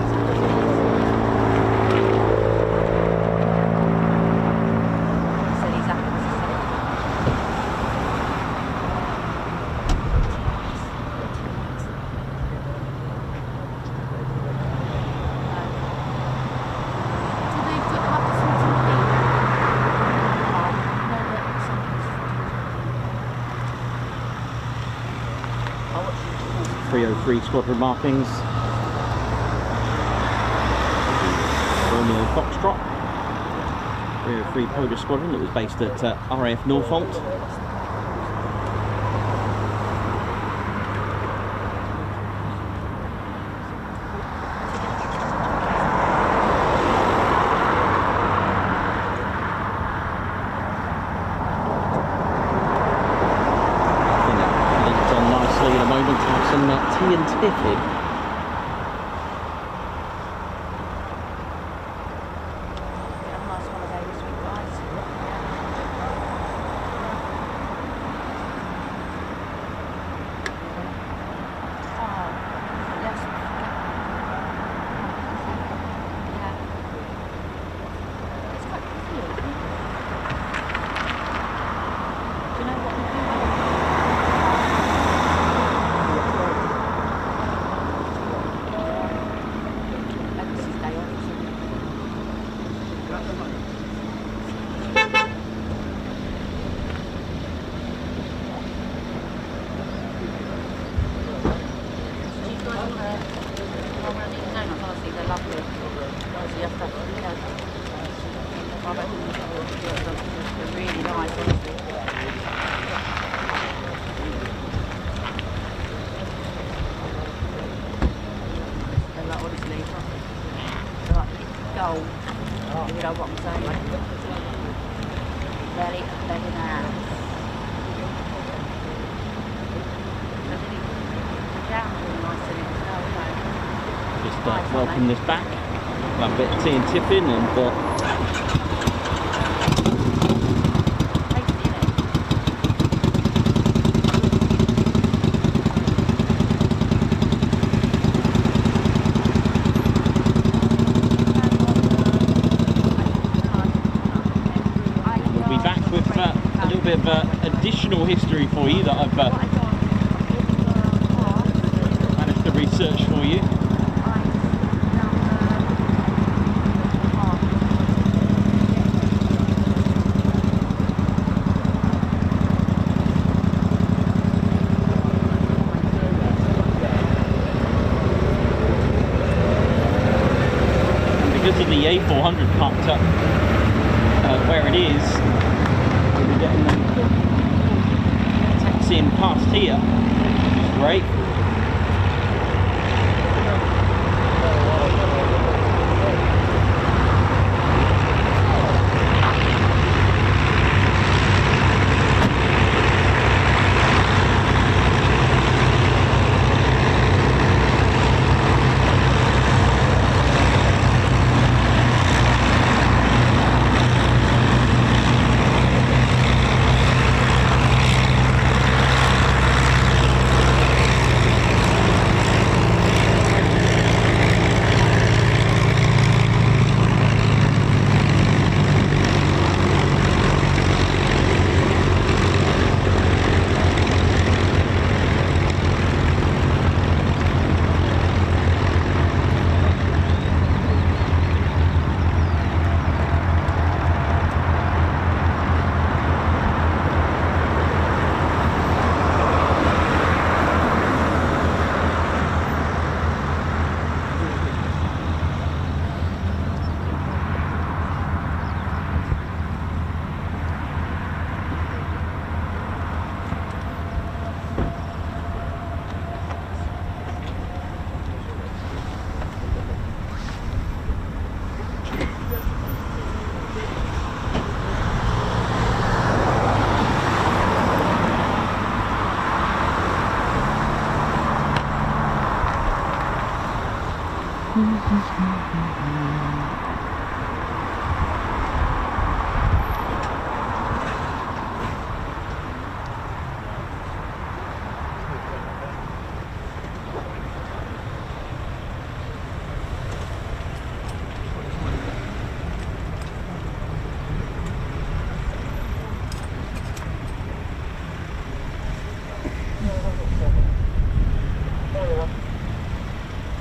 [SPEAKER 2] 303 squadron markings. Romeo Foxtrot 303 Polish squadron that was based at RAF Norfolk. Tea and tiffin.
[SPEAKER 3] You know what I'm saying? Very, very nice.
[SPEAKER 2] Just welcome this back. Have a bit of tea and tiffin and additional history for you that I've managed to research for you. And because of the A400 parked up where it is, we're getting them taxiing past here, which is great.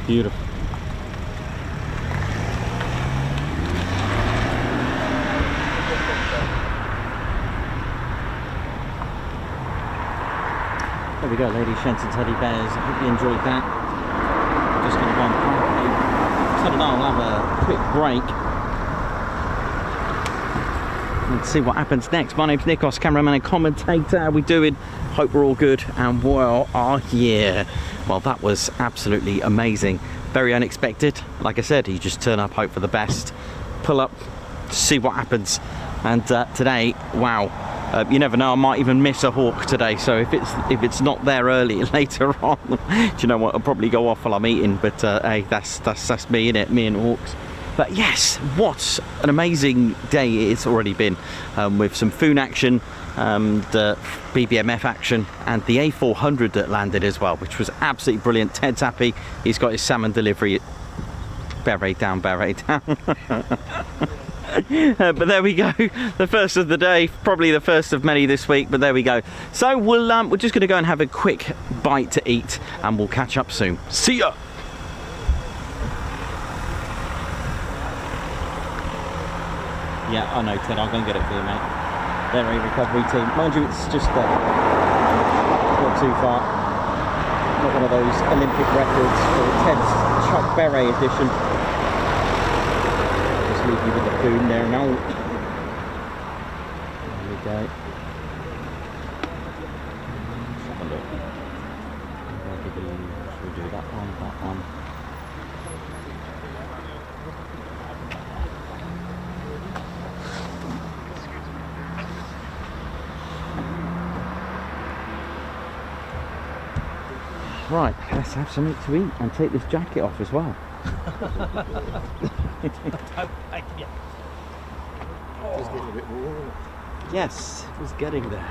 [SPEAKER 2] Beautiful. There we go, ladies, gents and teddy bears. I hope you enjoyed that. I'm just going to go and park a tunnel. I'll have a quick break and see what happens next. My name's Nikos, cameraman and commentator. How we doing? Hope we're all good and well. Oh yeah. Well, that was absolutely amazing. Very unexpected. Like I said, you just turn up, hope for the best, pull up, see what happens. And today, wow. You never know, I might even miss a Hawk today, so if it's not there early later on, do you know what, I'll probably go off while I'm eating. But hey, that's me, innit? Me and Hawks. But yes, what an amazing day it's already been, with some Foon action and BBMF action, and the A400 that landed as well, which was absolutely brilliant. Ted's happy, he's got his salmon delivery. Beret down, beret down. But there we go, the first of the day, probably the first of many this week, but there we go. So we're just going to go and have a quick bite to eat, and we'll catch up soon. See ya! Yeah, I know, Ted, I'll go and get it for you, mate. They're a recovery team. Mind you, it's just not too far. Not one of those Olympic records for Ted's Chuck Beret edition. Leave you with the food there now. There we go. Let's have a look. Should we do that one? That one. Right, let's have something to eat and take this jacket off as well.
[SPEAKER 5] Just getting a bit warm.
[SPEAKER 2] Yes, it was getting there.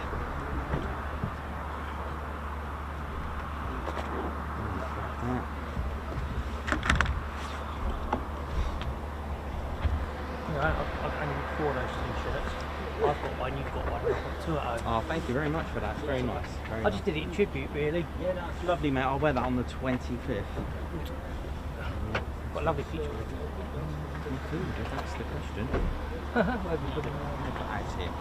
[SPEAKER 4] I've only 4 of those t-shirts. I've got one, you've got one, I've got 2 at home.
[SPEAKER 2] Oh, thank you very much for that. It's very nice. Very
[SPEAKER 4] I
[SPEAKER 2] nice.
[SPEAKER 4] just did it in tribute, really.
[SPEAKER 2] Yeah, that's lovely, mate. I'll wear that on the 25th.
[SPEAKER 4] Got a lovely feature with it.
[SPEAKER 2] Food, if that's the question.
[SPEAKER 4] Where have we put it?
[SPEAKER 2] Out here.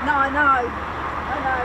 [SPEAKER 3] No, I know. I know.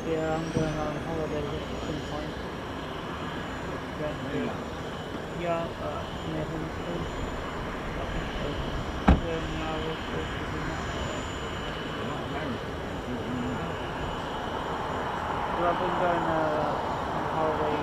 [SPEAKER 4] Yeah, I'm going on holiday at some point. Yeah, Netherlands. Well, I've been going on holiday.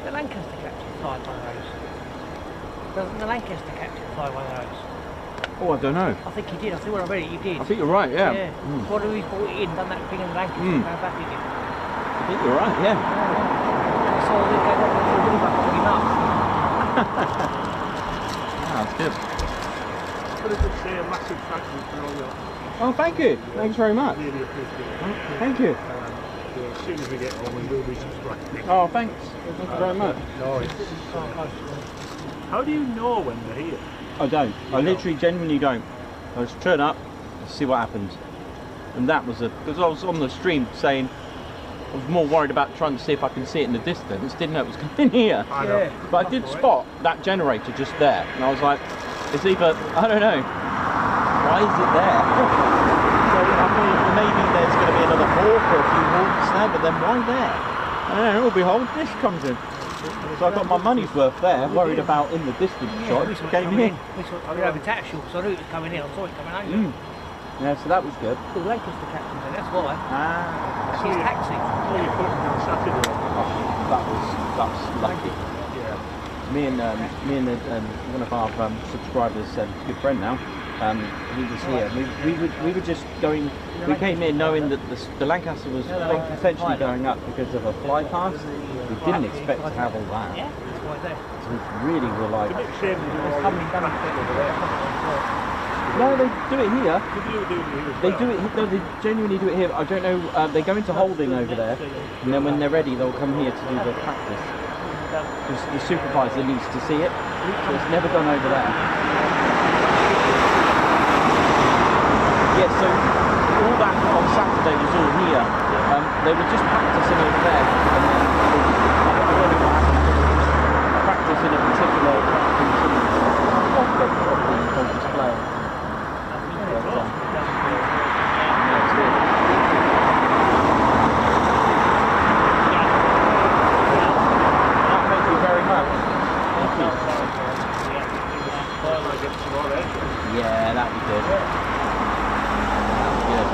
[SPEAKER 4] The Lancaster captain fly one of those? Doesn't the Lancaster captain fly one of those?
[SPEAKER 2] Oh, I don't know.
[SPEAKER 4] I think he did. I think when I read it, he did.
[SPEAKER 2] I think you're right, yeah.
[SPEAKER 4] Yeah.
[SPEAKER 2] Mm.
[SPEAKER 4] What do we brought it in, done that thing in the Lancaster, and came back again?
[SPEAKER 2] I think you're right, yeah.
[SPEAKER 4] I saw the guy got the really back picking up.
[SPEAKER 2] That's good.
[SPEAKER 5] But it just say a massive thank you for all your
[SPEAKER 2] Oh, thank you. Thanks very much.
[SPEAKER 5] really appreciate it.
[SPEAKER 2] Thank you.
[SPEAKER 5] As soon as we get one, we will be subscribing.
[SPEAKER 2] Oh, thanks. Thank you very much.
[SPEAKER 5] No, how do you know when they're here?
[SPEAKER 2] I don't. I literally genuinely don't. I just turn up, see what happens. And that was because I was on the stream saying I was more worried about trying to see if I can see it in the distance. Didn't know it was coming here.
[SPEAKER 5] I know.
[SPEAKER 4] Yeah.
[SPEAKER 2] But I did spot that generator just there. And I was like, it's either, I don't know, why is it there? So I thought maybe there's going to be another hawk or a few hawks there, but then why there? I don't know, behold, this comes in. So I got my money's worth there, worried about in the distance shot.
[SPEAKER 4] We saw it
[SPEAKER 2] Came
[SPEAKER 4] coming
[SPEAKER 2] in.
[SPEAKER 4] We saw it over Tatchell, because I knew it was coming in. I saw it coming over.
[SPEAKER 2] Yeah, so that was good.
[SPEAKER 4] The Lancaster captain, so that's why.
[SPEAKER 2] Ah,
[SPEAKER 4] His taxi.
[SPEAKER 5] Oh, you put it on Saturday.
[SPEAKER 2] that's lucky.
[SPEAKER 5] Yeah.
[SPEAKER 2] Me and one of our subscribers, good friend now, he was here. We were just going. We came in knowing that the Lancaster was potentially going up because of a fly past. We didn't expect to have all that.
[SPEAKER 4] Yeah, that's why there.
[SPEAKER 2] So really were like.
[SPEAKER 5] It's a bit shame they do all
[SPEAKER 4] Coming
[SPEAKER 5] this
[SPEAKER 4] down
[SPEAKER 5] practice
[SPEAKER 4] to
[SPEAKER 5] over there.
[SPEAKER 2] No, they do it here.
[SPEAKER 5] They
[SPEAKER 2] They do it. No, they genuinely do it here. I don't know. They go into holding over there, and then when they're ready, they'll come here to do the practice. Because the supervisor needs to see it, so it's never done over there. Yeah. So all that on Saturday was all here. They were just practicing over there, and then I don't know what happened. They were just practicing a particular display. Thank you very much. Thank you. Yeah, that'd be good. That'd be good.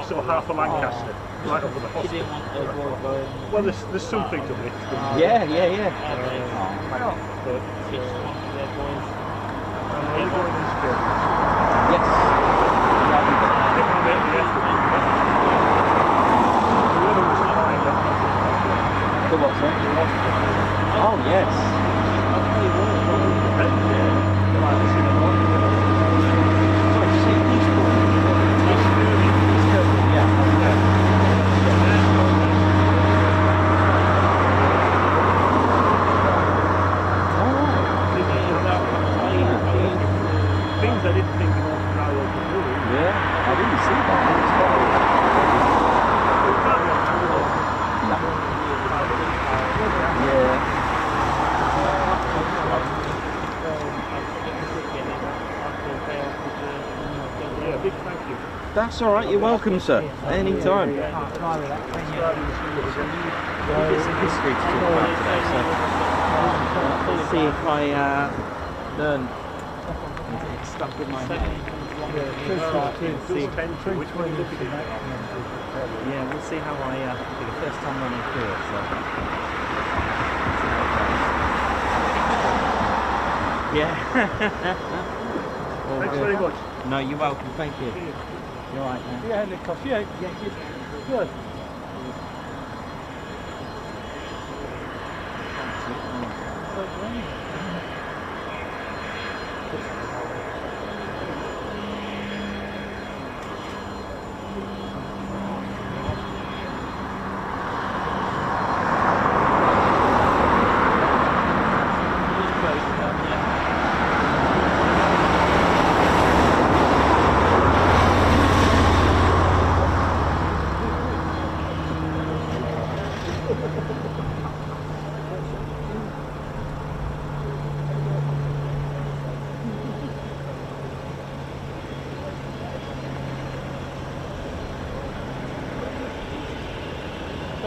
[SPEAKER 5] So half of Lancaster, right over the hospital. Well, there's something to it.
[SPEAKER 2] Yeah, yeah, yeah.
[SPEAKER 5] But, are you going in spring?
[SPEAKER 2] Yes. That'd be good.
[SPEAKER 5] I think we'll make the effort. The weather was fine.
[SPEAKER 2] The what, sir? Oh, yes. Sorry, did you say Eastbourne? East Kilburn, yeah.
[SPEAKER 5] Things I didn't think of now I could do.
[SPEAKER 2] Yeah, I didn't see that. No. Yeah.
[SPEAKER 5] Yeah, big thank you.
[SPEAKER 2] That's all right. You're welcome, sir. Anytime.
[SPEAKER 4] Can't fly with that, can you?
[SPEAKER 2] There's some history to talk about today, so let's see if I learn. It's stuck in my head.
[SPEAKER 5] Which one are you looking at?
[SPEAKER 2] Yeah, we'll see how I do the first time running through it. So. Yeah. All
[SPEAKER 5] Thanks
[SPEAKER 2] good.
[SPEAKER 5] very much.
[SPEAKER 2] No, you're welcome. Thank you. You're all right now.
[SPEAKER 5] Yeah, Nick, coffee. Yeah, good.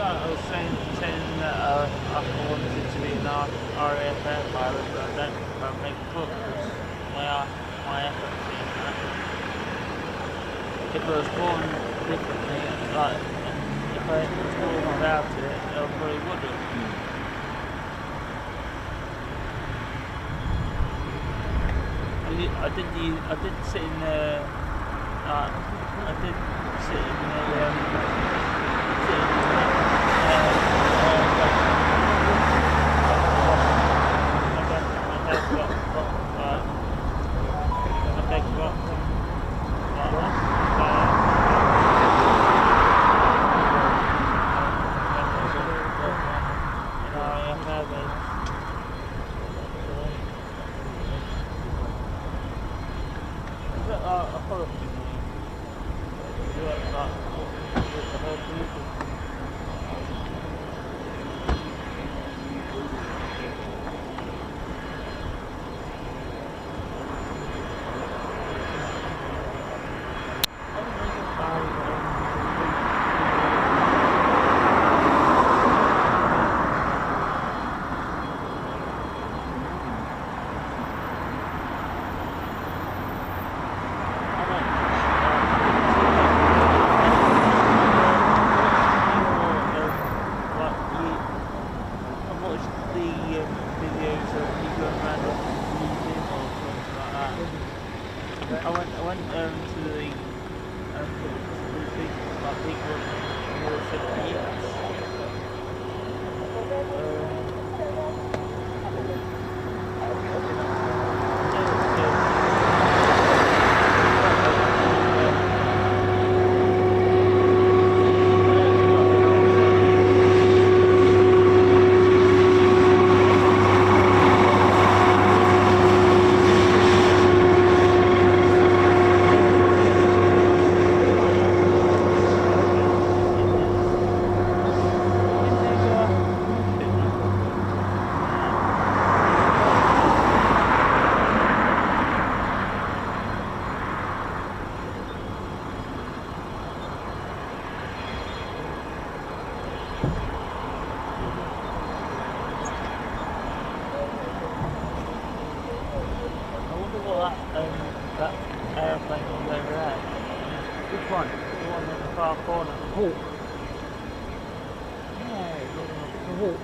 [SPEAKER 6] I was saying that I wanted to be an RAF air pilot, but I don't make a book because my effort team. If I was born differently, like, if I was born without it, I probably would have. I did sit in the. I did sit in the. That airplane was over there.
[SPEAKER 4] Which one?
[SPEAKER 6] The one in the far corner.
[SPEAKER 4] Hawk. Yeah, it's a Hawk.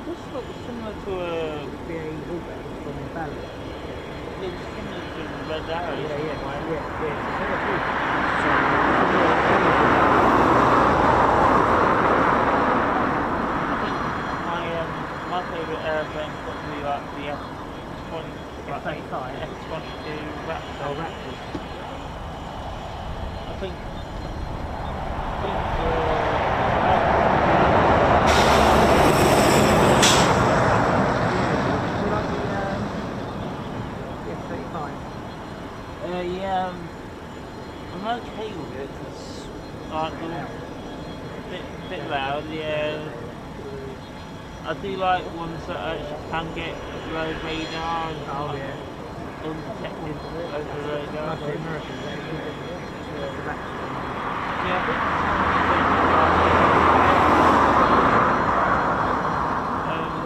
[SPEAKER 6] This looks similar to a...
[SPEAKER 4] BA Hawk from the Valley.
[SPEAKER 6] Looks similar to the Red Arrow. My favourite airplane is probably like the F-20.
[SPEAKER 4] F-35?
[SPEAKER 6] F-22 Raptor.
[SPEAKER 4] Oh, Raptors.
[SPEAKER 6] I think yeah, I'm okay with it. It's like a bit loud, yeah. I do like ones that actually can get low radar and undetected over the radar.
[SPEAKER 4] Like the Americans, they do the Raptors.
[SPEAKER 6] Yeah,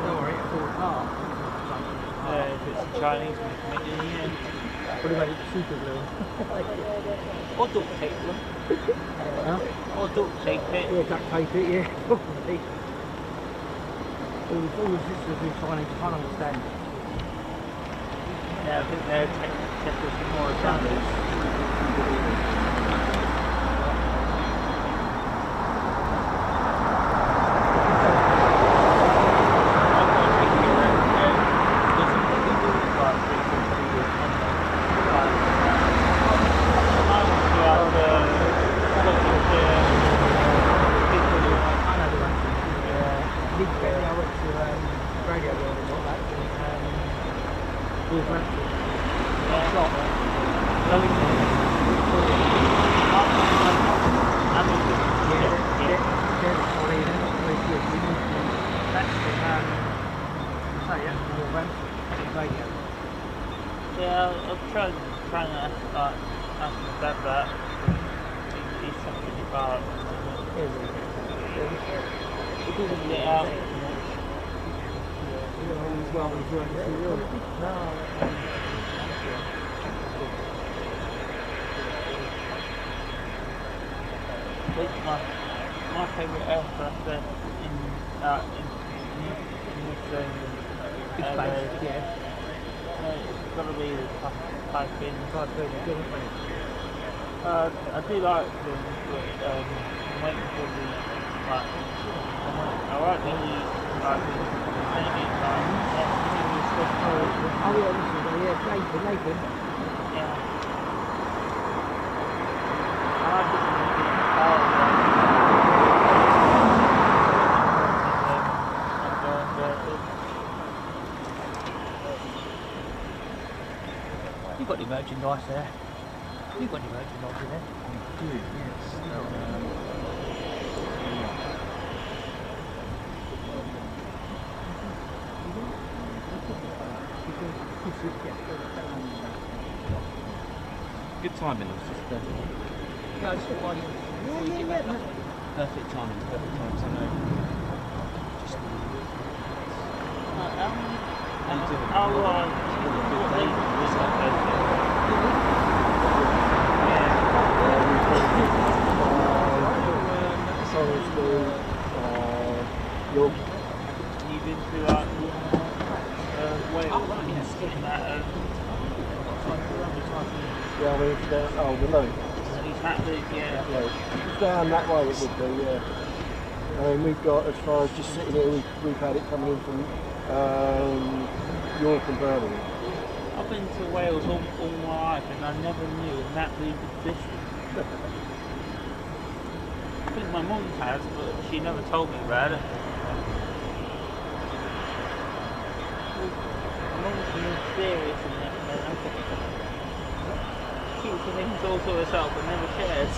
[SPEAKER 4] Don't worry, it's all apart.
[SPEAKER 6] if it's a Chinese making it, yeah.
[SPEAKER 4] What about it super glue?
[SPEAKER 6] Or duct tape them.
[SPEAKER 4] Huh?
[SPEAKER 6] Or duct tape it.
[SPEAKER 4] Yeah, duct tape it, yeah. Definitely. All the sisters who trying to understand it.
[SPEAKER 6] Yeah, I think they're technically more advanced. Yeah, I'll try and ask my dad that. He's something about he doesn't get out much. I think my favourite aircraft in this
[SPEAKER 4] Yeah.
[SPEAKER 6] it's got to be the Typhoon. I do like them, but I'm waiting for the I like the enemy time.
[SPEAKER 4] Oh yeah, Nathan.
[SPEAKER 6] Yeah. I like it when they get power.
[SPEAKER 4] You've got the merchandise there. You've got the merchandise there. Yes.
[SPEAKER 2] Good timing, it was just
[SPEAKER 4] Yeah, I just thought while you get back.
[SPEAKER 2] perfect timing, so no. Just
[SPEAKER 6] You've been to Wales in that
[SPEAKER 5] Yeah, with the loan.
[SPEAKER 6] That loop, yeah.
[SPEAKER 7] Down that way it would be, yeah. And we've got, as far as just sitting here, we've had it coming in from York and Birmingham.
[SPEAKER 6] I've been to Wales all my life and I never knew that loop existed. I think my mum has, but she never told me about it. Mum's mysterious in that. Keeps the things all to herself but never shares.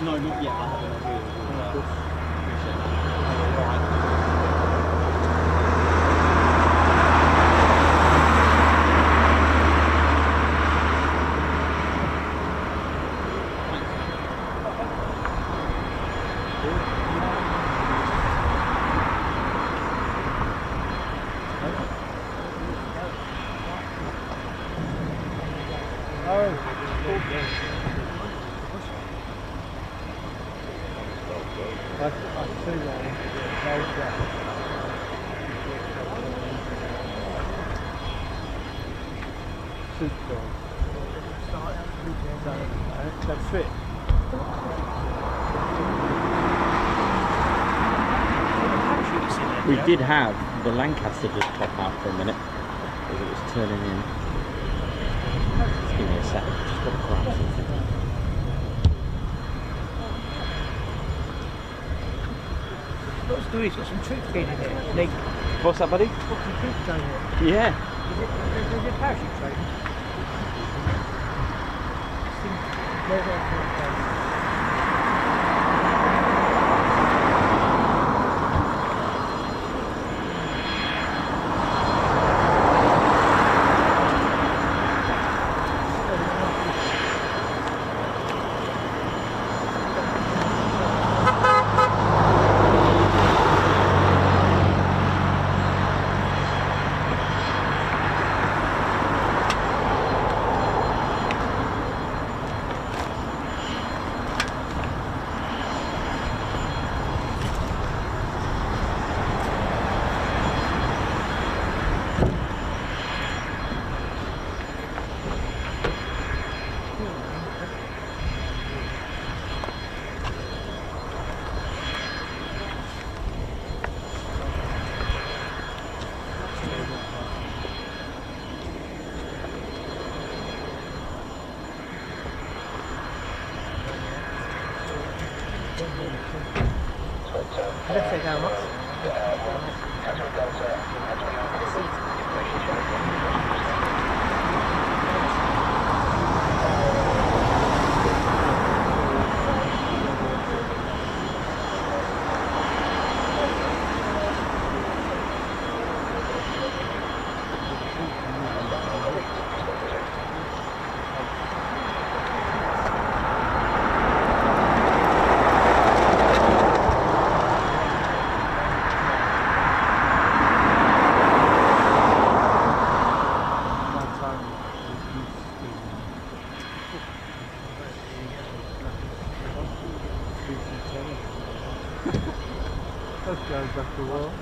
[SPEAKER 2] No, not yet. I haven't appreciate that.
[SPEAKER 7] That's it.
[SPEAKER 2] We did have the Lancaster just pop out for a minute as it was turning in. Just give me a second, just got to grab something.
[SPEAKER 4] What's doing? He's got some troops getting in there. Like,
[SPEAKER 2] What's that, buddy?
[SPEAKER 4] got some troops going there.
[SPEAKER 2] Yeah.
[SPEAKER 4] Is it parachute training? Where's that? Left leg down, Ross.
[SPEAKER 7] That goes back a while.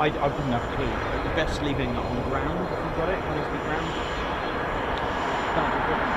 [SPEAKER 2] I wouldn't have a clue. The best leaving it on the ground if you've got it, Coningsby ground. That'd be good.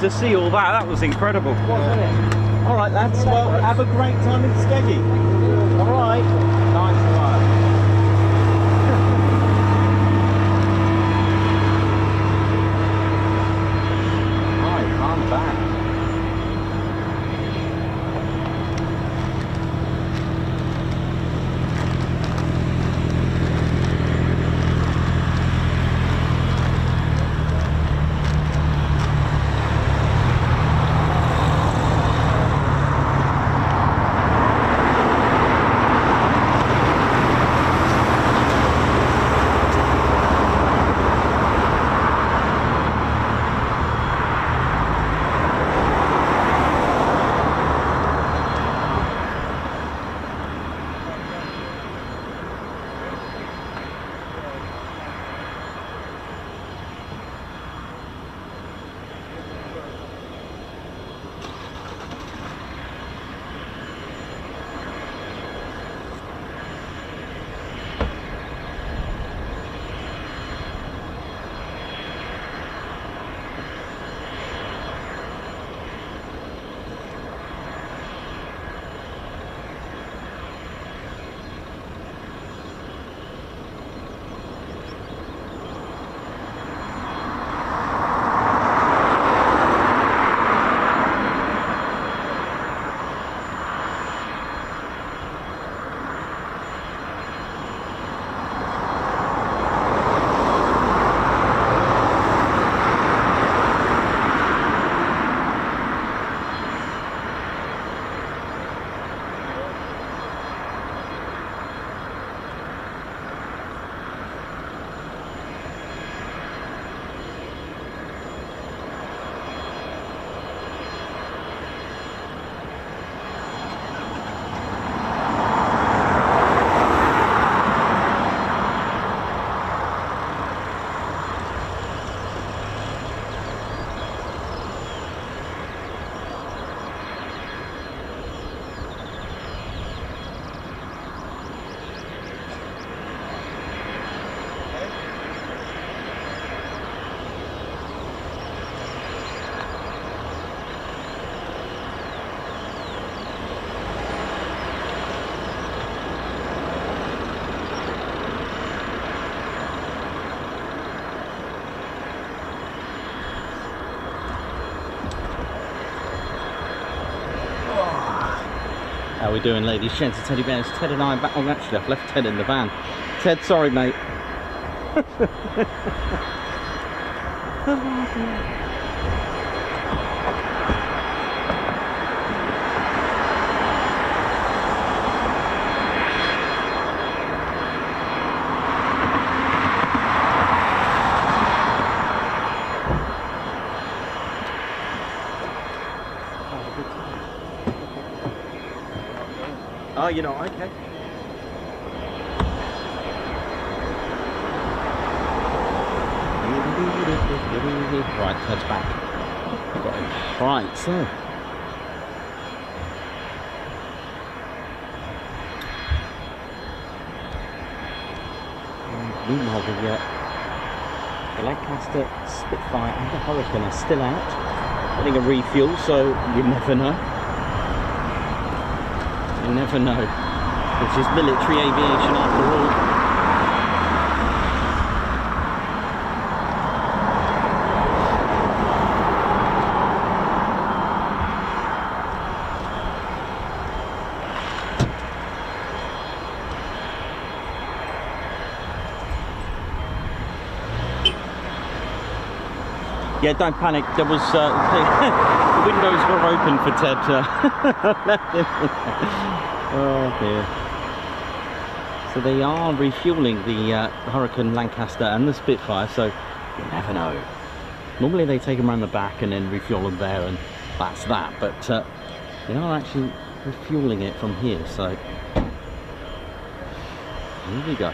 [SPEAKER 1] to see all that. That was incredible.
[SPEAKER 7] Yeah.
[SPEAKER 1] All right, lads. Well, have a great time in Skeggy. All right. Nice one. Right, I'm back. How are we doing, ladies, gents, and teddy bears? Ted and I are back. Oh, actually, I've left Ted in the van. Ted, sorry, mate. Oh, you're not? Okay. Right, Ted's back. Got him. Right, so. Meanwhile, the Lancaster, Spitfire and the Hurricane are still out. Getting a refuel, so you never know. You never know. It's just military aviation after all. Yeah, don't panic. There was the windows were open for Ted. Oh dear. So they are refueling the Hurricane, Lancaster and the Spitfire, so you never know. Normally they take them around the back and then refuel them there, and that's that. But they are actually refueling it from here, so here we go.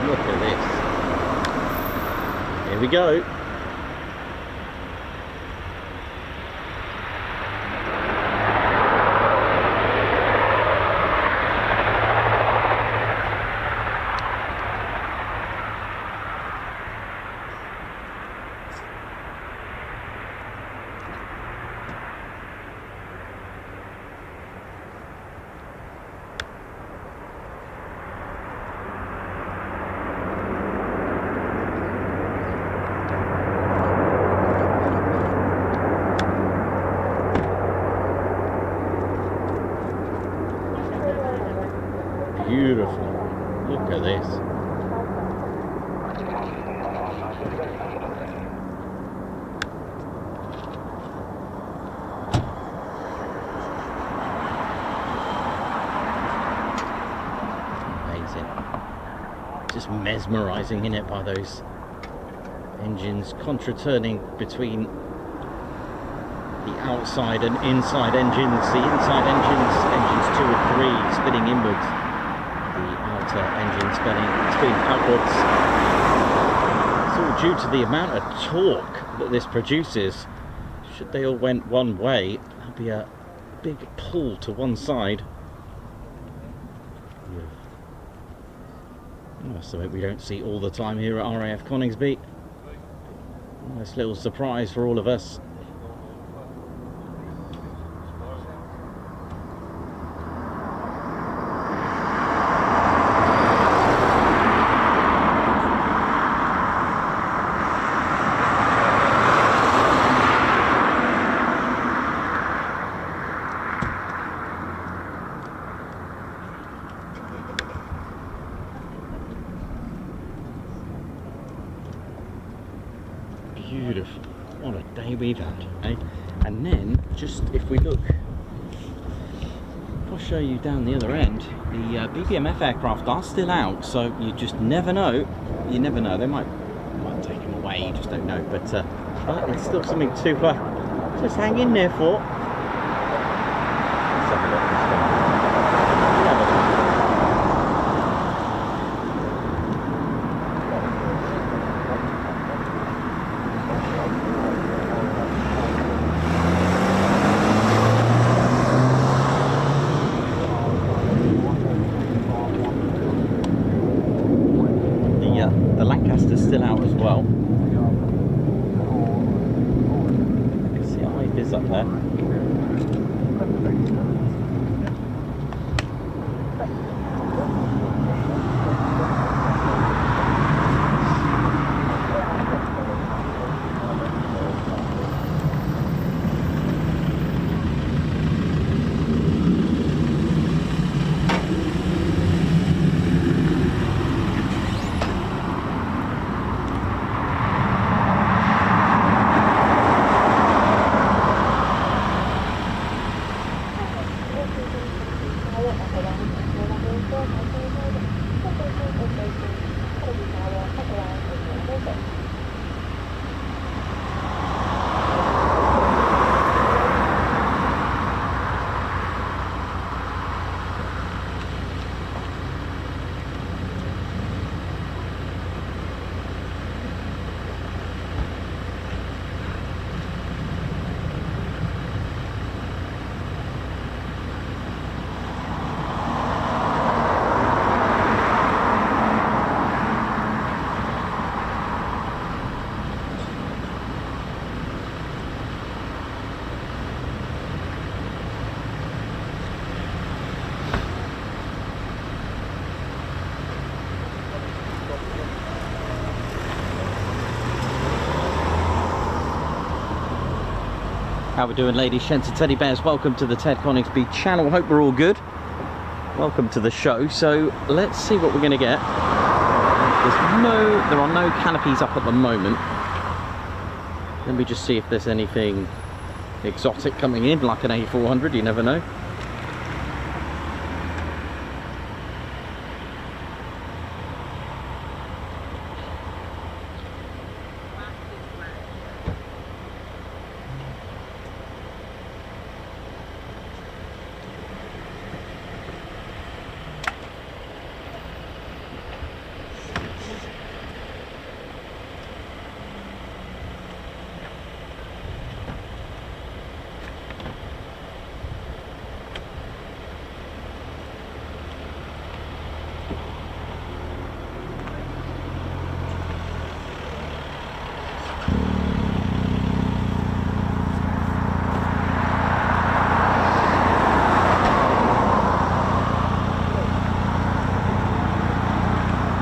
[SPEAKER 2] Look at this. Here we go. Beautiful. Look at this. Amazing. Just mesmerizing in it by those engines contra-turning between the outside and inside engines. The inside engines 2 and 3 spinning inwards. Engine spinning outwards. It's all due to the amount of torque that this produces. Should they all went one way, there'll be a big pull to one side. That's something we don't see all the time here at RAF Coningsby. Nice little surprise for all of us. Beautiful. What a day we've had, eh? And then, just if we look, I'll show you down the other end, the BBMF aircraft are still out, so you just never know. You never know. They might take them away, you just don't know. But it's still something to just hang in there for. Let's have a look. The Lancaster's still out as well. You can see a high vis up there. How we doing, ladies, gents and teddy bears? Welcome to the Ted Coningsby channel. Hope we're all good. Welcome to the show. So let's see what we're going to get. There are no canopies up at the moment. Let me just see if there's anything exotic coming in, like an A400. You never know.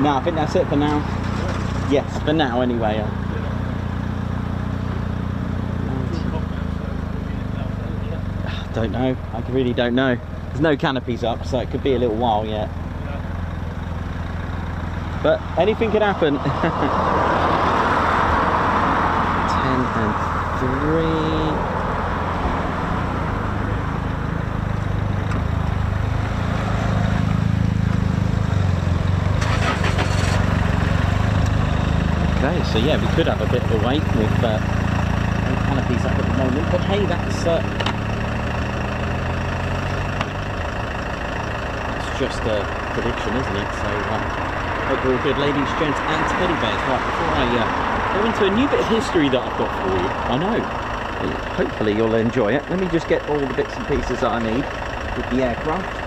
[SPEAKER 2] No, I think that's it for now. Yes, for now anyway. Don't know. I really don't know. There's no canopies up, so it could be a little while yet. But anything could happen. 10 and 3. Okay, so yeah, we could have a bit of a wait with no canopies up at the moment, but hey, that's just a prediction, isn't it? So hope you're all good, ladies, gents and teddy bears. Right, before I go into a new bit of history that I've got for you, I know, hopefully you'll enjoy it. Let me just get all the bits and pieces that I need with the aircraft.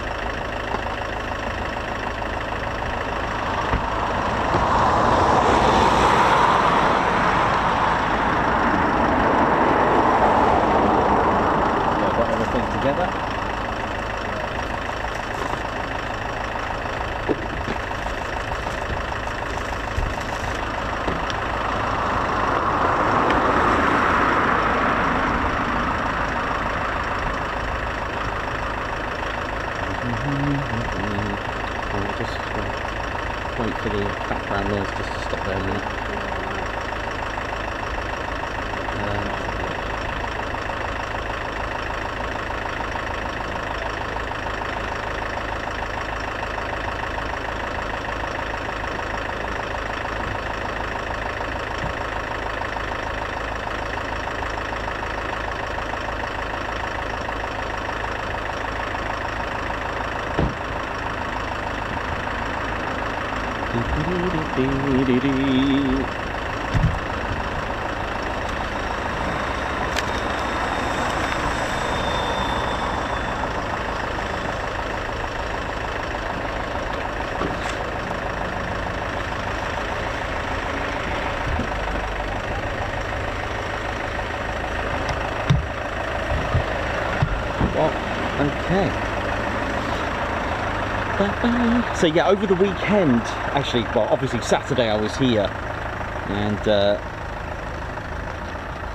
[SPEAKER 2] Wait for the background noise just to stop there a minute. Okay. So yeah, over the weekend, actually, well, obviously Saturday I was here, and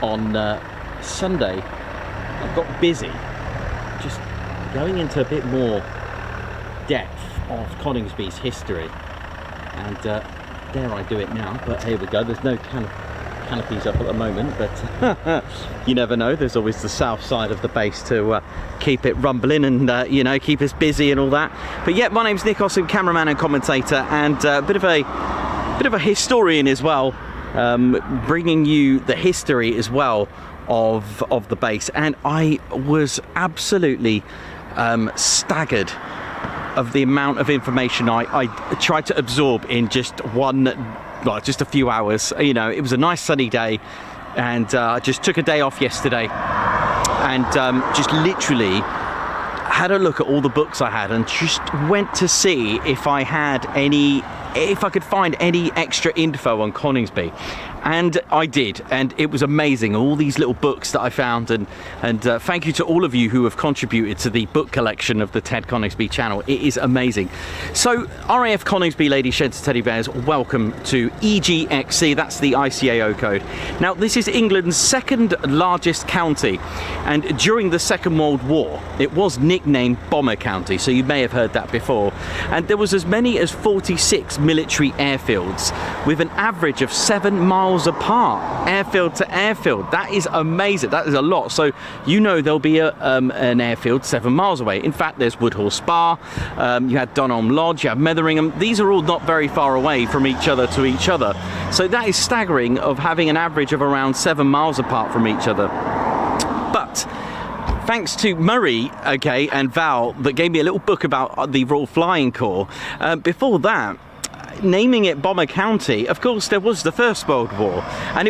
[SPEAKER 2] on Sunday I got busy just going into a bit more depth of Coningsby's history, and dare I do it now, but here we go. There's no canopies up at the moment, but you never know. There's always the south side of the base to keep it rumbling and you know, keep us busy and all that. But yeah, my name's Nick Austin, cameraman and commentator, and a bit of a historian as well, bringing you the history as well of the base. And I was absolutely staggered of the amount of information I tried to absorb in just just a few hours. You know, it was a nice sunny day, and I just took a day off yesterday, and just literally had a look at all the books I had, and just went to see if I could find any extra info on Coningsby. And I did, and it was amazing, all these little books that I found, and thank you to all of you who have contributed to the book collection of the Ted Coningsby channel. It is amazing. So RAF Coningsby, ladies, gents, teddy bears, welcome to EGXC. That's the ICAO code. Now, this is England's second largest county, and during the Second World War it was nicknamed Bomber County, so you may have heard that before. And there was as many as 46 military airfields with an average of 7 miles apart, airfield to airfield. That is amazing. That is a lot. So you know there'll be an airfield 7 miles away. In fact, there's Woodhall Spa, you had Dunholm Lodge, you have Metheringham. These are all not very far away from each other to each other. So that is staggering, of having an average of around 7 miles apart from each other. But thanks to Murray, okay, and Val, that gave me a little book about the Royal Flying Corps. Before that, naming it Bomber County, of course, there was the First World War, and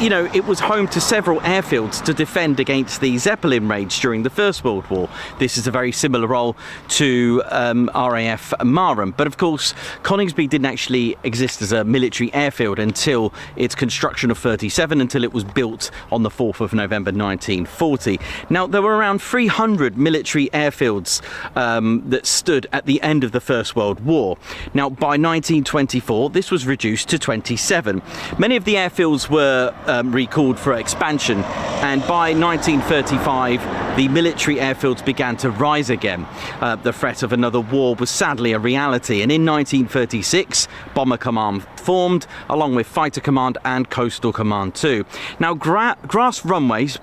[SPEAKER 2] you know, it was home to several airfields to defend against the Zeppelin raids during the First World War. This is a very similar role to RAF Marham, but of course Coningsby didn't actually exist as a military airfield until its construction of 37, until it was built on the 4th of November 1940. Now, there were around 300 military airfields that stood at the end of the First World War. Now, by 1924, this was reduced to 27. Many of the airfields were recalled for expansion, and by 1935, the military airfields began to rise again. The threat of another war was sadly a reality, and in 1936, Bomber Command formed, along with Fighter Command and Coastal Command too. Now, grass runways,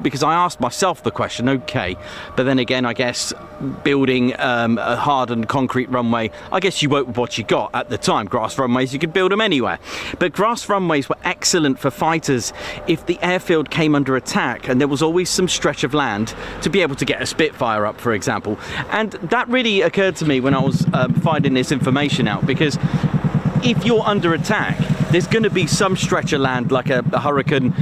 [SPEAKER 2] because I asked myself the question, okay, but then again, I guess building a hardened concrete runway, I guess you work with what you got at the time. Grass runways, you could build them anywhere. But grass runways were excellent for fighters if the airfield came under attack and there was always some stretch of land to be able to get a Spitfire up, for example. And that really occurred to me when I was finding this information out, because if you're under attack, there's going to be some stretch of land like a Hurricane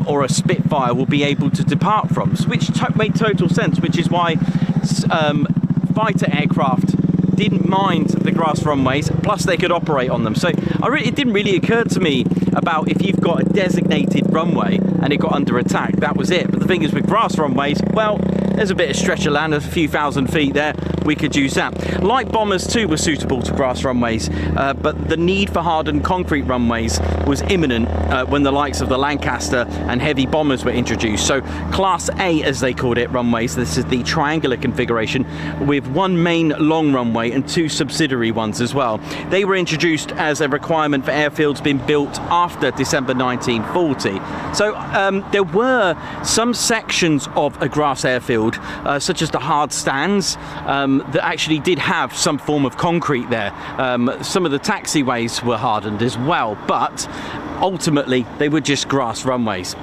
[SPEAKER 2] or a Spitfire will be able to depart from, which made total sense, which is why fighter aircraft didn't mind the grass runways, plus they could operate on them. So it didn't really occur to me about if you've got a designated runway and it got under attack, that was it. But the thing is, with grass runways, well, there's a bit of stretch of land, a few thousand feet there, we could use that. Light bombers too were suitable to grass runways, but the need for hardened concrete runways was imminent when the likes of the Lancaster and heavy bombers were introduced. So Class A, as they called it, runways, this is the triangular configuration with one main long runway and two subsidiary ones as well. They were introduced as a requirement for airfields being built after December 1940. So there were some sections of a grass airfield, such as the hard stands, that actually did have some form of concrete there. Some of the taxiways were hardened as well, but ultimately they were just grass runways.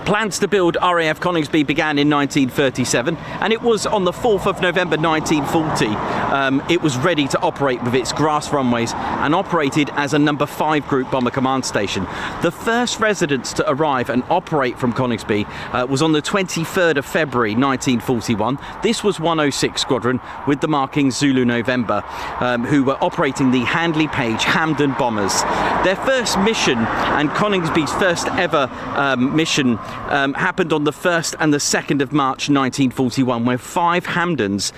[SPEAKER 2] Plans to build RAF Coningsby began in 1937, and it was on the 4th of November 1940 it was ready to operate with its grass runways and operated as a number 5 Group Bomber Command Station. The first residents to arrive and operate from Coningsby was on the 23rd of February 1941. This was 106 Squadron with the marking Zulu November, who were operating the Handley Page Hampden bombers. Their first mission, and Coningsby's first ever mission, happened on the 1st and the 2nd of March 1941, where 5 Hampdens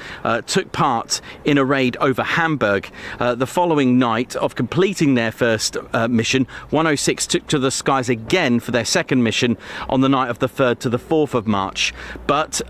[SPEAKER 2] took part in a raid over Hamburg. The following night of completing their first mission, 106 took to the skies again for their second mission on the night of the 3rd to the 4th of March. But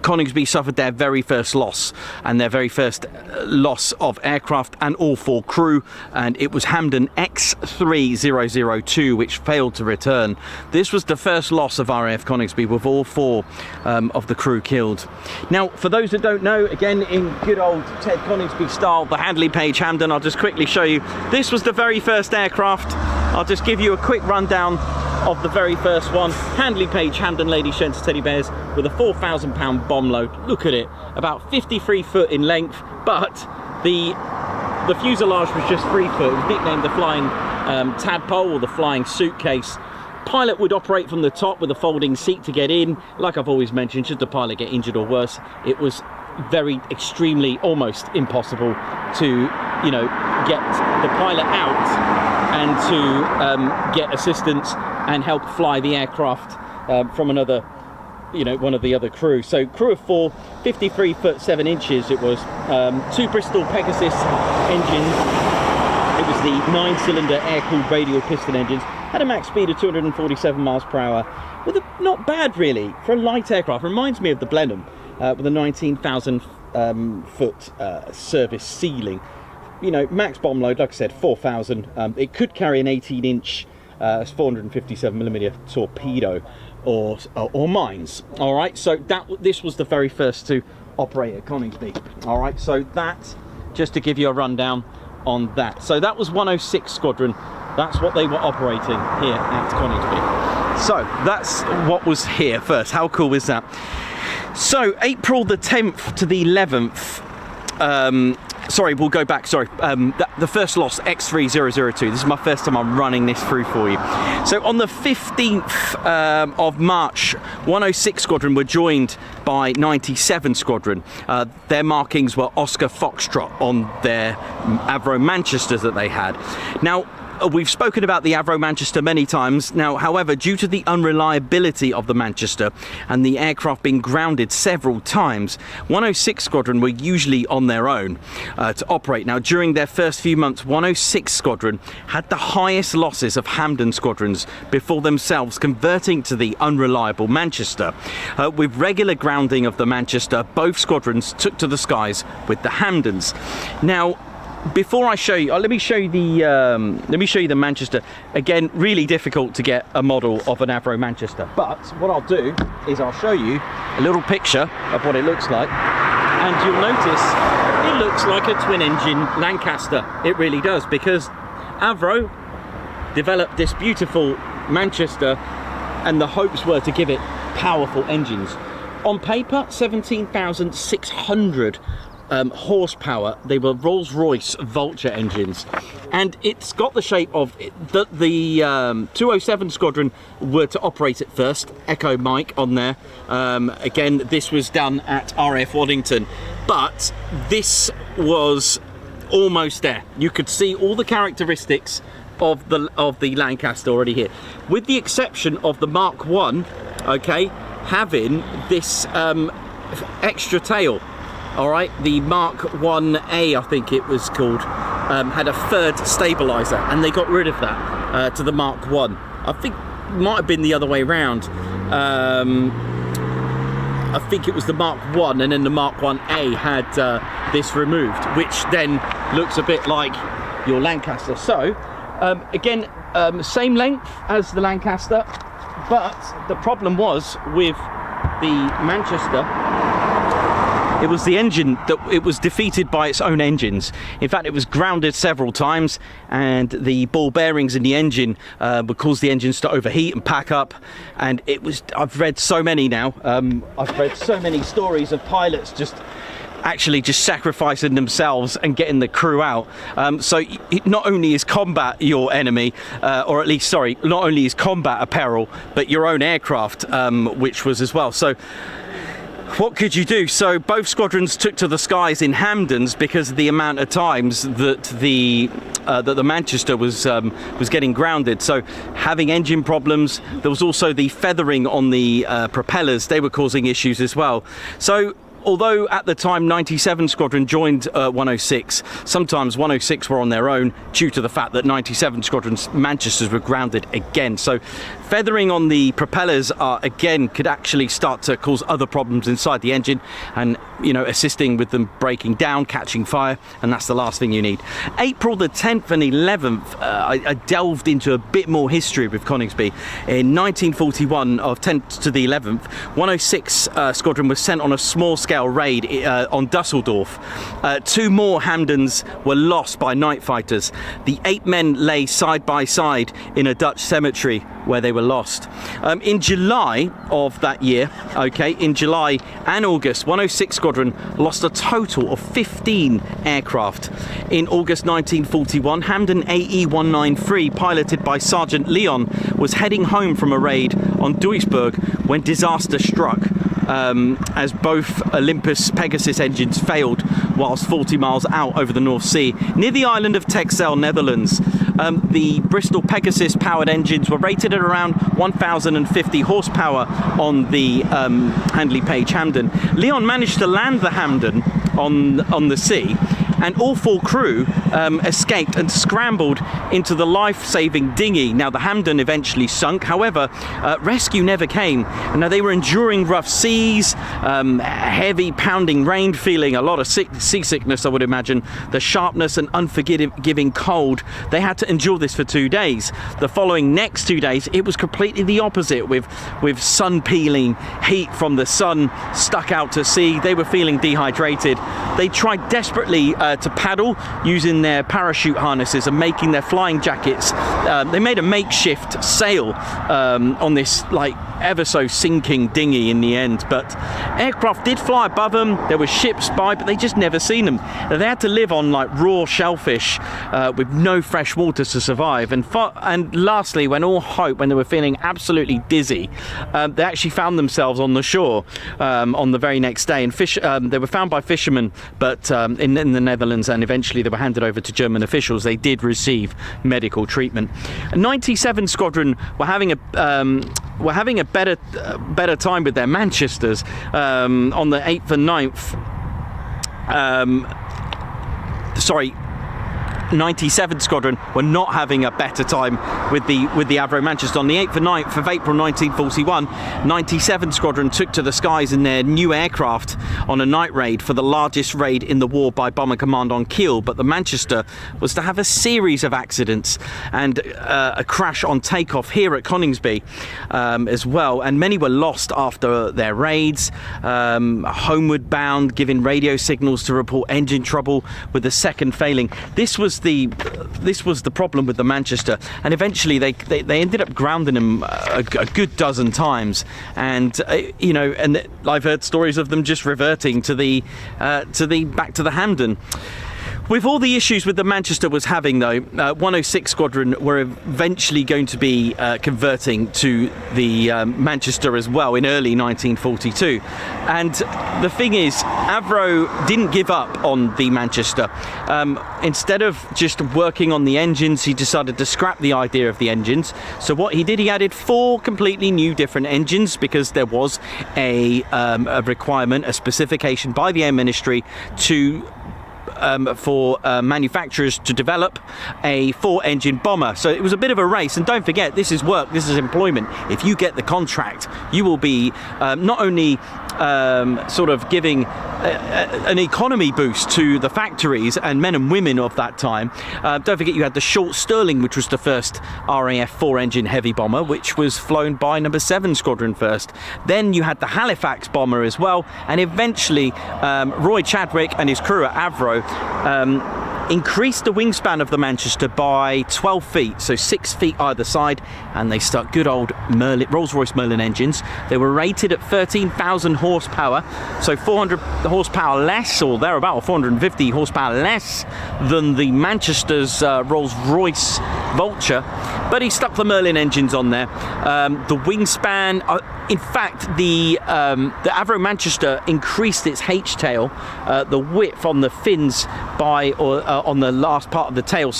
[SPEAKER 2] Coningsby suffered their very first loss, and their very first loss of aircraft and all 4 crew, and it was Hampden X3002 which failed to return. This was the first loss of RAF Coningsby, with all 4 of the crew killed. Now, for those that don't know, again in good old Ted Coningsby style, the Handley Page Hampden, I'll just quickly show you. This was the very first aircraft. I'll just give you a quick rundown of the very first one. Handley Page Hampden, ladies, gents, teddy bears, with a 4,000 pound bomb load. Look at it, about 53 foot in length, but the fuselage was just 3 foot. It was nicknamed the flying tadpole, or the flying suitcase. Pilot would operate from the top with a folding seat to get in. Like I've always mentioned, should the pilot get injured or worse, it was extremely, almost impossible to, you know, get the pilot out and to get assistance and help fly the aircraft from another, you know, one of the other crew. So crew of 4, 53 foot 7 inches it was, 2 Bristol Pegasus engines. It was the 9-cylinder air-cooled radial piston engines. Had a max speed of 247 miles per hour, with not bad really for a light aircraft. Reminds me of the Blenheim, with a 19,000 foot service ceiling. You know, max bomb load, like I said, 4,000. It could carry an 18-inch 457mm torpedo or mines. All right, so this was the very first to operate at Coningsby. All right, so that, just to give you a rundown on that. So that was 106 Squadron. That's what they were operating here at Coningsby. So that's what was here first. How cool is that? So April the 10th to the 11th. Sorry, we'll go back. Sorry, the first loss, X3002. This is my first time I'm running this through for you. So on the 15th of March, 106 Squadron were joined by 97 Squadron. Their markings were Oscar Foxtrot on their Avro Manchesters that they had. Now, we've spoken about the Avro Manchester many times now. However, due to the unreliability of the Manchester and the aircraft being grounded several times, 106 Squadron were usually on their own to operate. Now, during their first few months, 106 Squadron had the highest losses of Hampden squadrons before themselves converting to the unreliable Manchester. With regular grounding of the Manchester, both squadrons took to the skies with the Hampdens. Now, before I show you, let me show you the Manchester. Again, really difficult to get a model of an Avro Manchester. But what I'll do is I'll show you a little picture of what it looks like, and you'll notice it looks like a twin-engine Lancaster. It really does, because Avro developed this beautiful Manchester, and the hopes were to give it powerful engines. On paper, 17,600 horsepower. They were Rolls-Royce Vulture engines, and it's got the shape of the 207 Squadron were to operate it first. Echo Mike on there. Again, this was done at RAF Waddington, but this was almost there. You could see all the characteristics of the Lancaster already here, with the exception of the Mark 1, okay, having this extra tail. All right, the Mark 1A, I think it was called, had a third stabilizer, and they got rid of that to the Mark 1. I think it might have been the other way around. I think it was the Mark 1, and then the Mark 1A had this removed, which then looks a bit like your Lancaster. So, again, same length as the Lancaster, but the problem was with the Manchester, it was the engine that it was defeated by its own engines. In fact, it was grounded several times, and the ball bearings in the engine would cause the engines to overheat and pack up. And it was, I've read so many now, I've read so many stories of pilots just sacrificing themselves and getting the crew out. So not only is combat your enemy, or at least, sorry, not only is combat a peril, but your own aircraft, which was as well. So what could you do? So both squadrons took to the skies in Hampdens because of the amount of times that the Manchester was getting grounded. So having engine problems, there was also the feathering on the propellers. They were causing issues as well. So although at the time 97 Squadron joined 106, sometimes 106 were on their own due to the fact that 97 Squadron's Manchesters were grounded again. So feathering on the propellers again could actually start to cause other problems inside the engine, and assisting with them breaking down, catching fire, and that's the last thing you need. April the 10th and 11th, I delved into a bit more history with Coningsby. In 1941, of 10th to the 11th, 106 Squadron was sent on a small-scale raid on Dusseldorf. 2 more Hampdens were lost by night fighters. The 8 men lay side by side in a Dutch cemetery where they were lost. In July of that year, in July and August, 106 Squadron lost a total of 15 aircraft. In August 1941, Hampden AE-193, piloted by Sergeant Leon, was heading home from a raid on Duisburg when disaster struck, as both Olympus Pegasus engines failed whilst 40 miles out over the North Sea, near the island of Texel, Netherlands. The Bristol Pegasus powered engines were rated at around 1,050 horsepower on the Handley Page Hampden. Leon managed to land the Hampden on the sea, and all 4 crew escaped and scrambled into the life-saving dinghy. Now, the Hampden eventually sunk. However, rescue never came. Now, they were enduring rough seas, heavy pounding rain, feeling a lot of seasickness, I would imagine, the sharpness and unforgiving cold. They had to endure this for 2 days. The following next 2 days, it was completely the opposite, with sun peeling, heat from the sun, stuck out to sea. They were feeling dehydrated. They tried desperately to paddle using their parachute harnesses and making their flying jackets. They made a makeshift sail on this ever so sinking dinghy in the end, but aircraft did fly above them. There were ships by, but they just never seen them. They had to live on raw shellfish with no fresh water to survive. And lastly, when they were feeling absolutely dizzy, they actually found themselves on the shore on the very next day, and they were found by fishermen, but in the Netherlands. Netherlands, and eventually they were handed over to German officials. They did receive medical treatment. 97 Squadron were having a better time with their Manchesters on the 8th and 9th. 97 Squadron were not having a better time with the Avro Manchester. On the 8th and 9th of April 1941, 97 Squadron took to the skies in their new aircraft on a night raid for the largest raid in the war by Bomber Command on Kiel. But the Manchester was to have a series of accidents and a crash on takeoff here at Coningsby as well. And many were lost after their raids, homeward bound, giving radio signals to report engine trouble with the second failing. This was the problem with the Manchester, and eventually they ended up grounding them a good dozen times, and and I've heard stories of them just reverting to the back to the Hampden. With all the issues with the Manchester was having, though, 106 Squadron were eventually going to be converting to the Manchester as well in early 1942. And the thing is, Avro didn't give up on the Manchester. Instead of just working on the engines, he decided to scrap the idea of the engines. So what he did, he added 4 completely new different engines, because there was a requirement, a specification by the Air Ministry for manufacturers to develop a 4-engine bomber. So it was a bit of a race, and don't forget, this is work, this is employment. If you get the contract, you will be not only sort of giving an economy boost to the factories and men and women of that time. Don't forget, you had the Short Stirling, which was the first RAF 4-engine heavy bomber, which was flown by number 7 Squadron first. Then you had the Halifax bomber as well, and eventually Roy Chadwick and his crew at Avro increased the wingspan of the Manchester by 12 feet, so 6 feet either side, and they stuck good old Rolls-Royce Merlin engines. They were rated at 13,000 horsepower, so 400 horsepower less, or thereabout, or 450 horsepower less than the Manchester's Rolls-Royce Vulture, but he stuck the Merlin engines on there. The wingspan, in fact, the Avro Manchester increased its H-tail, the width on the fins by, on the last part of the tail,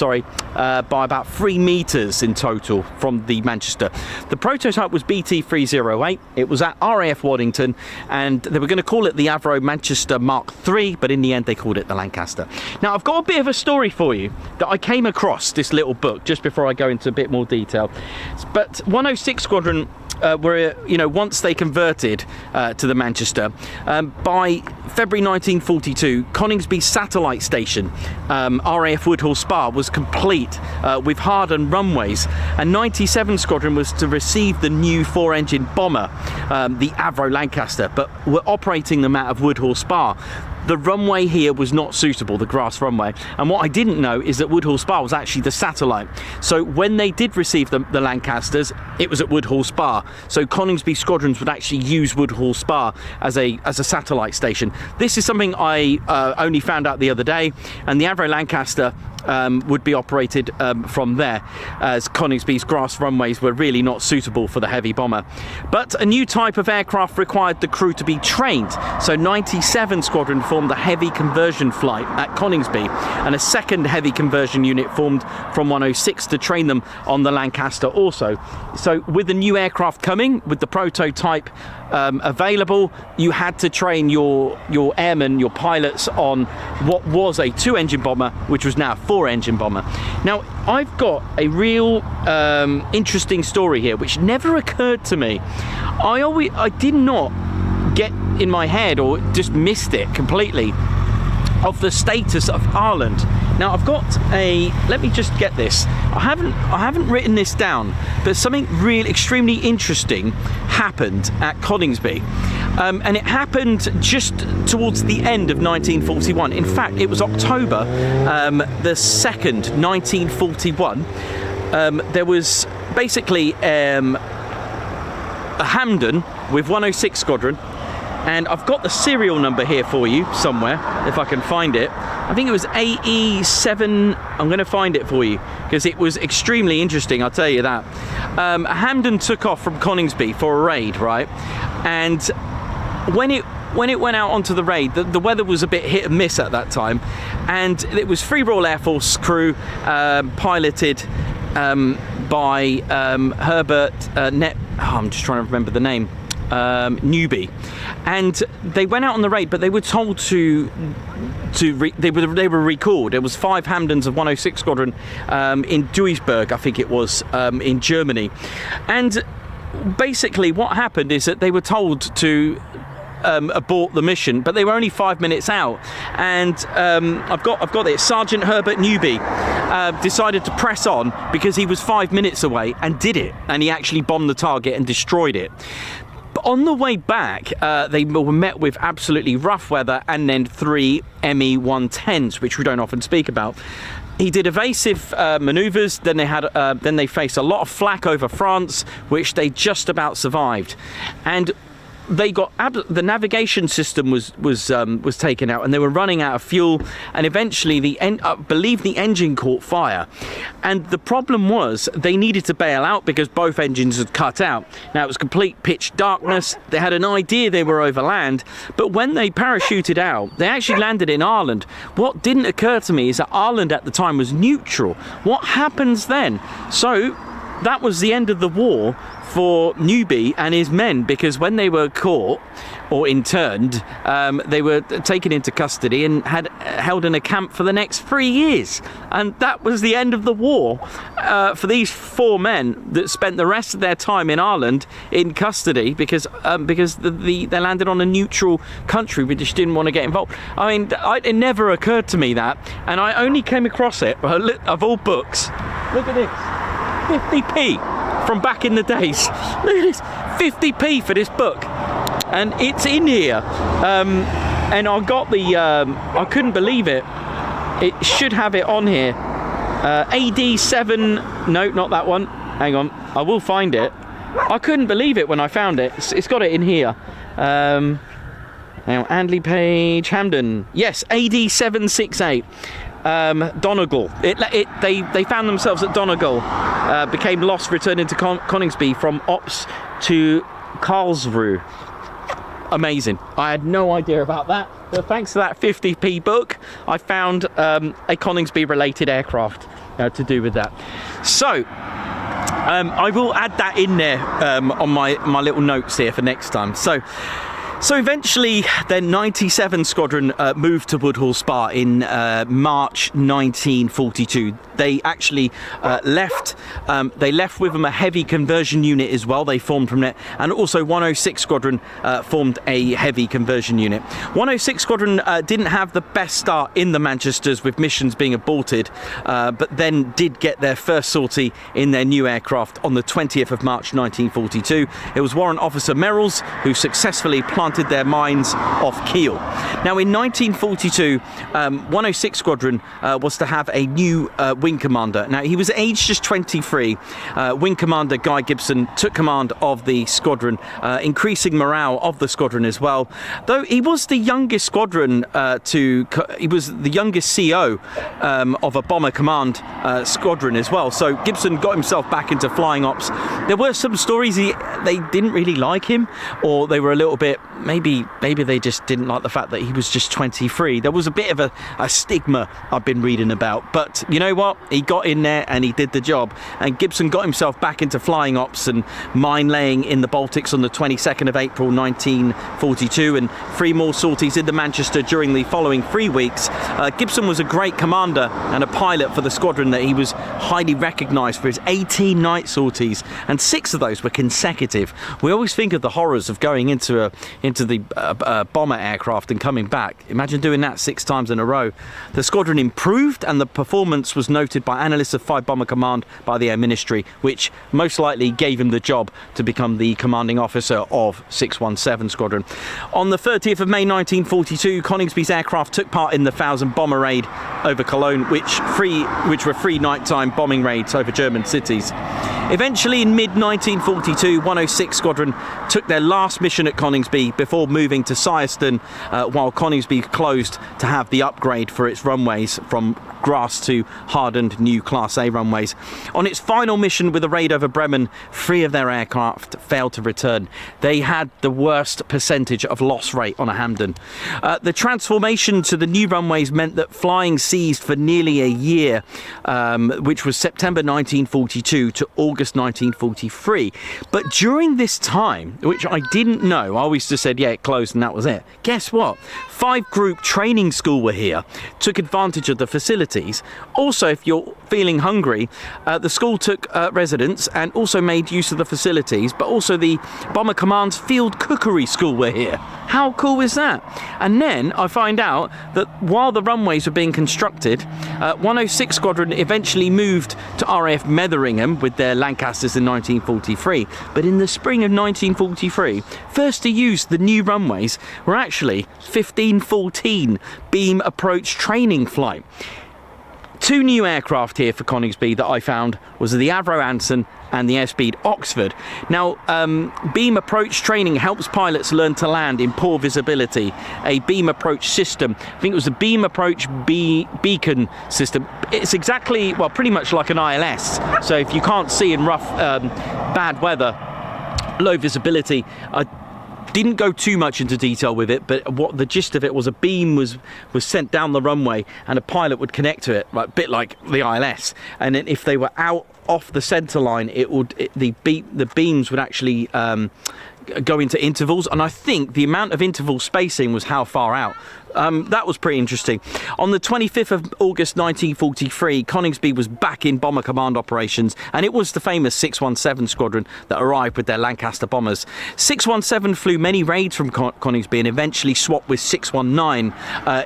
[SPEAKER 2] by about 3 meters in total from the Manchester. The prototype was BT308. It was at RAF Waddington, and they were going to call it the Avro Manchester Mark III, but in the end they called it the Lancaster. Now, I've got a bit of a story for you that I came across this little book just before I go into a bit more detail. But 106 Squadron were, once they converted to the Manchester, by February 1942, Coningsby satellite station, RAF Woodhall Spa, was complete with hardened runways, and 97 Squadron was to receive the new 4-engine bomber, the Avro Lancaster, but were operating them out of Woodhall Spa. The runway here was not suitable, the grass runway, and what I didn't know is that Woodhall Spa was actually the satellite. So when they did receive the Lancasters, it was at Woodhall Spa. So Coningsby Squadrons would actually use Woodhall Spa as a satellite station. This is something I only found out the other day, and the Avro Lancaster would be operated from there, as Coningsby's grass runways were really not suitable for the heavy bomber. But a new type of aircraft required the crew to be trained, so 97 Squadron formed the heavy conversion flight at Coningsby, and a second heavy conversion unit formed from 106 to train them on the Lancaster also. So with the new aircraft coming, with the prototype available, you had to train your airmen, your pilots, on what was a 2-engine bomber, which was now a 4-engine bomber. Now, I've got a real interesting story here, which never occurred to me. I did not get in my head, or just missed it completely, of the status of Ireland. Now, I've got let me just get this. I haven't written this down, but something really extremely interesting happened at Coningsby. And it happened just towards the end of 1941. In fact, it was October the 2nd, 1941. There was basically a Hampden with 106 Squadron, and I've got the serial number here for you somewhere, if I can find it. I think it was AE7. I'm going to find it for you, because it was extremely interesting, I'll tell you that. A Hampden took off from Coningsby for a raid, right? And when it went out onto the raid, the weather was a bit hit and miss at that time,
[SPEAKER 1] and it was Free Royal Air Force crew, piloted by Herbert I'm just trying to remember the name, Newby, and they went out on the raid, but they were told they were recalled. It was 5 Hamdens of 106 Squadron in Duisburg, I think it was, in Germany, and basically what happened is that they were told to abort the mission, but they were only 5 minutes out, and I've got it. Sergeant Herbert Newby decided to press on because he was 5 minutes away, and did it, and he actually bombed the target and destroyed it. But on the way back, they were met with absolutely rough weather, and then 3 Me-110s, which we don't often speak about. He did evasive manoeuvres. Then they faced a lot of flak over France, which they just about survived, and they got the navigation system was taken out, and they were running out of fuel, and eventually I believe the engine caught fire, and the problem was they needed to bail out because both engines had cut out. Now it was complete pitch darkness. They had an idea they were over land, but when they parachuted out, they actually landed in Ireland. What didn't occur to me is that Ireland at the time was neutral. What happens then? So that was the end of the war for Newby and his men, because when they were caught or interned, they were taken into custody and had held in a camp for the next 3 years, and that was the end of the war for these 4 men that spent the rest of their time in Ireland in custody because they landed on a neutral country which didn't want to get involved. I mean, it never occurred to me that, and I only came across it of all books. Look at this. 50p from back in the days. Look at this, 50p for this book, and it's in here. And I got the I couldn't believe it. It should have it on here. AD7, no, not that one. Hang on, I will find it. I couldn't believe it when I found it. It's got it in here. Now, Andley Page, Hamden. Yes, AD768. Donegal. They found themselves at Donegal, became lost, returning to Coningsby from Ops to Karlsruhe. Amazing. I had no idea about that, but thanks to that 50p book, I found a Coningsby related aircraft to do with that. So I will add that in there on my little notes here for next time. So eventually, then 97 Squadron moved to Woodhall Spa in March 1942. They actually left. They left with them a heavy conversion unit as well. They formed from it, and also 106 Squadron formed a heavy conversion unit. 106 Squadron didn't have the best start in the Manchesters, with missions being aborted, but then did get their first sortie in their new aircraft on the 20th of March 1942. It was Warrant Officer Merrills who successfully planted their mines off Kiel. Now in 1942, 106 Squadron was to have a new wing commander. Now he was aged just 23. Wing Commander Guy Gibson took command of the squadron, increasing morale of the squadron as well. Though he was the youngest squadron he was the youngest CO of a bomber command squadron as well. So Gibson got himself back into flying ops. There were some stories they didn't really like him, or they were a little bit, maybe they just didn't like the fact that he was just 23. There was a bit of a stigma I've been reading about, but you know what, he got in there and he did the job, and Gibson got himself back into flying ops and mine laying in the Baltics on the 22nd of April 1942, and 3 more sorties in the Manchester during the following 3 weeks. Gibson was a great commander and a pilot for the squadron. That he was highly recognised for his 18 night sorties, and 6 of those were consecutive. We always think of the horrors of going into the bomber aircraft and coming back. Imagine doing that 6 times in a row. The squadron improved, and the performance was noted by analysts of 5 Bomber Command by the Air Ministry, which most likely gave him the job to become the commanding officer of 617 Squadron. On the 30th of May 1942, Coningsby's aircraft took part in the 1000 bomber raid over Cologne, which were 3 nighttime bombing raids over German cities. Eventually, in mid-1942, 106 Squadron took their last mission at Coningsby
[SPEAKER 2] before moving to Syerston, while Coningsby closed to have the upgrade for its runways from grass to hardened new Class A runways. On its final mission with a raid over Bremen, 3 of their aircraft failed to return. They had the worst percentage of loss rate on a Hampden. The transformation to the new runways meant that flying ceased for nearly a year, which was September 1942 to August 1943. But during this time, which I didn't know, I always just said, yeah, it closed and that was it. Guess what? 5 group training school were here, took advantage of the facilities. Also, if you're feeling hungry, the school took residents and also made use of the facilities, but also the Bomber Command's Field Cookery School were here. How cool is that? And then I find out that while the runways were being constructed, 106 Squadron eventually moved to RAF Metheringham with their Lancasters in 1943. But in the spring of 1943, first to use the new runways were actually 1514 beam approach training flight. 2 new aircraft here for Coningsby that I found was the Avro Anson and the Airspeed Oxford. Now, beam approach training helps pilots learn to land in poor visibility. A beam approach system, I think it was a beam approach beacon system. It's exactly, well, pretty much like an ILS. So if you can't see in rough, bad weather, low visibility, didn't go too much into detail with it, but what the gist of it was, a beam was sent down the runway and a pilot would connect to it, like, a bit like the ILS, and then if they were out off the center line, the beams would actually go into intervals, and I think the amount of interval spacing was how far out. That was pretty interesting. On the 25th of August 1943, Coningsby was back in Bomber Command operations, and it was the famous 617 Squadron that arrived with their Lancaster bombers. 617 flew many raids from Coningsby and eventually swapped with 619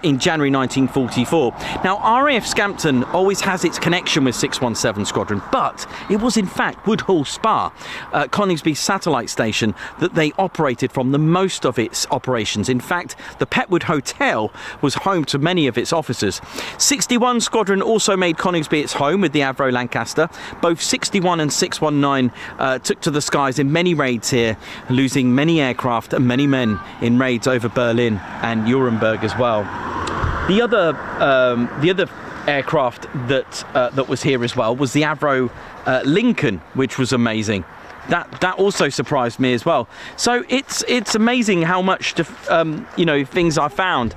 [SPEAKER 2] in January 1944. Now, RAF Scampton always has its connection with 617 Squadron, but it was in fact Woodhall Spa, Coningsby's satellite station, that they operated from the most of its operations. In fact, the Petwood Hotel was home to many of its officers. 61 Squadron also made Coningsby its home with the Avro Lancaster. Both 61 and 619 took to the skies in many raids here, losing many aircraft and many men in raids over Berlin and Nuremberg as well. The other aircraft that was here as well was the Avro Lincoln, which was amazing. That also surprised me as well. So it's amazing how much things I found.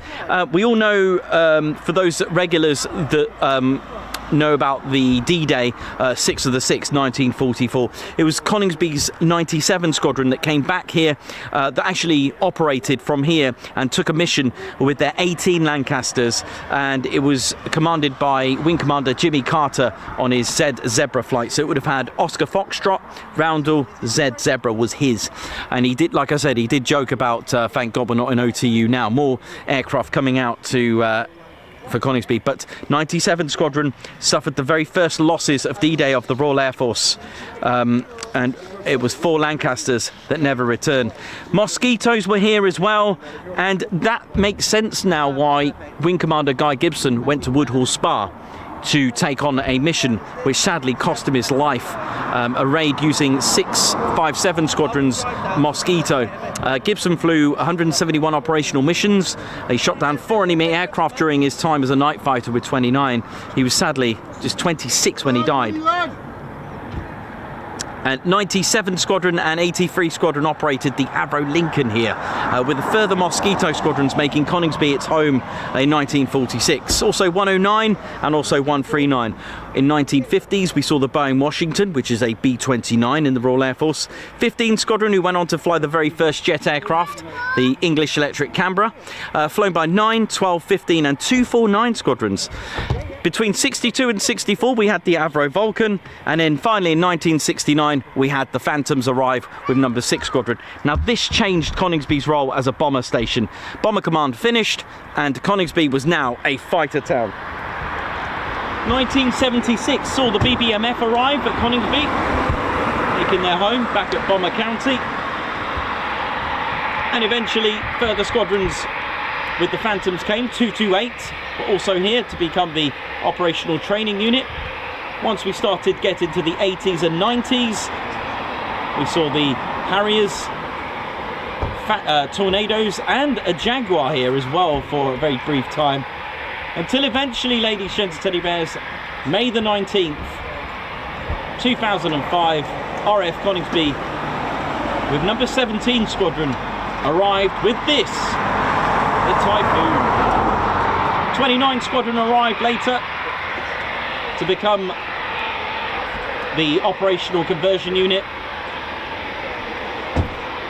[SPEAKER 2] We all know, for those regulars that know about the D-Day, 6th of the 6th, 1944. It was Coningsby's 97 Squadron that came back here, that actually operated from here and took a mission with their 18 Lancasters, and it was commanded by Wing Commander Jimmy Carter on his Z Zebra flight. So it would have had Oscar Foxtrot, Roundel, Z Zebra was his. And he did, like I said, he did joke about, thank God we're not in OTU now, more aircraft coming out to for Coningsby. But 97 Squadron suffered the very first losses of D-Day of the Royal Air Force, and it was 4 Lancasters that never returned. Mosquitoes were here as well, and that makes sense now why Wing Commander Guy Gibson went to Woodhall Spa to take on a mission which sadly cost him his life, a raid using 657 Squadron's Mosquito. Gibson flew 171 operational missions. He shot down 4 enemy aircraft during his time as a night fighter with 29. He was sadly just 26 when he died. And 97 Squadron and 83 Squadron operated the Avro Lincoln here, with the further Mosquito Squadrons making Coningsby its home in 1946. Also 109 and also 139. In 1950s, we saw the Boeing Washington, which is a B-29 in the Royal Air Force. 15 Squadron, who went on to fly the very first jet aircraft, the English Electric Canberra, flown by 9, 12, 15 and 249 Squadrons. Between 62 and 64, we had the Avro Vulcan, and then finally in 1969, we had the Phantoms arrive with number 6 Squadron. Now this changed Coningsby's role as a bomber station. Bomber Command finished, and Coningsby was now a fighter town. 1976 saw the BBMF arrive at Coningsby, making their home back at Bomber County. And eventually further squadrons with the Phantoms came, 228, but also here to become the operational training unit. Once we started getting to the 80s and 90s, we saw the Harriers
[SPEAKER 1] Tornadoes and a Jaguar here as well for a very brief time. Until eventually, ladies, gents, teddy bears, May the 19th, 2005, RAF Coningsby with number 17 Squadron arrived with this, the Typhoon. 29 Squadron arrived later to become the operational conversion unit,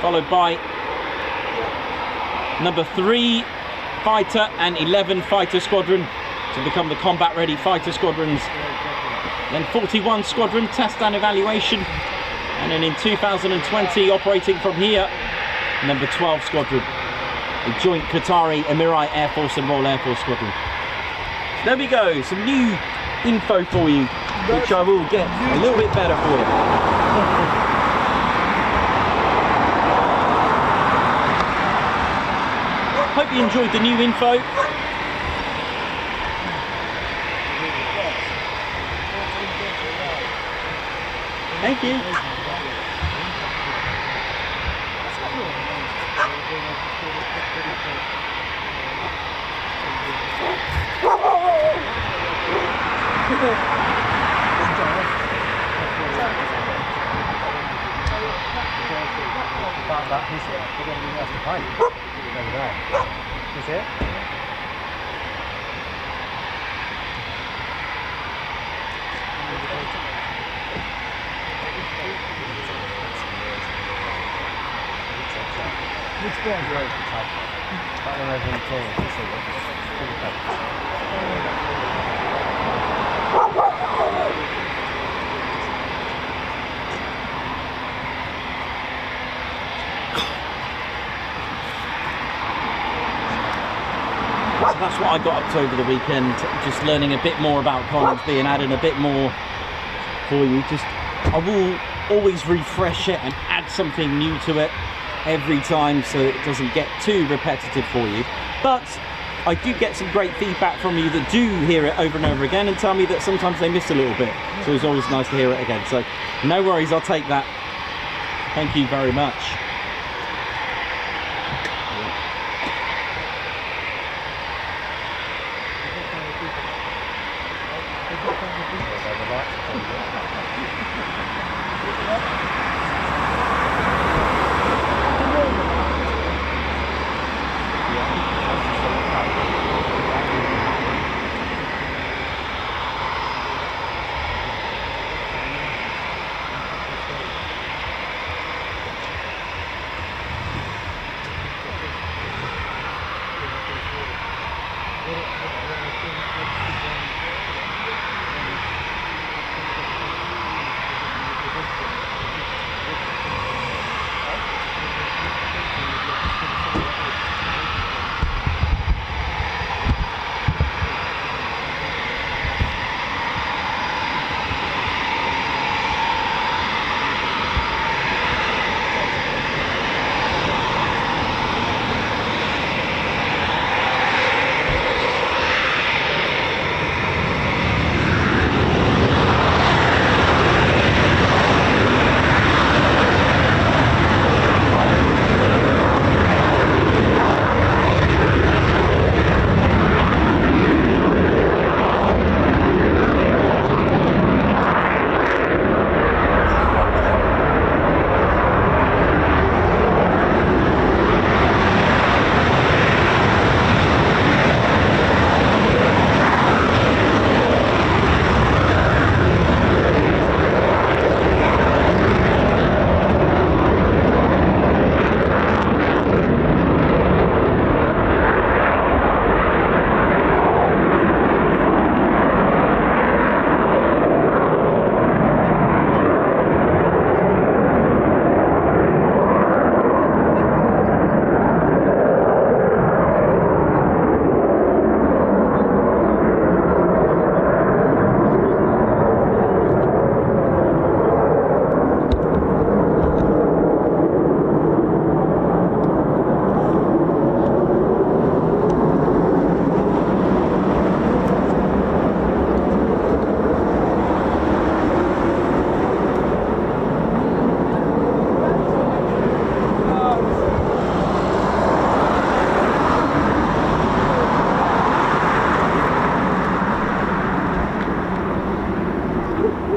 [SPEAKER 1] followed by number 3 Fighter and 11 Fighter Squadron to become the combat ready fighter squadrons. Then 41 Squadron test and evaluation, and then in 2020 operating from here, number 12 Squadron, the joint Qatari Emirati Air Force and Royal Air Force Squadron. There we go, some new info for you, which I will get a little bit better for you. Hope you enjoyed the new info. Thank you.
[SPEAKER 7] That piece here, we're going to be left behind. Over there. You see it? Which one's right? That one over in the corner.
[SPEAKER 1] So that's what I got up to over the weekend, just learning a bit more about Coningsby and adding a bit more for you. Just, I will always refresh it and add something new to it every time so it doesn't get too repetitive for you. But I do get some great feedback from you that do hear it over and over again and tell me that sometimes they miss a little bit. So it's always nice to hear it again. So no worries, I'll take that. Thank you very much. You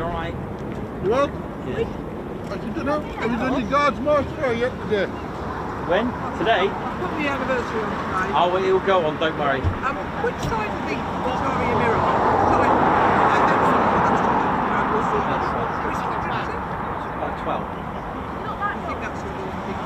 [SPEAKER 1] alright?
[SPEAKER 7] You well?
[SPEAKER 1] Good.
[SPEAKER 7] I don't know. Have you done your guards march for yet today?
[SPEAKER 1] When? Today?
[SPEAKER 3] Put the anniversary on today.
[SPEAKER 1] Oh, it will go on, don't worry.
[SPEAKER 3] Which side of the Victoria mirror?
[SPEAKER 2] About 12.
[SPEAKER 3] I think that's the one big.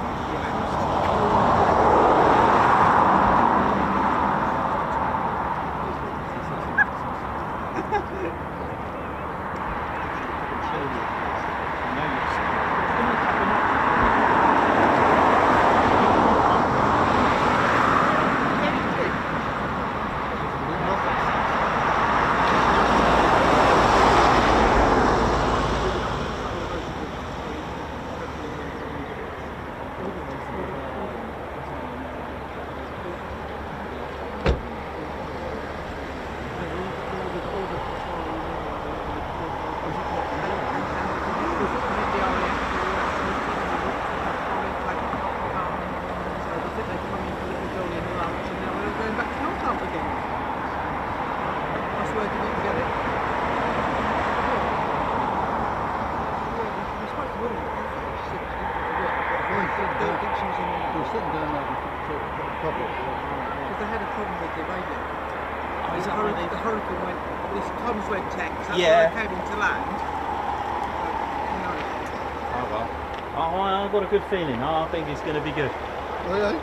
[SPEAKER 1] I've got a good feeling. I think it's going to be good.
[SPEAKER 7] Oh, yeah.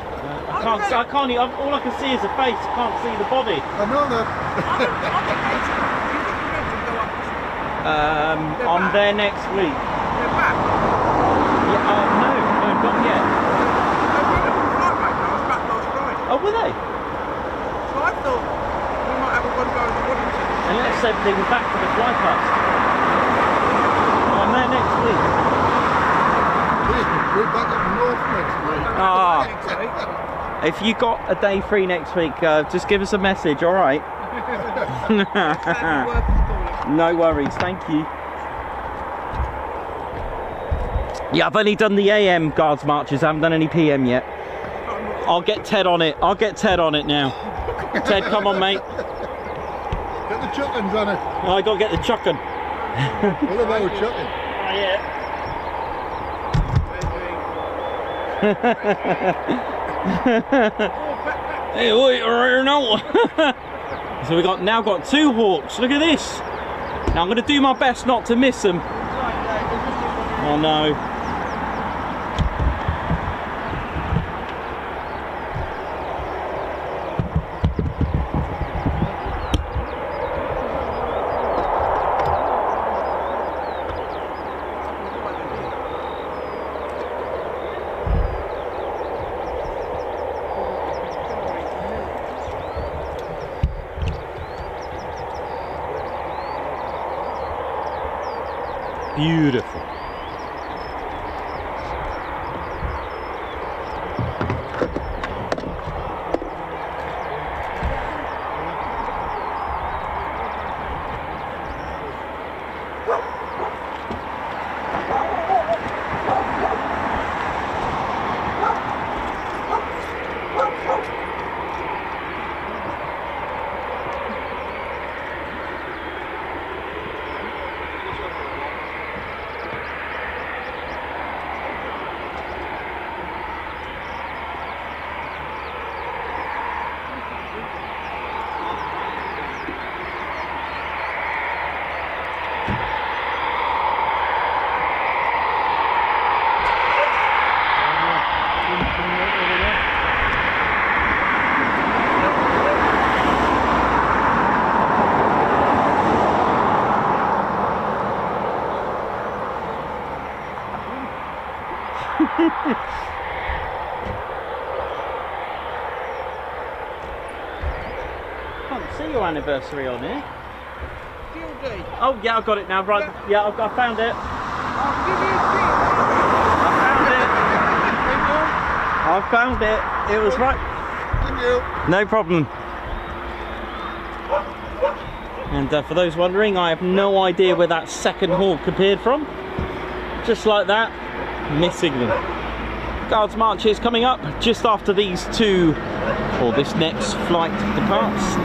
[SPEAKER 1] I can't. All I can see is a face. I can't see the body.
[SPEAKER 7] I know that.
[SPEAKER 1] I'm there next week.
[SPEAKER 3] They're back.
[SPEAKER 1] Yeah. No, not yet.
[SPEAKER 3] I was back last Friday.
[SPEAKER 1] Oh, were they?
[SPEAKER 3] So I thought we might have a one go to Wellington.
[SPEAKER 1] Unless they were back for the fly past. I'm there next week.
[SPEAKER 7] We're back up north next week.
[SPEAKER 1] Ah. If you got a day free next week, just give us a message, all right? No worries, thank you. Yeah, I've only done the AM guards marches, I haven't done any PM yet. I'll get Ted on it. I'll get Ted on it now. Ted, come on, mate.
[SPEAKER 7] Get the chuckins on it.
[SPEAKER 1] Oh, I got to get the chuckin'.
[SPEAKER 7] What about chucking?
[SPEAKER 1] Oh, yeah. Hey, wait, right now. So we now got two Hawks. Look at this. Now I'm going to do my best not to miss them. Oh no. Beautiful. Can't see your anniversary on here.
[SPEAKER 3] DLD.
[SPEAKER 1] Oh yeah, I've got it now. Right, yeah, I found it.
[SPEAKER 3] I'll give you a
[SPEAKER 1] I found it. It was right.
[SPEAKER 7] Thank you.
[SPEAKER 1] No problem. And for those wondering, I have no idea where that second Hawk appeared from. Just like that, missing them. Guards March is coming up just after these two, or this next flight departs.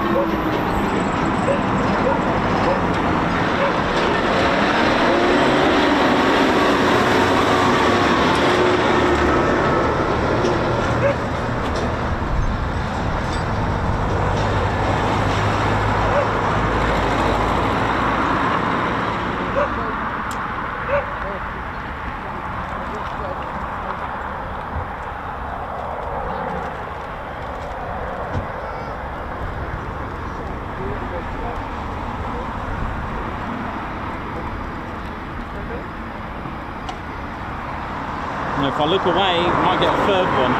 [SPEAKER 1] If I look away, I might get a third one.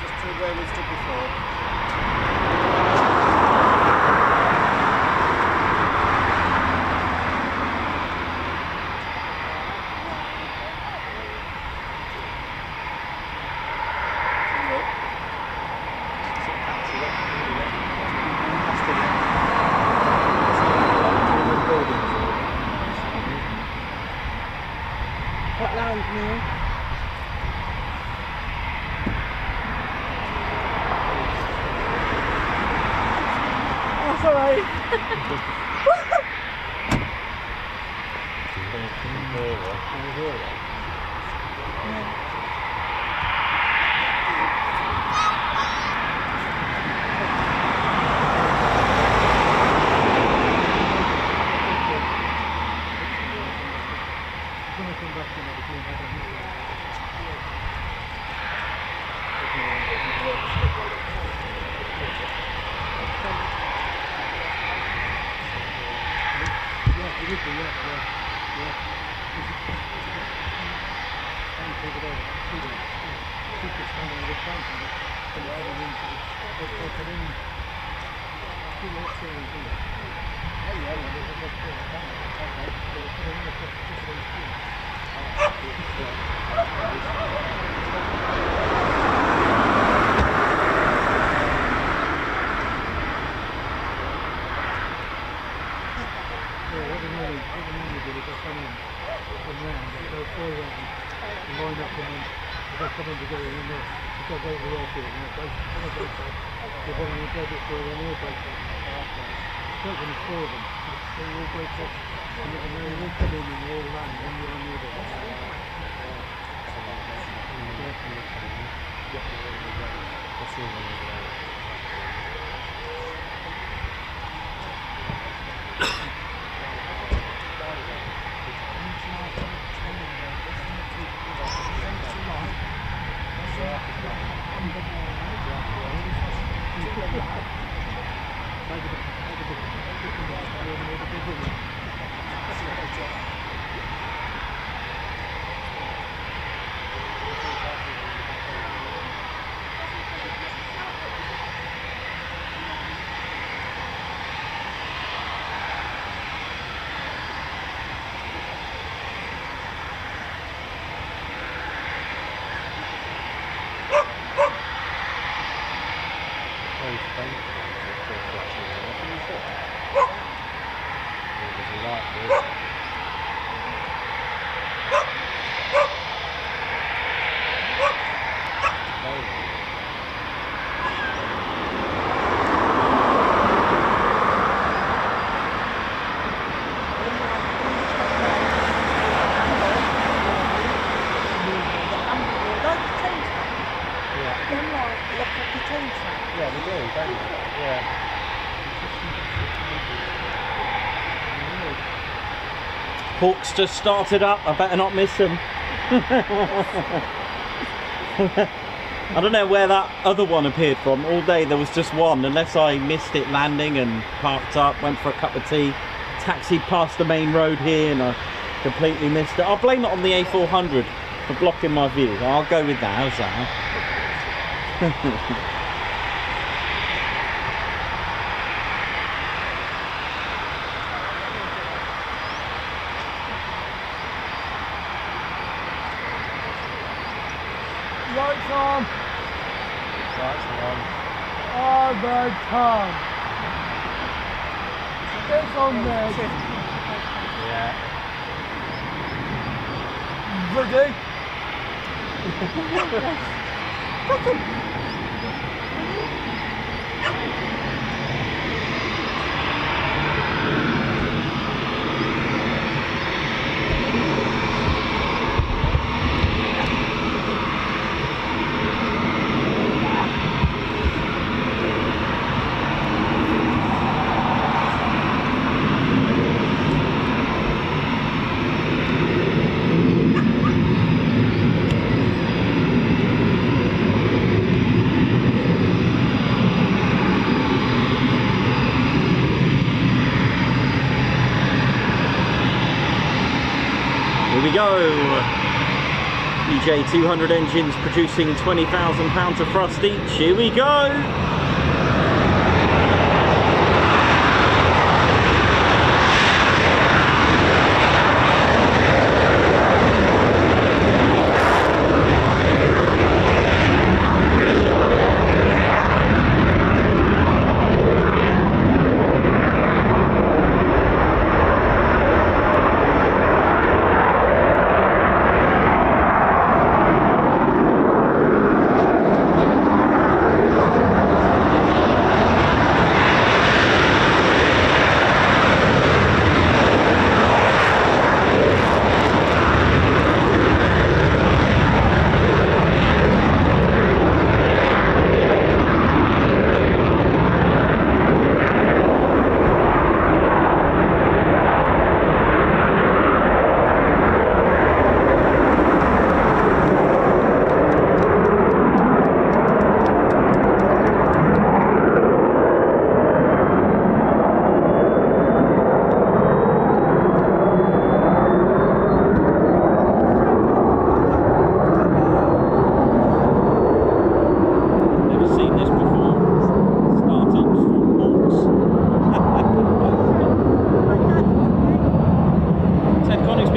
[SPEAKER 7] Just to where we stood before.
[SPEAKER 3] What land, Neil? Oh, sorry.
[SPEAKER 1] Hawk's just started up, I better not miss him. I don't know where that other one appeared from. All day there was just one, unless I missed it landing and parked up, went for a cup of tea, taxied past the main road here and I completely missed it. I'll blame it on the A400 for blocking my view. I'll go with that, how's that?
[SPEAKER 7] Lights on. Lights on. Oh, my Tom. It's on there. Yeah. Ready?
[SPEAKER 1] Here we go. EJ 200 engines producing 20,000 pounds of thrust each. Here we go.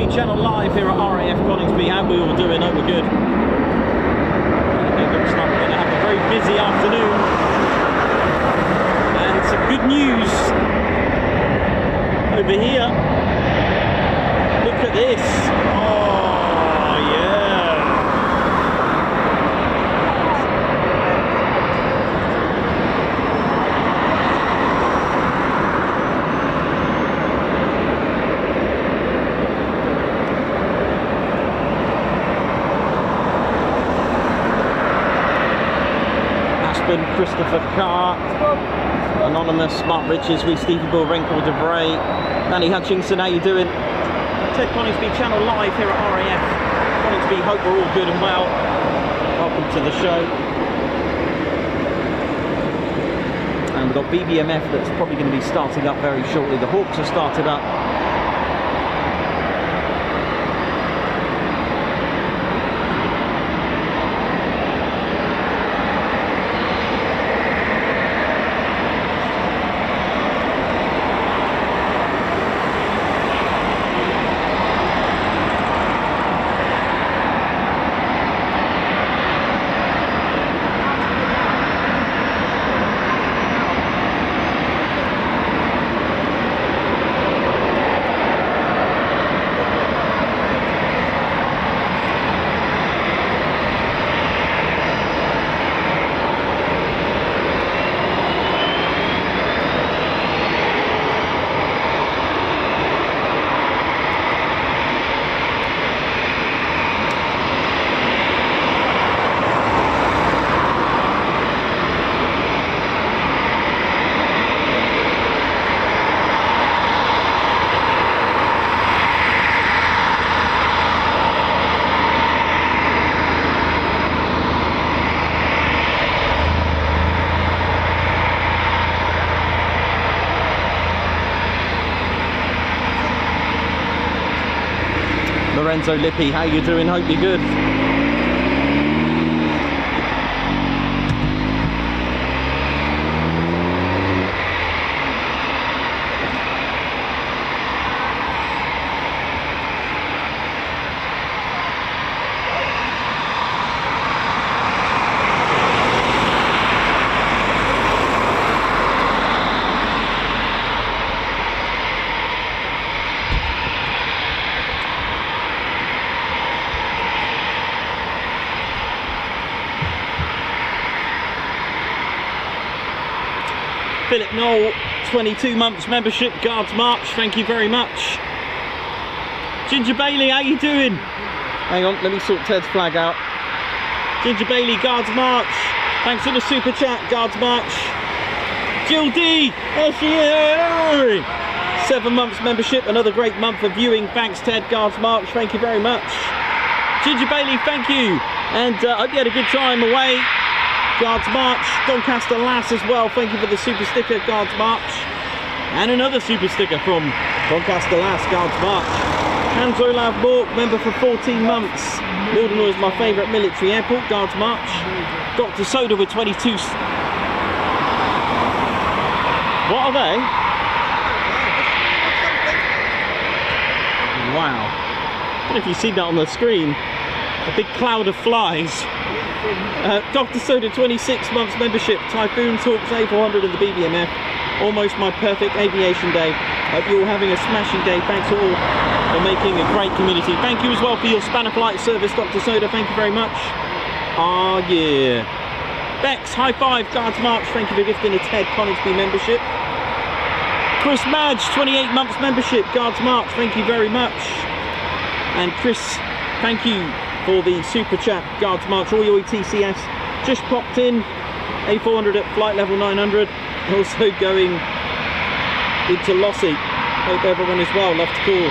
[SPEAKER 1] Channel live here at RAF Coningsby. How we all doing? Hope we're good. It looks like we're going to have a very busy afternoon. And some good news over here. Look at this. Oh, yeah. Christopher Carr, Anonymous, Mark Richards, Wee Stevie Bull, Renkel DeVray, Danny Hutchinson, how you doing? Ted Coningsby Channel live here at RAF Coningsby. Hope we're all good and well. Welcome to the show. And we've got BBMF that's probably going to be starting up very shortly. The Hawks have started up. Lorenzo Lippi, how you doing? Hope you're good. Philip Knoll, 22 months membership, Guards March, thank you very much. Ginger Bailey, how you doing? Hang on, let me sort Ted's flag out. Ginger Bailey, Guards March, thanks for the super chat, Guards March. Jill D, there she is. 7 months membership, another great month of viewing, thanks Ted, Guards March, thank you very much. Ginger Bailey, thank you, and I hope you had a good time away. Guards March, Lancaster Lass as well, thank you for the super sticker, Guards March. And another super sticker from Lancaster Lass, Guards March. Hans Olav Bork, member for 14 months. Mildenhall is my favourite military airport, Guards March. Dr. Soda with 22. What are they? Wow. I don't know if you've seen that on the screen. A big cloud of flies. Dr. Soda, 26 months membership. Typhoon Hawks A400 in the BBMF. Almost my perfect aviation day. Hope you're all having a smashing day. Thanks all for making a great community. Thank you as well for your Spanner flight service, Dr. Soda. Thank you very much. Ah, yeah. Bex, high five, Guards March. Thank you for gifting a Ted Coningsby membership. Chris Madge, 28 months membership, Guards March. Thank you very much. And Chris, thank you for the super chat, Guards March. All your ETCS just popped in. A400 at flight level 900. Also going into Lossy. Hope everyone is well. Love to call.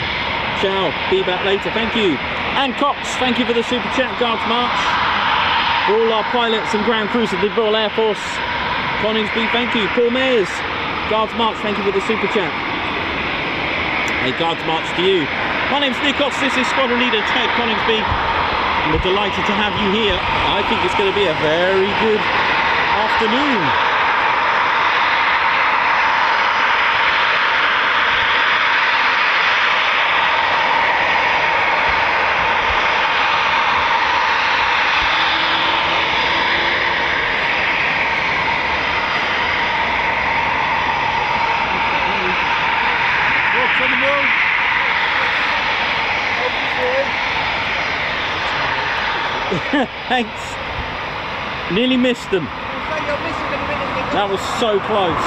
[SPEAKER 1] Ciao. Be back later. Thank you. And Cox, thank you for the super chat, Guards March. For all our pilots and ground crews of the Royal Air Force, Coningsby, thank you. Paul Mears, Guards March, thank you for the super chat. Hey, Guards March to you. My name's Nikos, this is Squadron Leader Ted Coningsby. And we're delighted to have you here. I think it's going to be a very good afternoon. Thanks. Nearly missed them. That was so close.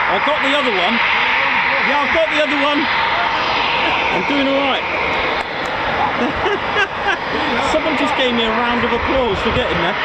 [SPEAKER 1] I got the other one. Yeah, I've got the other one. I'm doing all right. Someone just gave me a round of applause for getting there.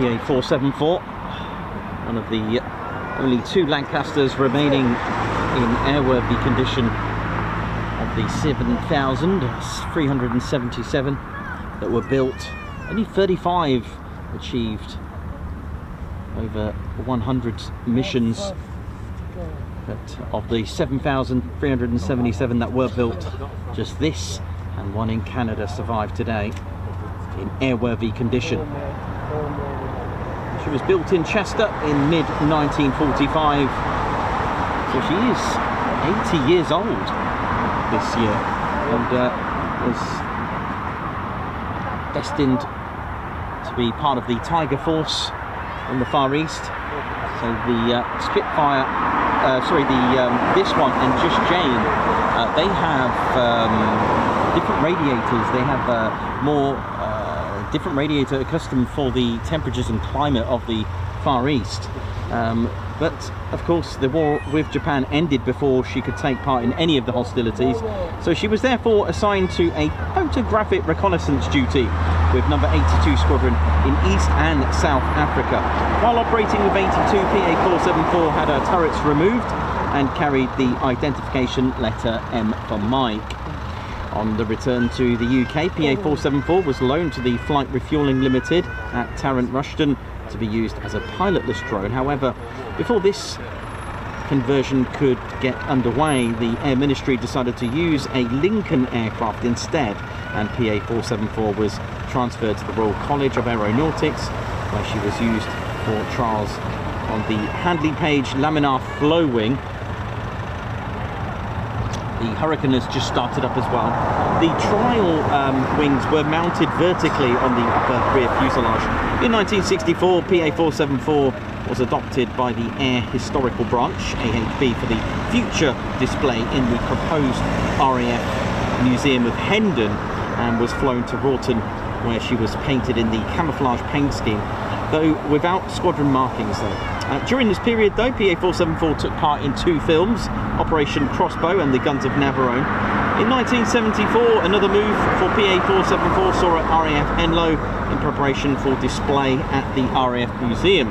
[SPEAKER 2] PA474, one of the only 2 Lancasters remaining in airworthy condition of the 7,377 that were built. Only 35 achieved over 100 missions, but of the 7,377 that were built, just this and one in Canada survived today in airworthy condition. She was built in Chester in mid-1945, so she is 80 years old this year, and was destined to be part of the Tiger Force in the Far East. So the Spitfire, this one and Just Jane, they have different radiators. They have more different radiator accustomed for the temperatures and climate of the Far East. But of course the war with Japan ended before she could take part in any of the hostilities, so she was therefore assigned to a photographic reconnaissance duty with number 82 Squadron in East and South Africa. While operating with 82, PA474 had her turrets removed and carried the identification letter M for Mike. On the return to the UK, PA474 was loaned to the Flight Refuelling Limited at Tarrant Rushden to be used as a pilotless drone. However, before this conversion could get underway, the Air Ministry decided to use a Lincoln aircraft instead, and PA474 was transferred to the Royal College of Aeronautics, where she was used for trials on the Handley Page laminar flow wing. The Hurricane has just started up as well. The trial wings were mounted vertically on the upper rear fuselage. In 1964, PA474 was adopted by the Air Historical Branch, AHB, for the future display in the proposed RAF Museum of Hendon, and was flown to Rawton, where she was painted in the camouflage paint scheme, though without squadron markings though. During this period though, PA474 took part in 2 films, Operation Crossbow and the Guns of Navarone. In 1974, another move for PA474 saw at RAF Enloe in preparation for display at the RAF Museum.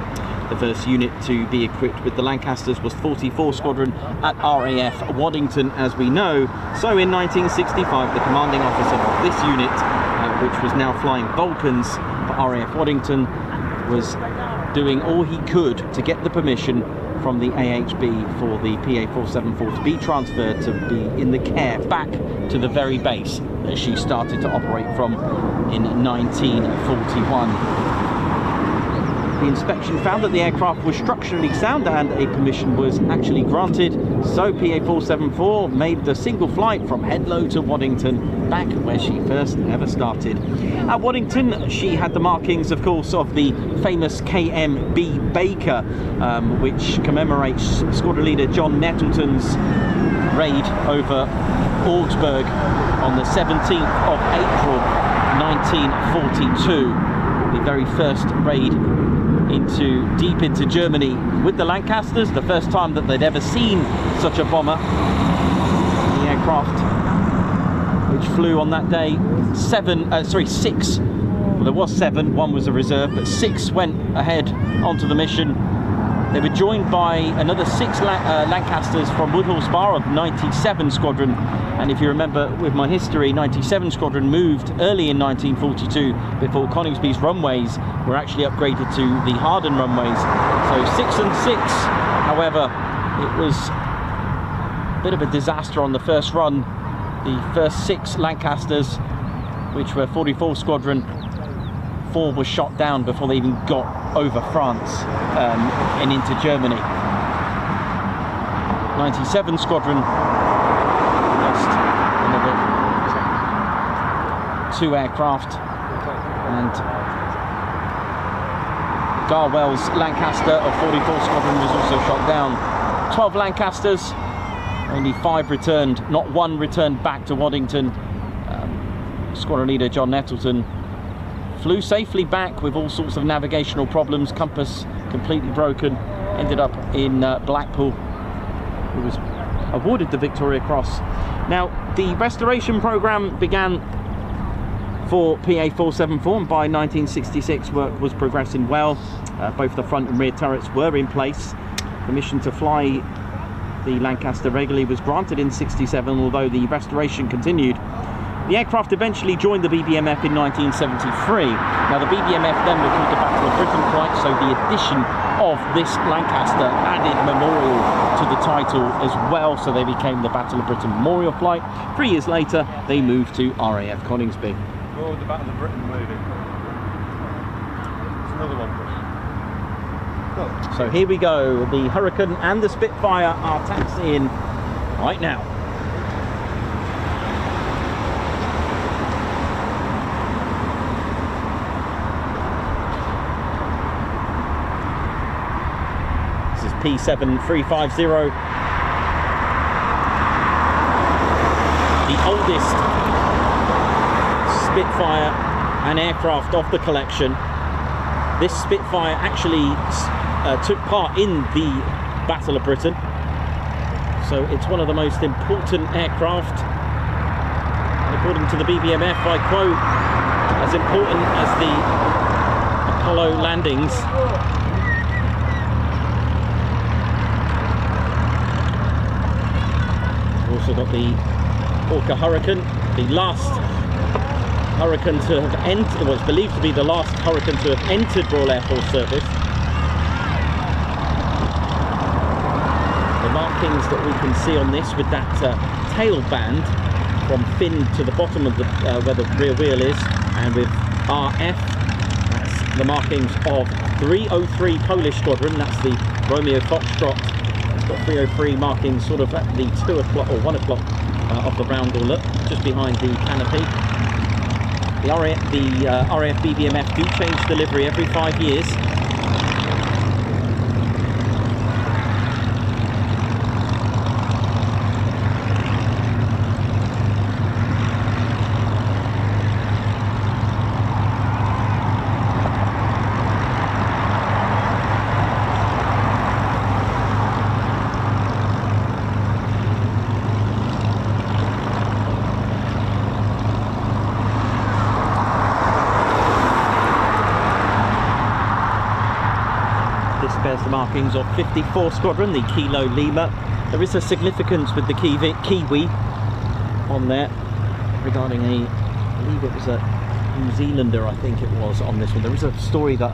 [SPEAKER 2] The first unit to be equipped with the Lancasters was 44 Squadron at RAF Waddington, as we know. So in 1965, the commanding officer of this unit, which was now flying Vulcans for RAF Waddington, was doing all he could to get the permission from the AHB for the PA474 to be transferred to be in the care back to the very base that she started to operate from in 1941. The inspection found that the aircraft was structurally sound and a permission was actually granted, so PA474 made the single flight from Headlow to Waddington, back where she first ever started. At Waddington, she had the markings, of course, of the famous KMB Baker, which commemorates Squadron Leader John Nettleton's raid over Augsburg on the 17th of April 1942, the very first raid deep into Germany with the Lancasters, the first time that they'd ever seen such a bomber. The aircraft which flew on that day, 6, well, there was 7, 1 was a reserve, but 6 went ahead onto the mission. They were joined by another 6 Lancasters from Woodhall Spa of 97 Squadron, and if you remember with my history, 97 Squadron moved early in 1942 before Coningsby's runways were actually upgraded to the Harden runways. So 6 and 6, however, it was a bit of a disaster on the first run. The first 6 Lancasters, which were 44 Squadron, 4 were shot down before they even got over France and into Germany. 97 Squadron lost another 2 aircraft, and Garwell's Lancaster of 44 Squadron was also shot down. 12 Lancasters, only 5 returned, not 1 returned back to Waddington. Squadron leader John Nettleton flew safely back with all sorts of navigational problems, compass completely broken, ended up in Blackpool. He was awarded the Victoria Cross. Now, the restoration program began
[SPEAKER 1] for PA474, and by 1966 work was progressing well. Both the front and rear turrets were in place. Permission to fly the Lancaster regularly was granted in 67, although the restoration continued. The aircraft eventually joined the BBMF in 1973. Now the BBMF then would keep the Battle of Britain flight, so the addition of this Lancaster added memorial to the title as well, so they became the Battle of Britain Memorial Flight. 3 years later, they moved to RAF Coningsby.
[SPEAKER 5] Oh, the Battle of Britain movie. There's another one.
[SPEAKER 1] So here we go, the Hurricane and the Spitfire are taxiing right now. This is P7350, the oldest Spitfire and aircraft of the collection. This Spitfire actually took part in the Battle of Britain, so it's one of the most important aircraft. And according to the BBMF, I quote, as important as the Apollo landings. We've also got the Hawker Hurricane, the last Hurricane to have entered, was believed to be the last Hurricane to have entered Royal Air Force service. Markings that we can see on this with that tail band from fin to the bottom of the where the rear wheel is, and with RF, that's the markings of 303 Polish Squadron, that's the Romeo Foxtrot. It's got 303 markings sort of at the 2 o'clock or 1 o'clock of the roundel look, just behind the canopy. The RAF BBMF do change delivery every 5 years. There's the markings of 54 Squadron, the Kilo Lima. There is a significance with the Kiwi on there regarding I believe it was a New Zealander, I think it was, on this one. There was a story that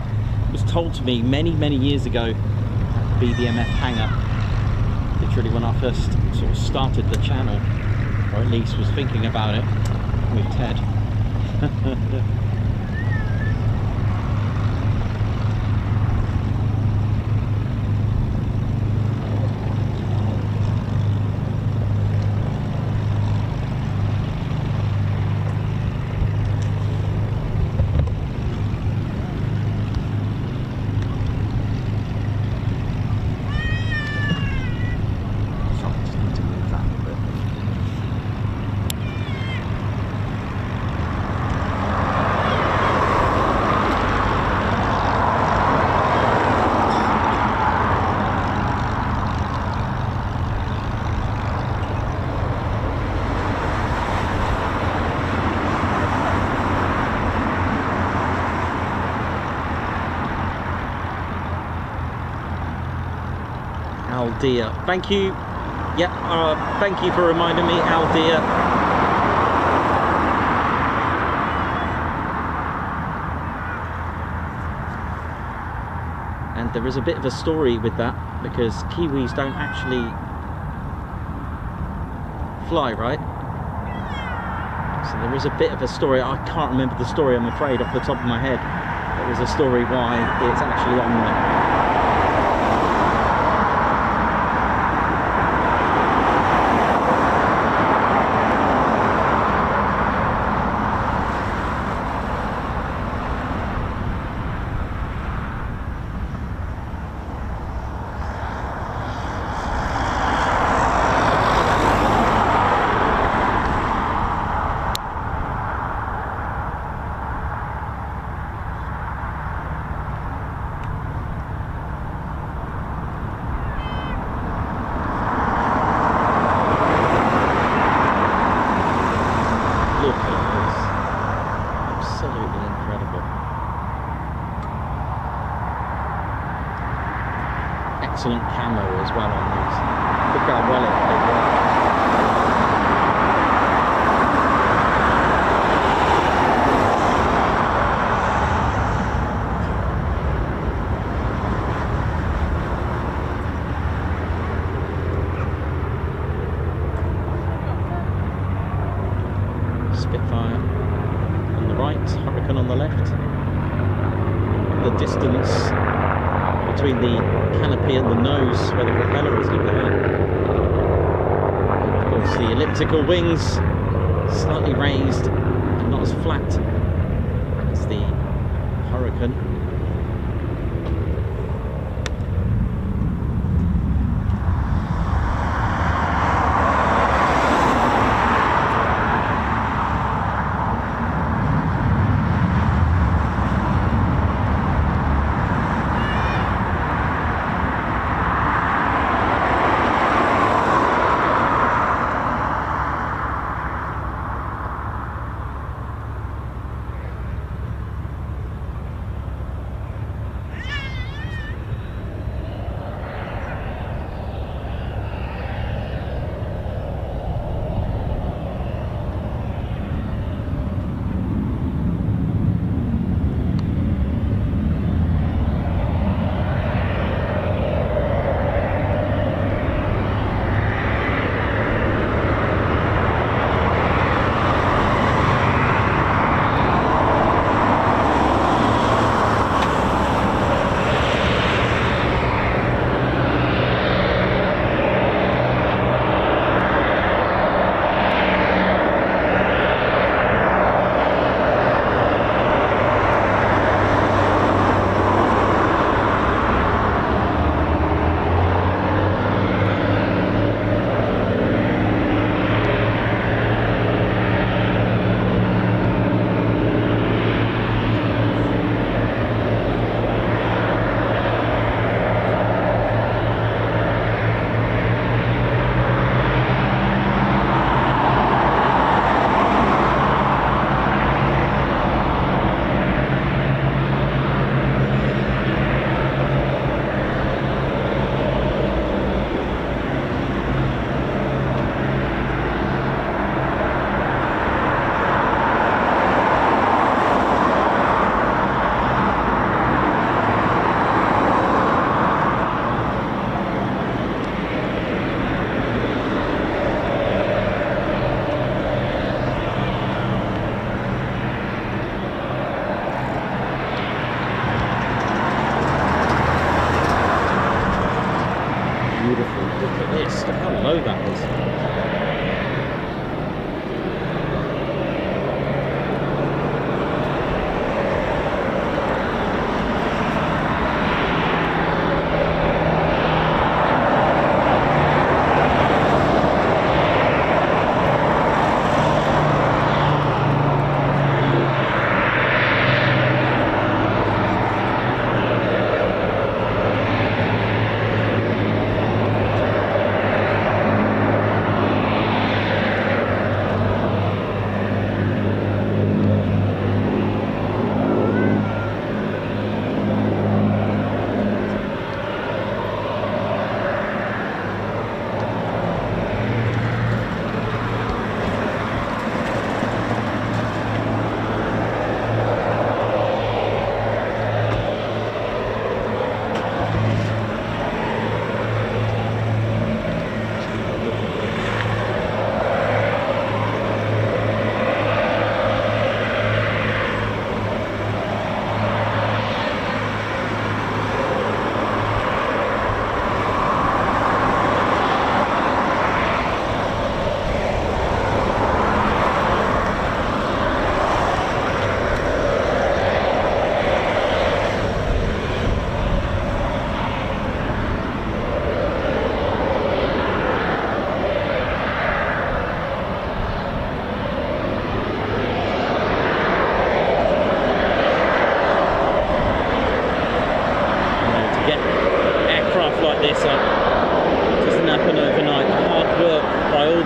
[SPEAKER 1] was told to me many years ago at the BBMF hangar, literally when I first sort of started the channel, or at least was thinking about it with Ted. Aldea. Thank you. Yeah, thank you for reminding me, Aldea. And there is a bit of a story with that, because Kiwis don't actually fly, right? So there is a bit of a story. I can't remember the story, I'm afraid, off the top of my head. There is a story why it's actually on there.
[SPEAKER 2] ammo as well on these. Look how well they work. Spitfire on the right, Hurricane on the left. The distance between the canopy and the nose where the propeller is, look at that. Of course, the elliptical wings slightly raised and not as flat as the Hurricane. Beautiful. Look at this. Look how low that is.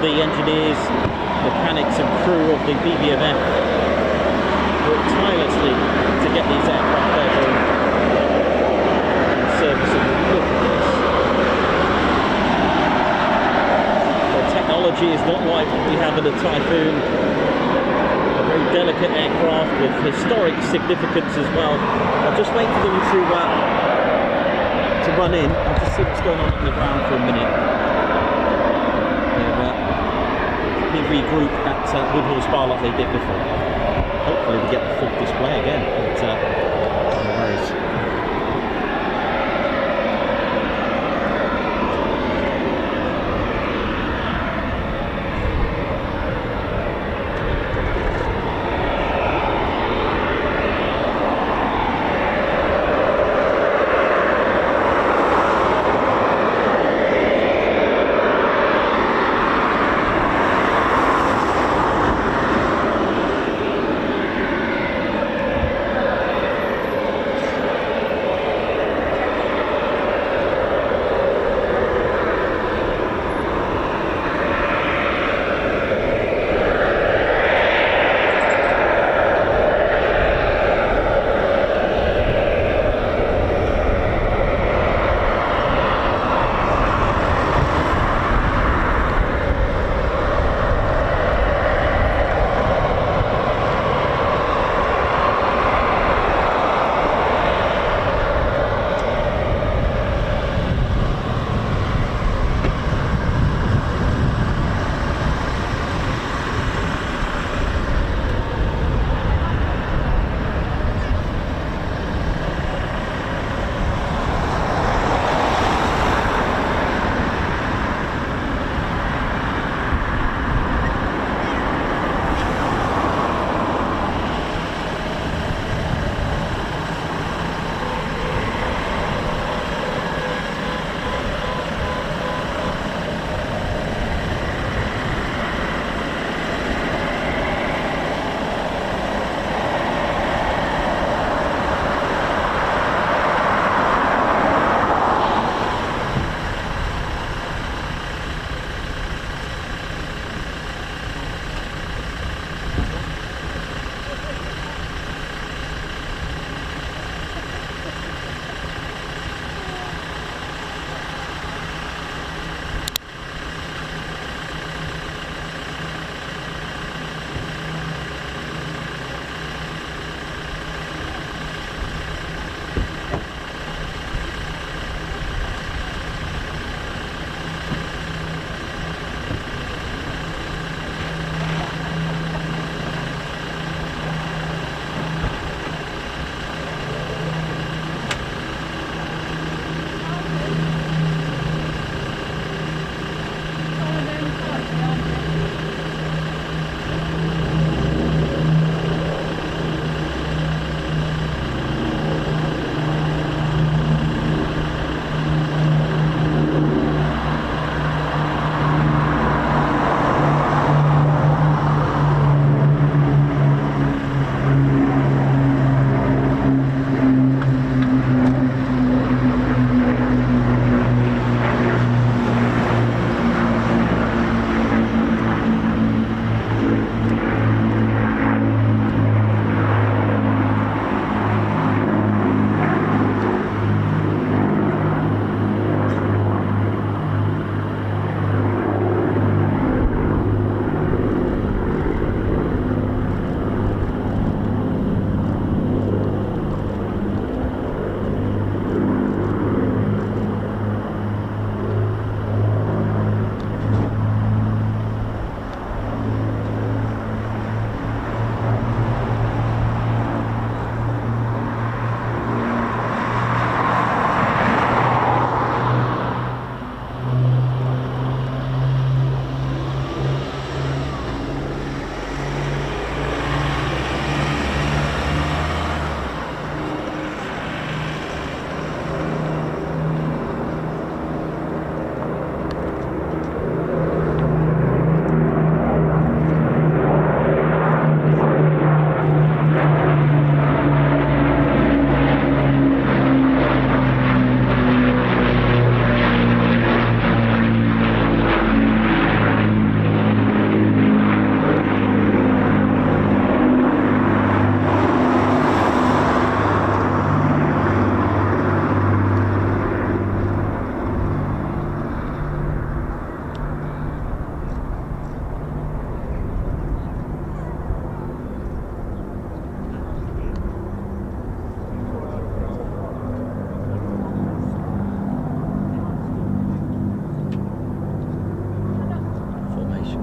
[SPEAKER 2] The engineers, mechanics and crew of the BBMF work tirelessly to get these aircraft over and serviceable. Look at this.
[SPEAKER 1] technology is not like what we have in the Typhoon. A very delicate aircraft with historic significance as well. I'll just wait for them to run in. I'll just see what's going on the ground for a minute. They regroup at Woodhall Spa like they did before. Hopefully we get the full display again. But, no worries.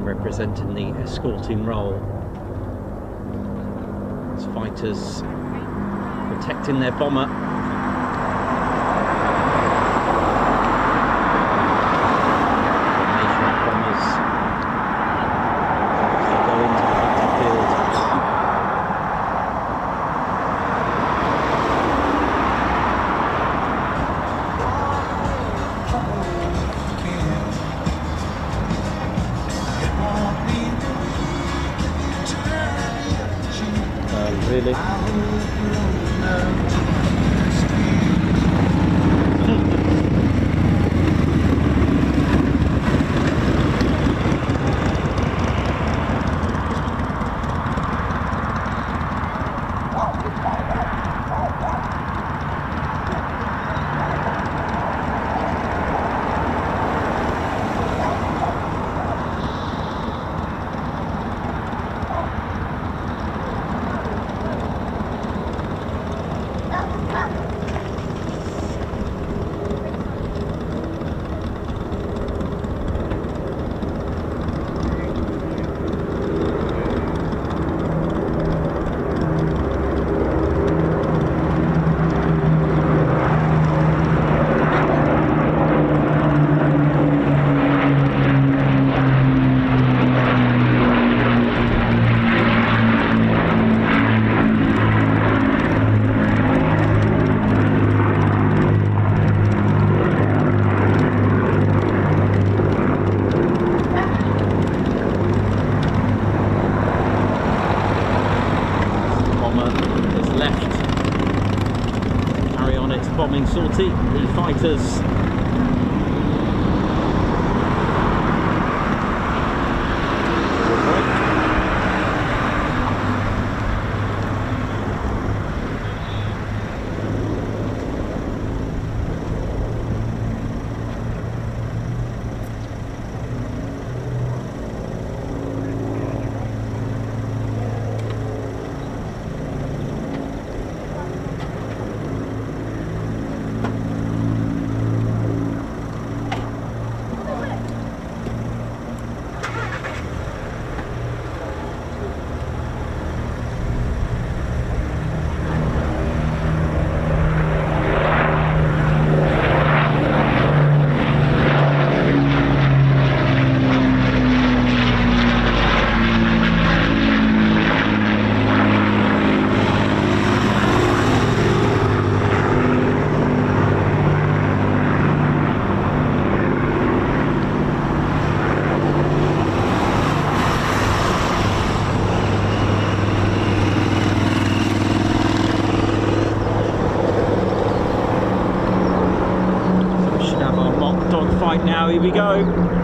[SPEAKER 2] representing the escorting role. As fighters protecting their bomber. Really? Bombing sortie, the fighters now, here we go.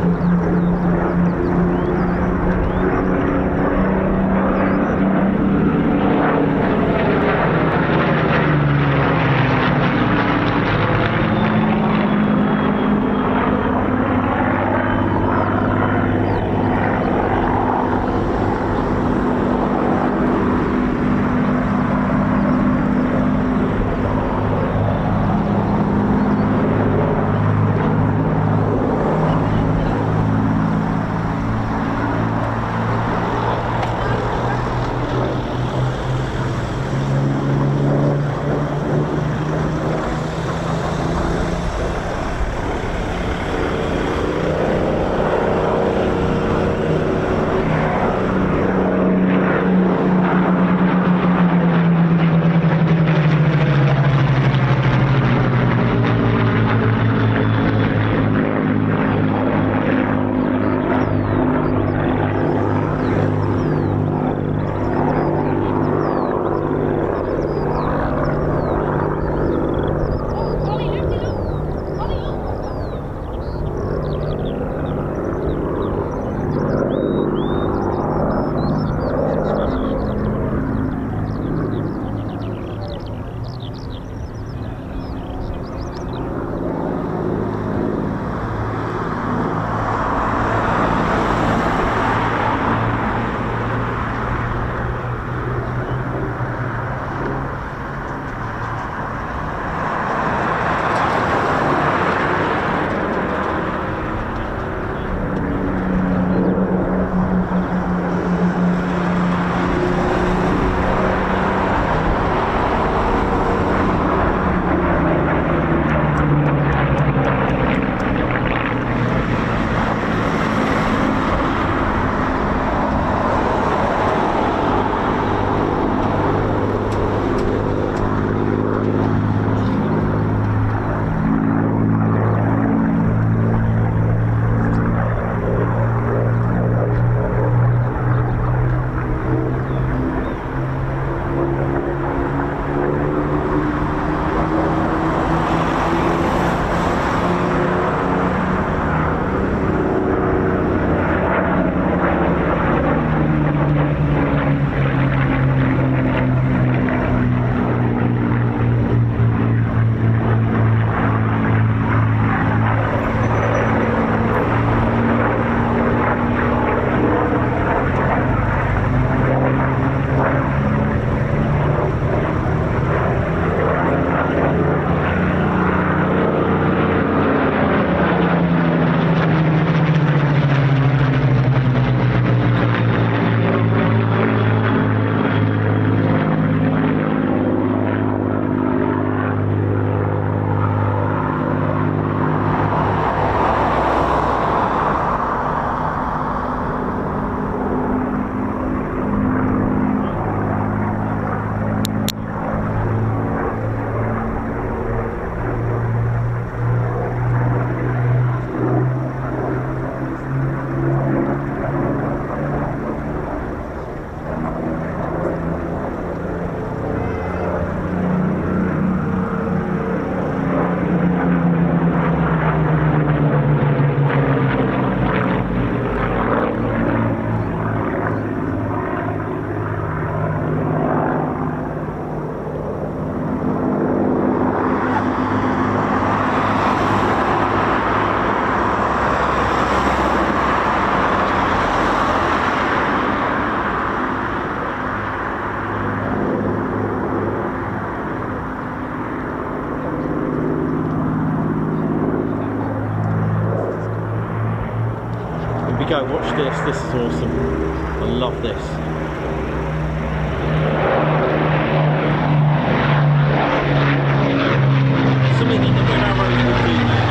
[SPEAKER 2] Here we go, watch this, this is awesome. I love this. Something that the Red Arrows will do now.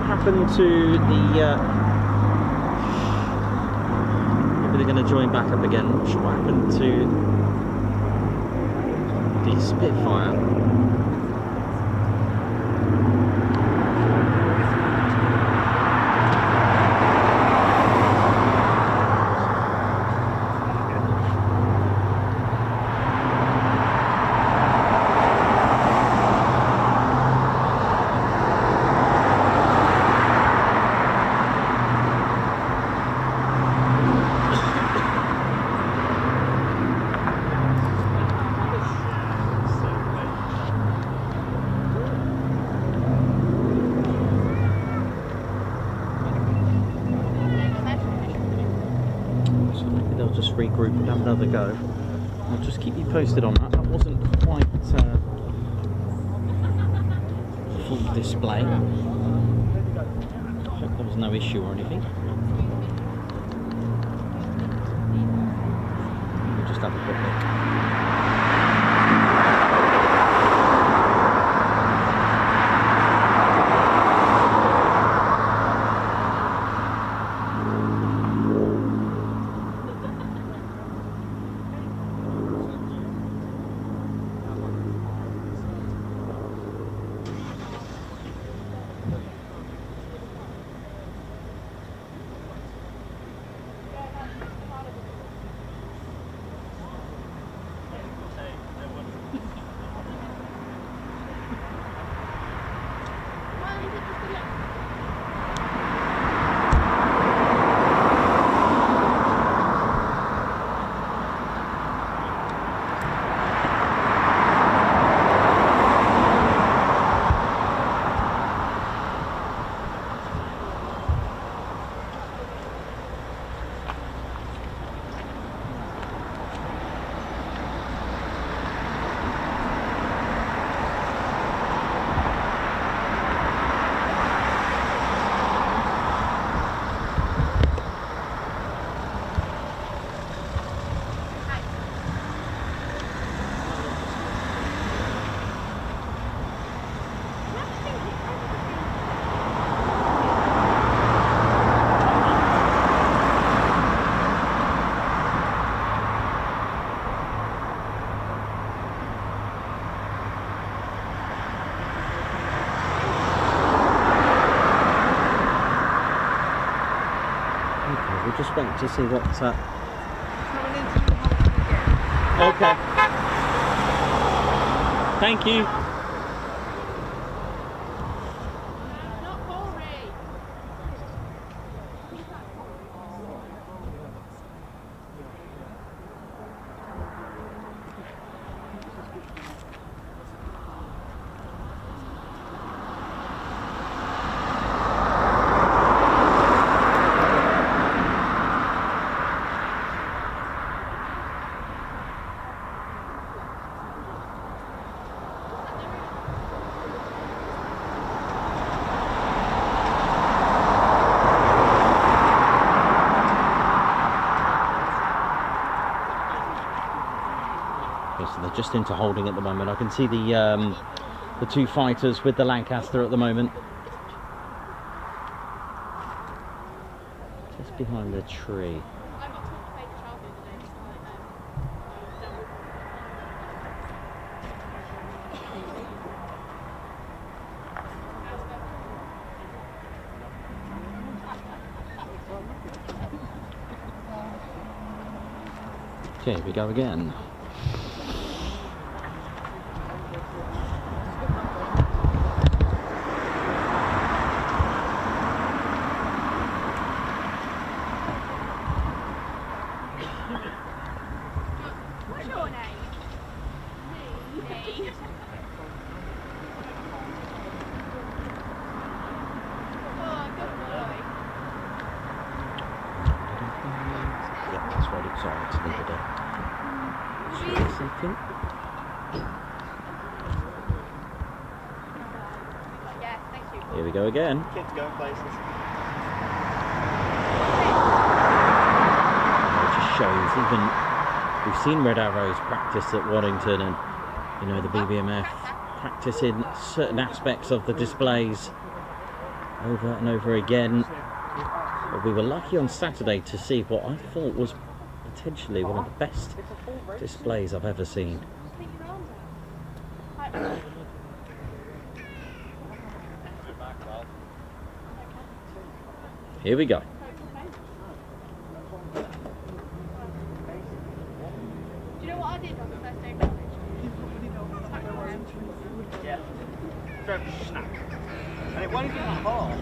[SPEAKER 2] Happened to the maybe they're going to join back up again. Not sure what happened to the Spitfire. Regroup and have another go. I'll just keep you posted on that. That wasn't quite full display. I hope there was no issue or anything. We'll just have a quick look. just wait to see what.
[SPEAKER 3] Coming into the hole again.
[SPEAKER 1] Okay. Thank you.
[SPEAKER 3] Not Corey.
[SPEAKER 2] Okay, so they're just into holding at the moment. I can see the two fighters with the Lancaster at the moment. Just behind the tree. Okay, here we go again.
[SPEAKER 3] What's your name? Me. Oh, good boy.
[SPEAKER 2] Yeah, that's right, it's on. It's needed a second.
[SPEAKER 3] Yeah, thank you.
[SPEAKER 2] Here we go again.
[SPEAKER 5] Kids going places.
[SPEAKER 2] It just shows, even we've seen Red Arrows practice at Waddington, and you know the BBMF practicing certain aspects of the displays over and over again. But we were lucky on Saturday to see what I thought was potentially one of the best displays I've ever seen. Here we go.
[SPEAKER 3] Do you know what I did on the first day of college?
[SPEAKER 5] Yeah. Drove to snack. And it wasn't even that hard.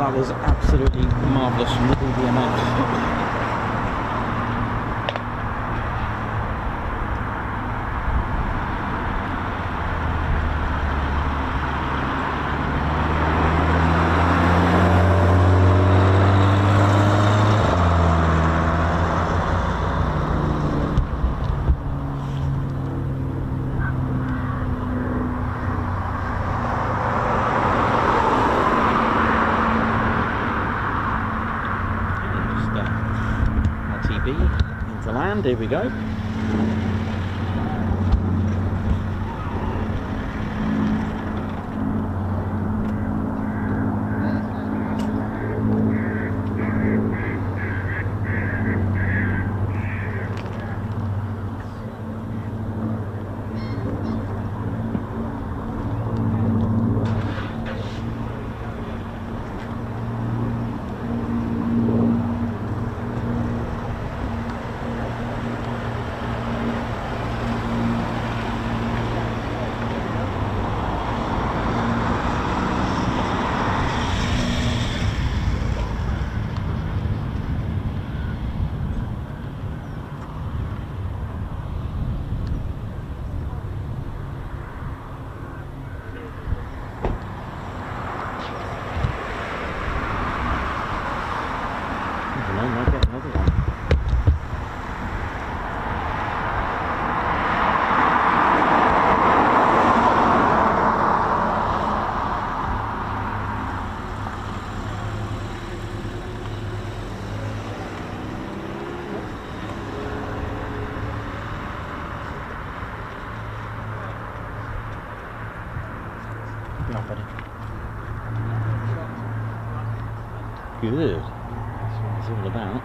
[SPEAKER 2] That was absolutely marvellous from the BBMF. Into land, here we go. Good. That's what it's all about.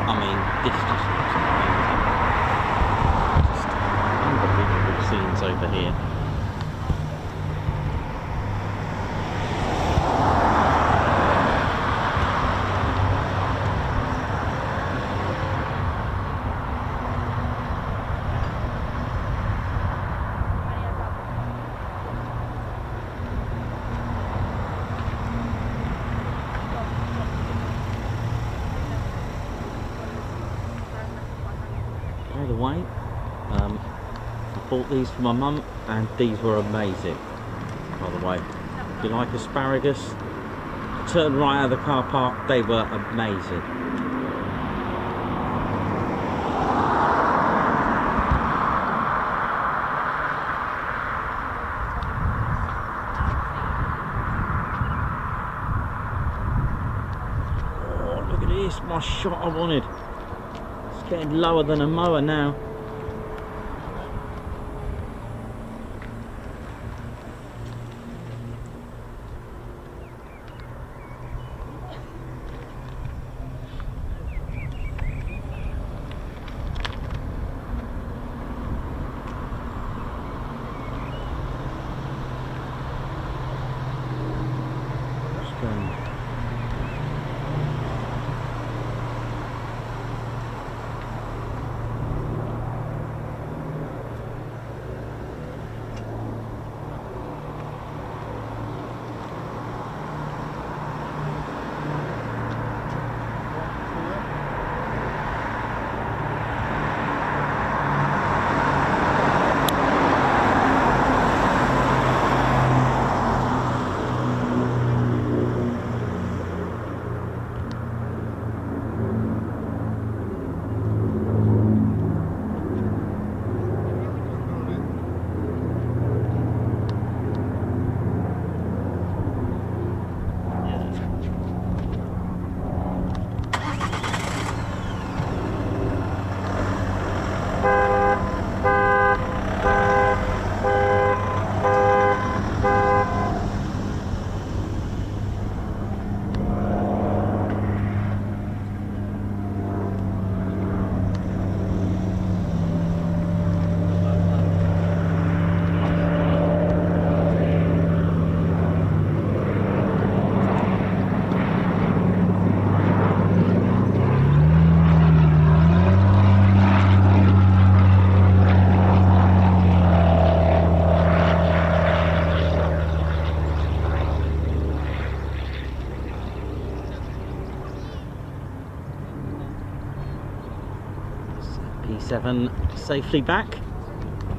[SPEAKER 2] I mean, this just looks amazing. Just unbelievable scenes over here. By the way, I bought these for my mum and these were amazing. By the way, if you like asparagus, turn right out of the car park, they were amazing. Oh, look at this, my shot I wanted. It's getting lower than a mower now. P7 safely back.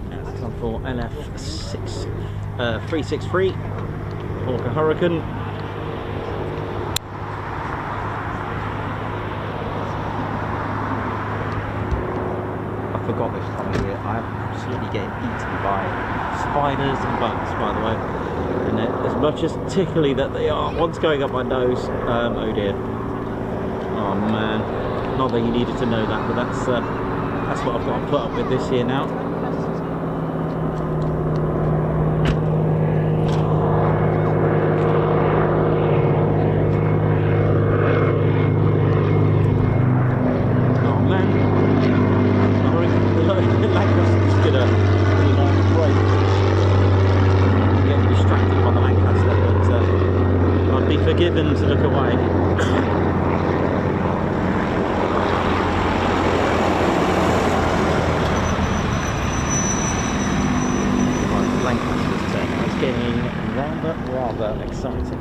[SPEAKER 2] That's time for LF363 Hawk Hurricane. I forgot this time of year. I'm absolutely getting eaten by spiders and bugs, by the way. And as much as tickly that they are, one's going up my nose. Oh dear. Oh man. Not that you needed to know that, but that's what I've got to put up with this year now. Oh man. The Lancaster's gonna really long break. I'm getting distracted by the Lancaster, but I'd be forgiven to look away. Getting rather exciting.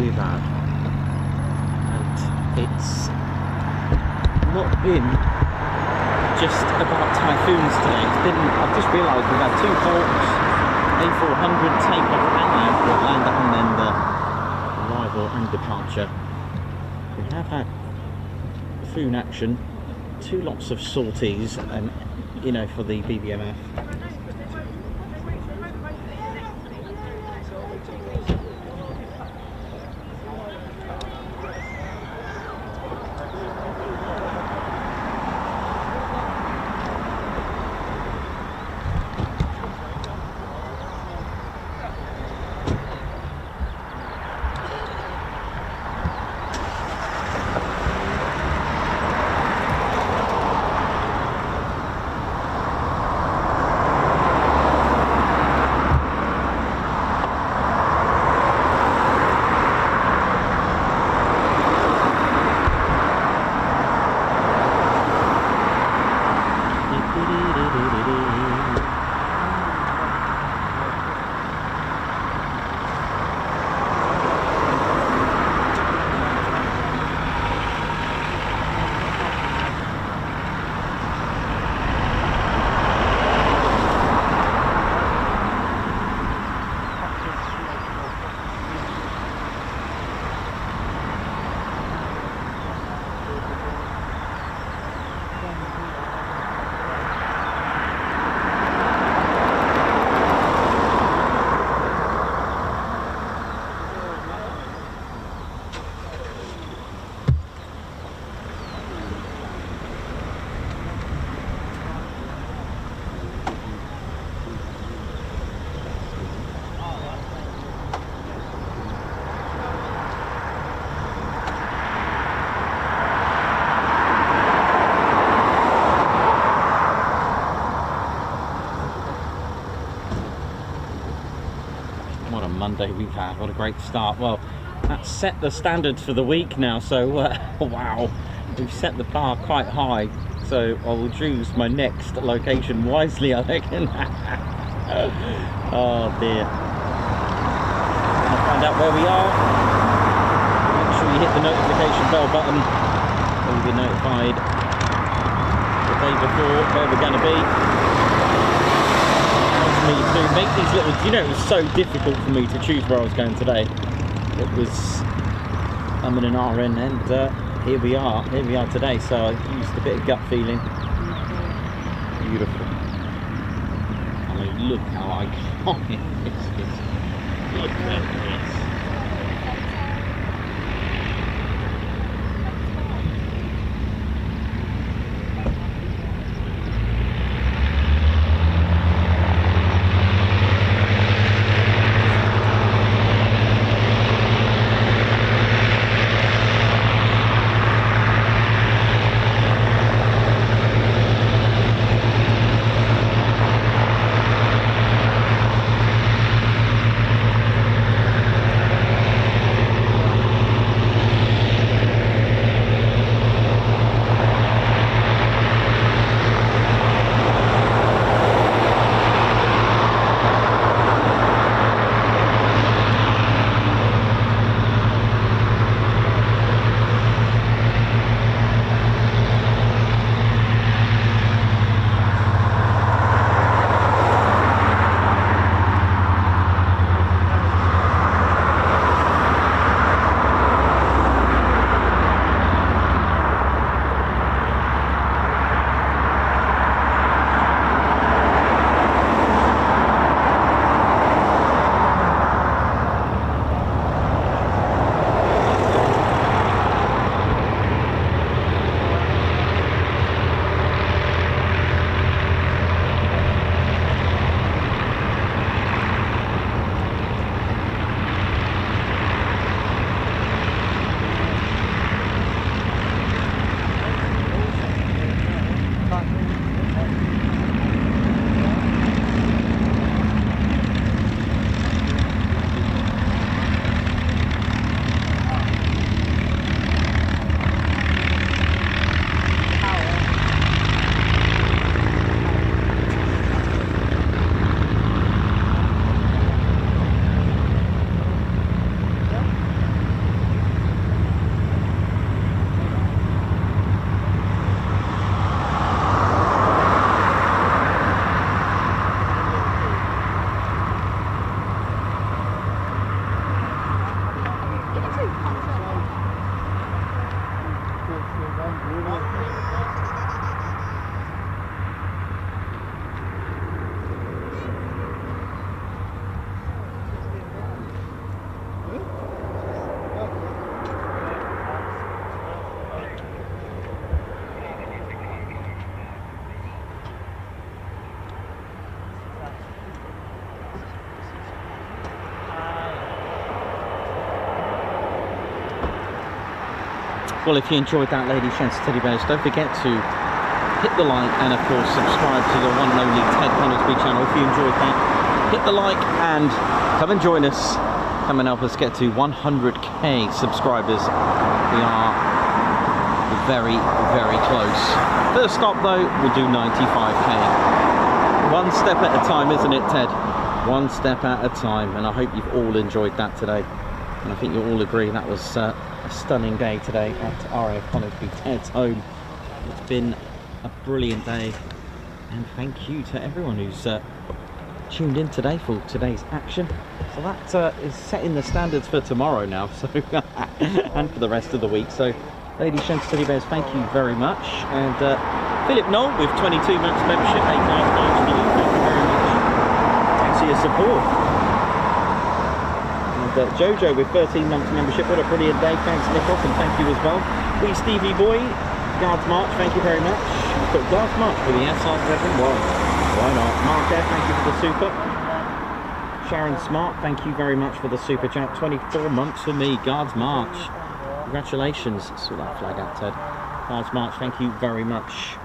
[SPEAKER 2] we've had, and it's not been just about typhoons today. It's been, I've just realised we've had two Hawks, A400 take off and land, and then the arrival and departure. We have had typhoon action, two lots of sorties, and you know, for the BBMF. fun day we've had. What a great start. Well, that's set the standards for the week now, so wow, we've set the bar quite high, so I will choose my next location wisely, I reckon. Oh dear. I'll find out where we are. Make sure you hit the notification bell button so you'll be notified the day before where we're going to be. It allows me to make these little, you know, it was so difficult for me to choose where I was going today. It was in an RN, and here we are today, so I used a bit of gut feeling. Beautiful. I mean, look how iconic this is. Look at this. Well, if you enjoyed that, ladies, gents, teddy bears, don't forget to hit the like and, of course, subscribe to the one and only Ted Coningsby channel. If you enjoyed that, hit the like and come and join us. Come and help us get to 100k subscribers. We are very, very close. First stop, though, we'll do 95k. One step at a time, isn't it, Ted? One step at a time, and I hope you've all enjoyed that today. And I think you'll all agree that was a stunning day today at RAF Coningsby, Ted's home. It's been a brilliant day, and thank you to everyone who's tuned in today for today's action. So that is setting the standards for tomorrow now, so and for the rest of the week. So, ladies, gents, teddy bears, thank you very much. And Philip Knoll with 22 months membership, 8 nice to you. Thank you very much. Thanks for your support. Jojo with 13 months membership, what a brilliant day. Thanks, Nicholas, and thank you as well. We Stevie Boy, Guards March, thank you very much. Put Guards March for the SR71. Why not? Mark F, thank you for the super. Sharon Smart, thank you very much for the super chat. 24 months for me, Guards March. Congratulations. Saw that flag out, Ted. Guards March, thank you very much.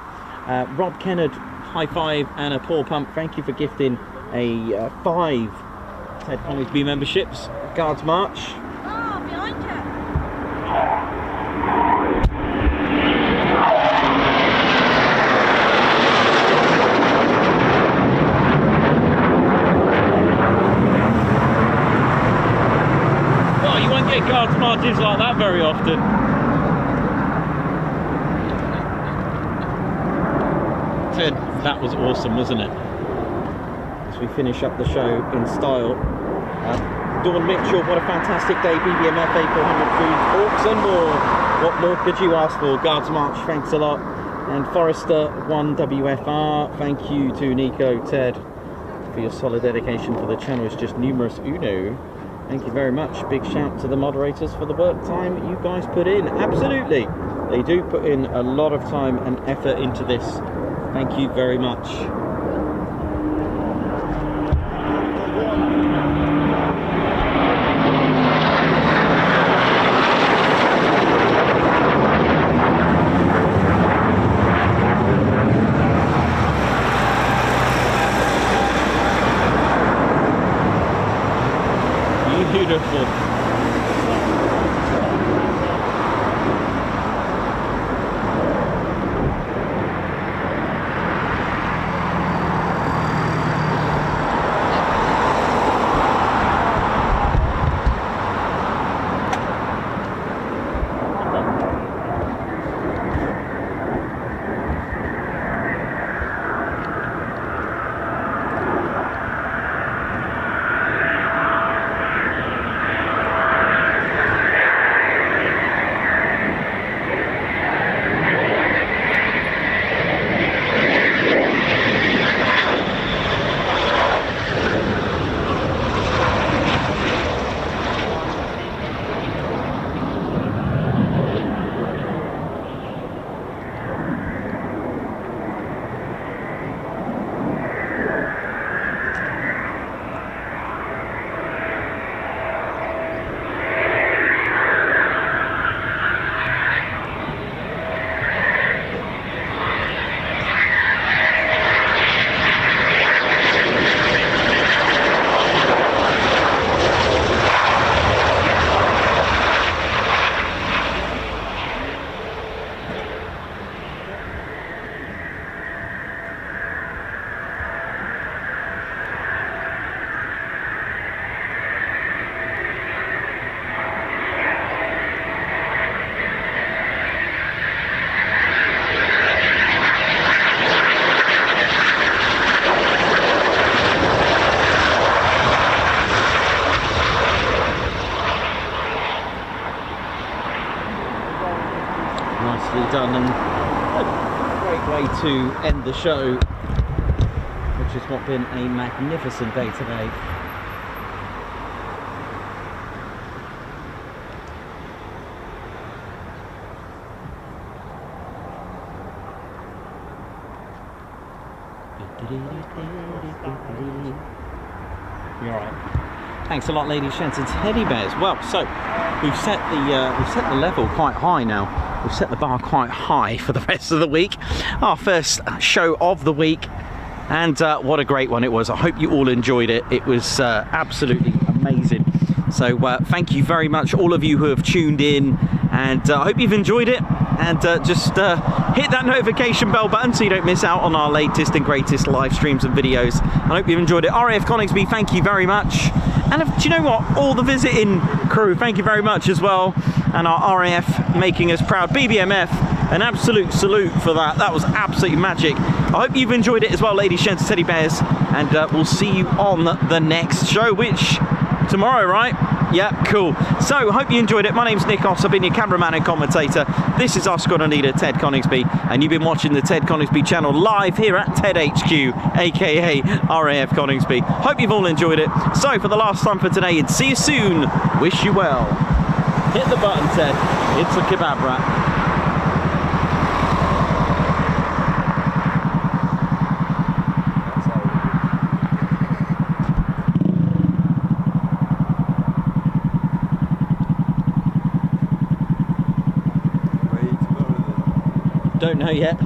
[SPEAKER 2] Rob Kennard, high five and a paw pump. Thank you for gifting a 5
[SPEAKER 1] Ted Coningsby memberships. Guards March.
[SPEAKER 3] Oh, behind you.
[SPEAKER 1] Well, you won't get Guards Marches like that very often. Ted, that was awesome, wasn't it? As we finish up the show in style. Dawn Mitchell, what a fantastic day. BBMF A400 Foods, Hawks and more. What more could you ask for? Guards March, thanks a lot. And Forrester 1WFR, thank you to Nico, Ted, for your solid dedication for the channel. It's just numerous uno. Thank you very much. Big shout to the moderators for the work time you guys put in. Absolutely. They do put in a lot of time and effort into this. Thank you very much. Beautiful. Done, and a great way to end the show, which has what been a magnificent day today. You're all right. Thanks a lot, ladies, gents, and teddy bears. Well, so we've set the level quite high now. We've set the bar quite high for the rest of the week. Our first show of the week, and what a great one it was. I hope you all enjoyed it. It was absolutely amazing. So thank you very much, all of you who have tuned in, and I hope you've enjoyed it. And just hit that notification bell button so you don't miss out on our latest and greatest live streams and videos. I hope you've enjoyed it. RAF Coningsby, thank you very much. And do you know what? All the visiting crew, thank you very much as well. And our RAF making us proud. BBMF, an absolute salute for that. That was absolutely magic. I hope you've enjoyed it as well, ladies, gents, teddy bears. And we'll see you on the next show, which tomorrow, right? Yeah, cool. So, hope you enjoyed it. My name's Nikos. I've been your cameraman and commentator. This is our squadron leader, Ted Coningsby, and you've been watching the Ted Coningsby channel live here at TED HQ, aka RAF Coningsby. Hope you've all enjoyed it. So, for the last time for today, and see you soon. Wish you well. Hit the button, Ted. It's a kebab wrap. Don't know yet.